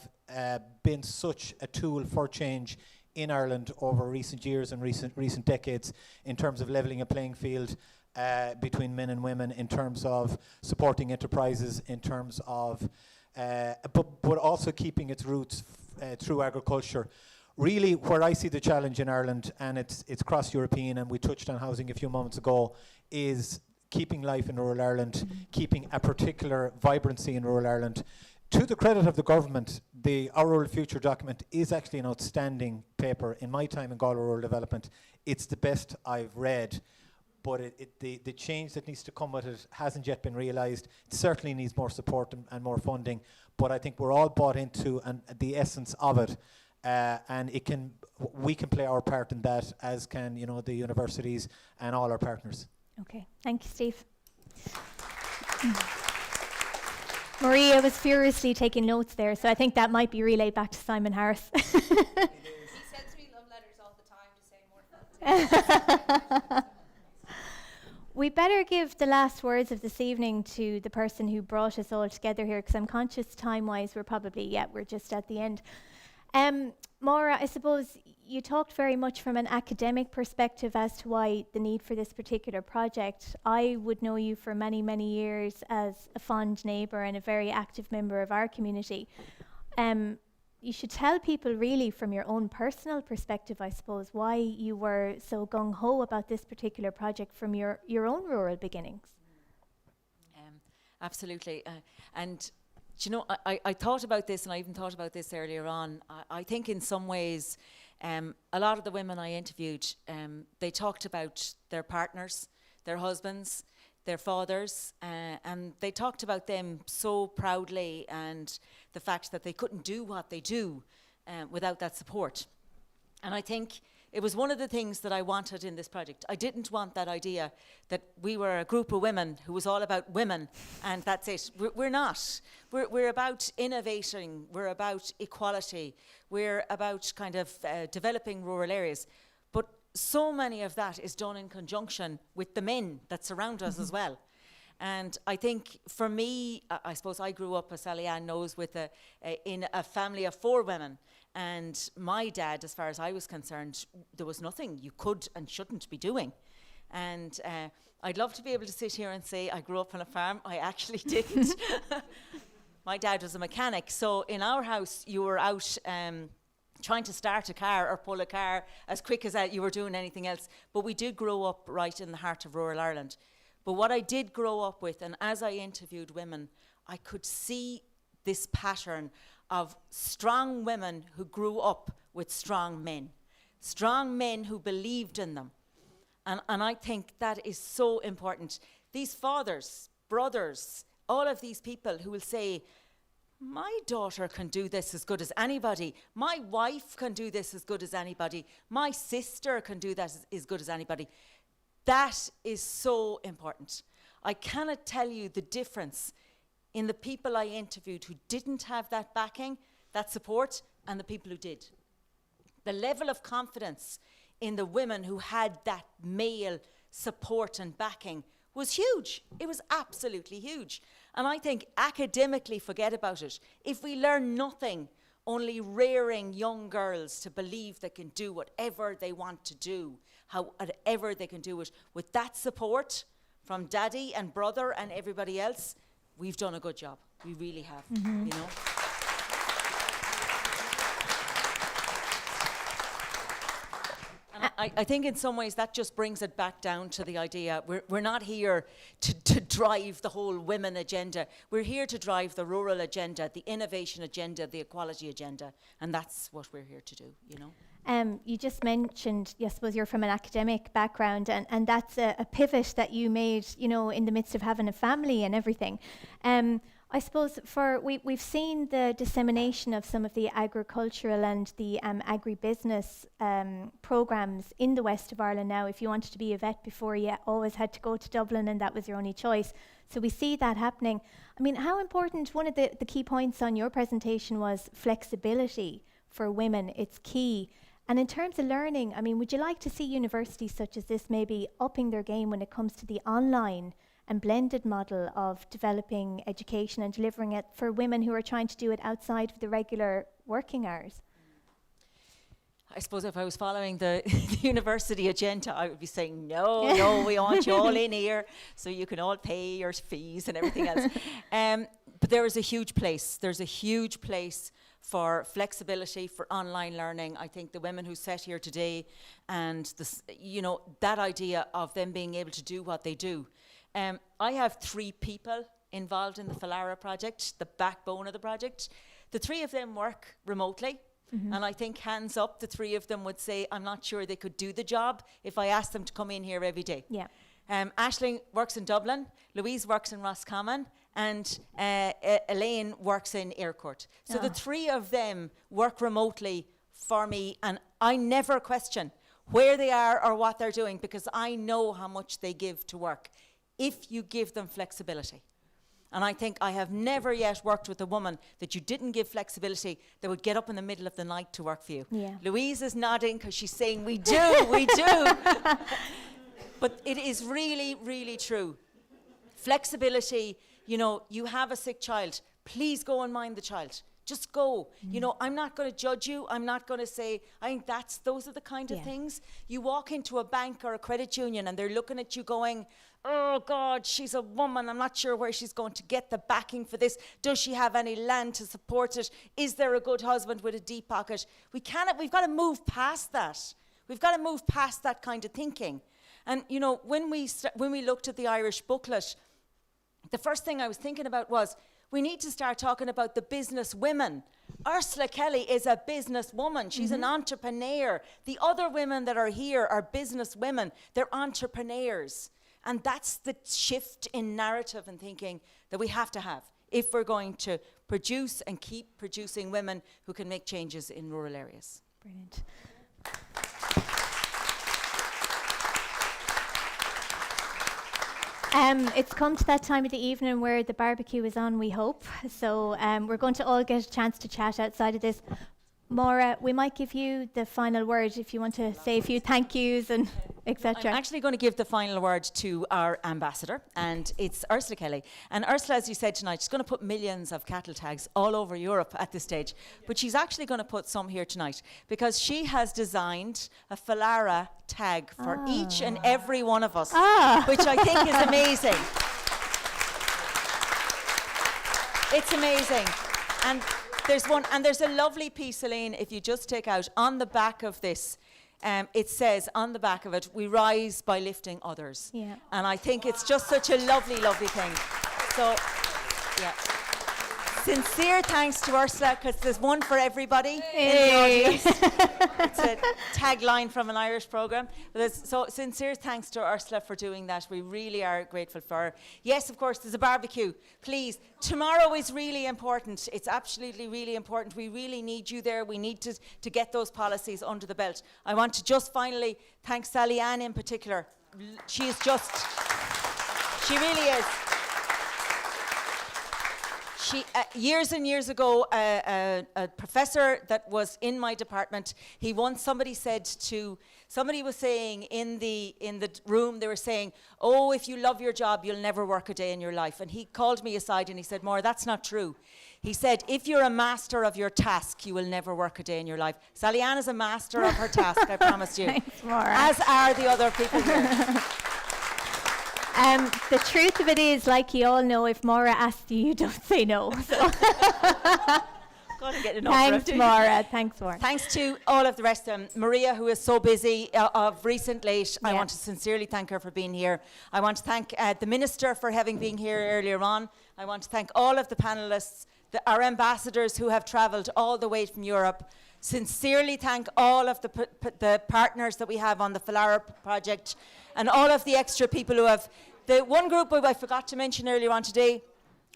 Speaker 13: been such a tool for change in Ireland over recent years and recent decades, in terms of levelling a playing field between men and women, in terms of supporting enterprises, in terms of, but also keeping its roots through agriculture. Really, where I see the challenge in Ireland, and it's cross-European, and we touched on housing a few moments ago, is keeping life in rural Ireland, keeping a particular vibrancy in rural Ireland. To the credit of the government, Our Rural Future document is actually an outstanding paper. In my time in Galway Rural Development, it's the best I've read. But the change that needs to come with it hasn't yet been realised. It certainly needs more support and more funding. But I think we're all bought into the essence of it, and we can play our part in that, as can, you know, the universities and all our partners.
Speaker 2: Okay, thank you, Steve. Maria was furiously taking notes there, so I think that might be relayed back to Simon Harris.
Speaker 12: He sends me love letters all the time to say more.
Speaker 2: We better give the last words of this evening to the person who brought us all together here, because I'm conscious time-wise we're just at the end. Maura, I suppose you talked very much from an academic perspective as to why the need for this particular project. I would know you for many, many years as a fond neighbour and a very active member of our community. You should tell people really from your own personal perspective, I suppose, why you were so gung-ho about this particular project from your own rural beginnings.
Speaker 1: Absolutely. And do you know, I thought about this, and I even thought about this earlier on. I think in some ways, a lot of the women I interviewed, they talked about their partners, their husbands, their fathers, and they talked about them so proudly, and the fact that they couldn't do what they do without that support. And I think it was one of the things that I wanted in this project. I didn't want that idea that we were a group of women who was all about women and that's it. We're not. We're about innovating. We're about equality. We're about kind of developing rural areas. But so many of that is done in conjunction with the men that surround us as well. And I think for me, I suppose I grew up, as Sally-Ann knows, in a family of 4 women. And my dad, as far as I was concerned, there was nothing you could and shouldn't be doing. And I'd love to be able to sit here and say I grew up on a farm. I actually didn't. My dad was a mechanic. So in our house, you were out trying to start a car or pull a car as quick as you were doing anything else. But we did grow up right in the heart of rural Ireland. But what I did grow up with, and as I interviewed women, I could see this pattern of strong women who grew up with strong men who believed in them. And I think that is so important. These fathers, brothers, all of these people who will say, my daughter can do this as good as anybody. My wife can do this as good as anybody. My sister can do that as good as anybody. That is so important. I cannot tell you the difference in the people I interviewed who didn't have that backing, that support, and the people who did. The level of confidence in the women who had that male support and backing was huge. It was absolutely huge. And I think academically, forget about it. If we learn nothing, only rearing young girls to believe they can do whatever they want to do, however they can do it, with that support from daddy and brother and everybody else, we've done a good job. We really have, you know. And I think in some ways that just brings it back down to the idea we're not here to drive the whole women agenda. We're here to drive the rural agenda, the innovation agenda, the equality agenda, and that's what we're here to do, you know.
Speaker 2: You just mentioned, I suppose you're from an academic background, and that's a pivot that you made, you know, in the midst of having a family and everything. I suppose we've seen the dissemination of some of the agricultural and the agribusiness programs in the west of Ireland now. If you wanted to be a vet before, you always had to go to Dublin and that was your only choice. So we see that happening. I mean, how important, one of the key points on your presentation was flexibility for women. It's key. And in terms of learning, I mean, would you like to see universities such as this maybe upping their game when it comes to the online and blended model of developing education and delivering it for women who are trying to do it outside of the regular working hours?
Speaker 1: I suppose if I was following the university agenda, I would be saying, no, we want you all in here so you can all pay your fees and everything else. But there is a huge place. There's a huge place for flexibility, for online learning. I think the women who sat here today and this, you know, that idea of them being able to do what they do. I have 3 people involved in the FLIARA project, the backbone of the project. The 3 of them work remotely. And I think hands up, the 3 of them would say, I'm not sure they could do the job if I asked them to come in here every day.
Speaker 2: Yeah.
Speaker 1: Aisling works in Dublin, Louise works in Roscommon, and Elaine works in Aircourt. So the 3 of them work remotely for me, and I never question where they are or what they're doing, because I know how much they give to work if you give them flexibility. And I think I have never yet worked with a woman that you didn't give flexibility that would get up in the middle of the night to work for you.
Speaker 2: Yeah.
Speaker 1: Louise is nodding because she's saying we do, we do. But it is really, really true. Flexibility, you know, you have a sick child, please go and mind the child. Just go. You know, I'm not going to judge you. I'm not going to say, I think those are the kind of things. You walk into a bank or a credit union and they're looking at you going, oh God, she's a woman. I'm not sure where she's going to get the backing for this. Does she have any land to support it? Is there a good husband with a deep pocket? We've got to move past that. We've got to move past that kind of thinking. And, you know, when we looked at the Irish booklet, the first thing I was thinking about was, we need to start talking about the business women. Ursula Kelly is a business woman. She's an entrepreneur. The other women that are here are business women. They're entrepreneurs. And that's the shift in narrative and thinking that we have to have if we're going to produce and keep producing women who can make changes in rural areas.
Speaker 2: Brilliant. It's come to that time of the evening where the barbecue is on, we hope. So we're going to all get a chance to chat outside of this. Maura, we might give you the final word if you want to say a few thank yous and etc.
Speaker 1: I'm actually going to give the final word to our ambassador, and it's Ursula Kelly. And Ursula, as you said tonight, she's going to put millions of cattle tags all over Europe at this stage, but she's actually going to put some here tonight because she has designed a FLIARA tag for each and every one of us, which I think is amazing. It's amazing. And there's a lovely piece, Elaine, if you just take out on the back of this, it says on the back of it, we rise by lifting others.
Speaker 2: Yeah.
Speaker 1: And I think it's just such a lovely, lovely thing. So, yeah. Sincere thanks to Ursula, because there's one for everybody in the audience. It's a tagline from an Irish programme. So sincere thanks to Ursula for doing that. We really are grateful for her. Yes, of course, there's a barbecue. Please, tomorrow is really important. It's absolutely really important. We really need you there. We need to get those policies under the belt. I want to just finally thank Sally-Ann in particular. She really is. Years and years ago, a professor that was in my department, somebody was saying in the room, they were saying, oh, if you love your job, you'll never work a day in your life. And he called me aside and he said, Maura, that's not true. He said, if you're a master of your task, you will never work a day in your life. Sally-Ann is a master of her task, I promise you.
Speaker 2: Thanks, Maura.
Speaker 1: As are the other people here.
Speaker 2: The truth of it is, like you all know, if Maura asks you, you don't say no. So. Thanks, Maura. Thanks, Maura.
Speaker 1: Thanks to all of the rest of them. Maria, who is so busy of recent late, I want to sincerely thank her for being here. I want to thank the Minister for having been here earlier on. I want to thank all of the panellists, our ambassadors who have travelled all the way from Europe. Sincerely thank all of the partners that we have on the FLIARA project and all of the extra people who have. The one group I forgot to mention earlier on today,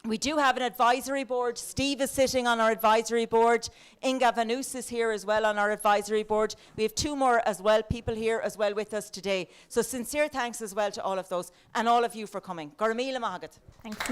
Speaker 1: we do have an advisory board. Steve is sitting on our advisory board. Inga Vanus is here as well on our advisory board. We have two more as well, people here as well with us today. So sincere thanks as well to all of those and all of you for coming. Gormila Mahagat.
Speaker 2: Thanks, Maura.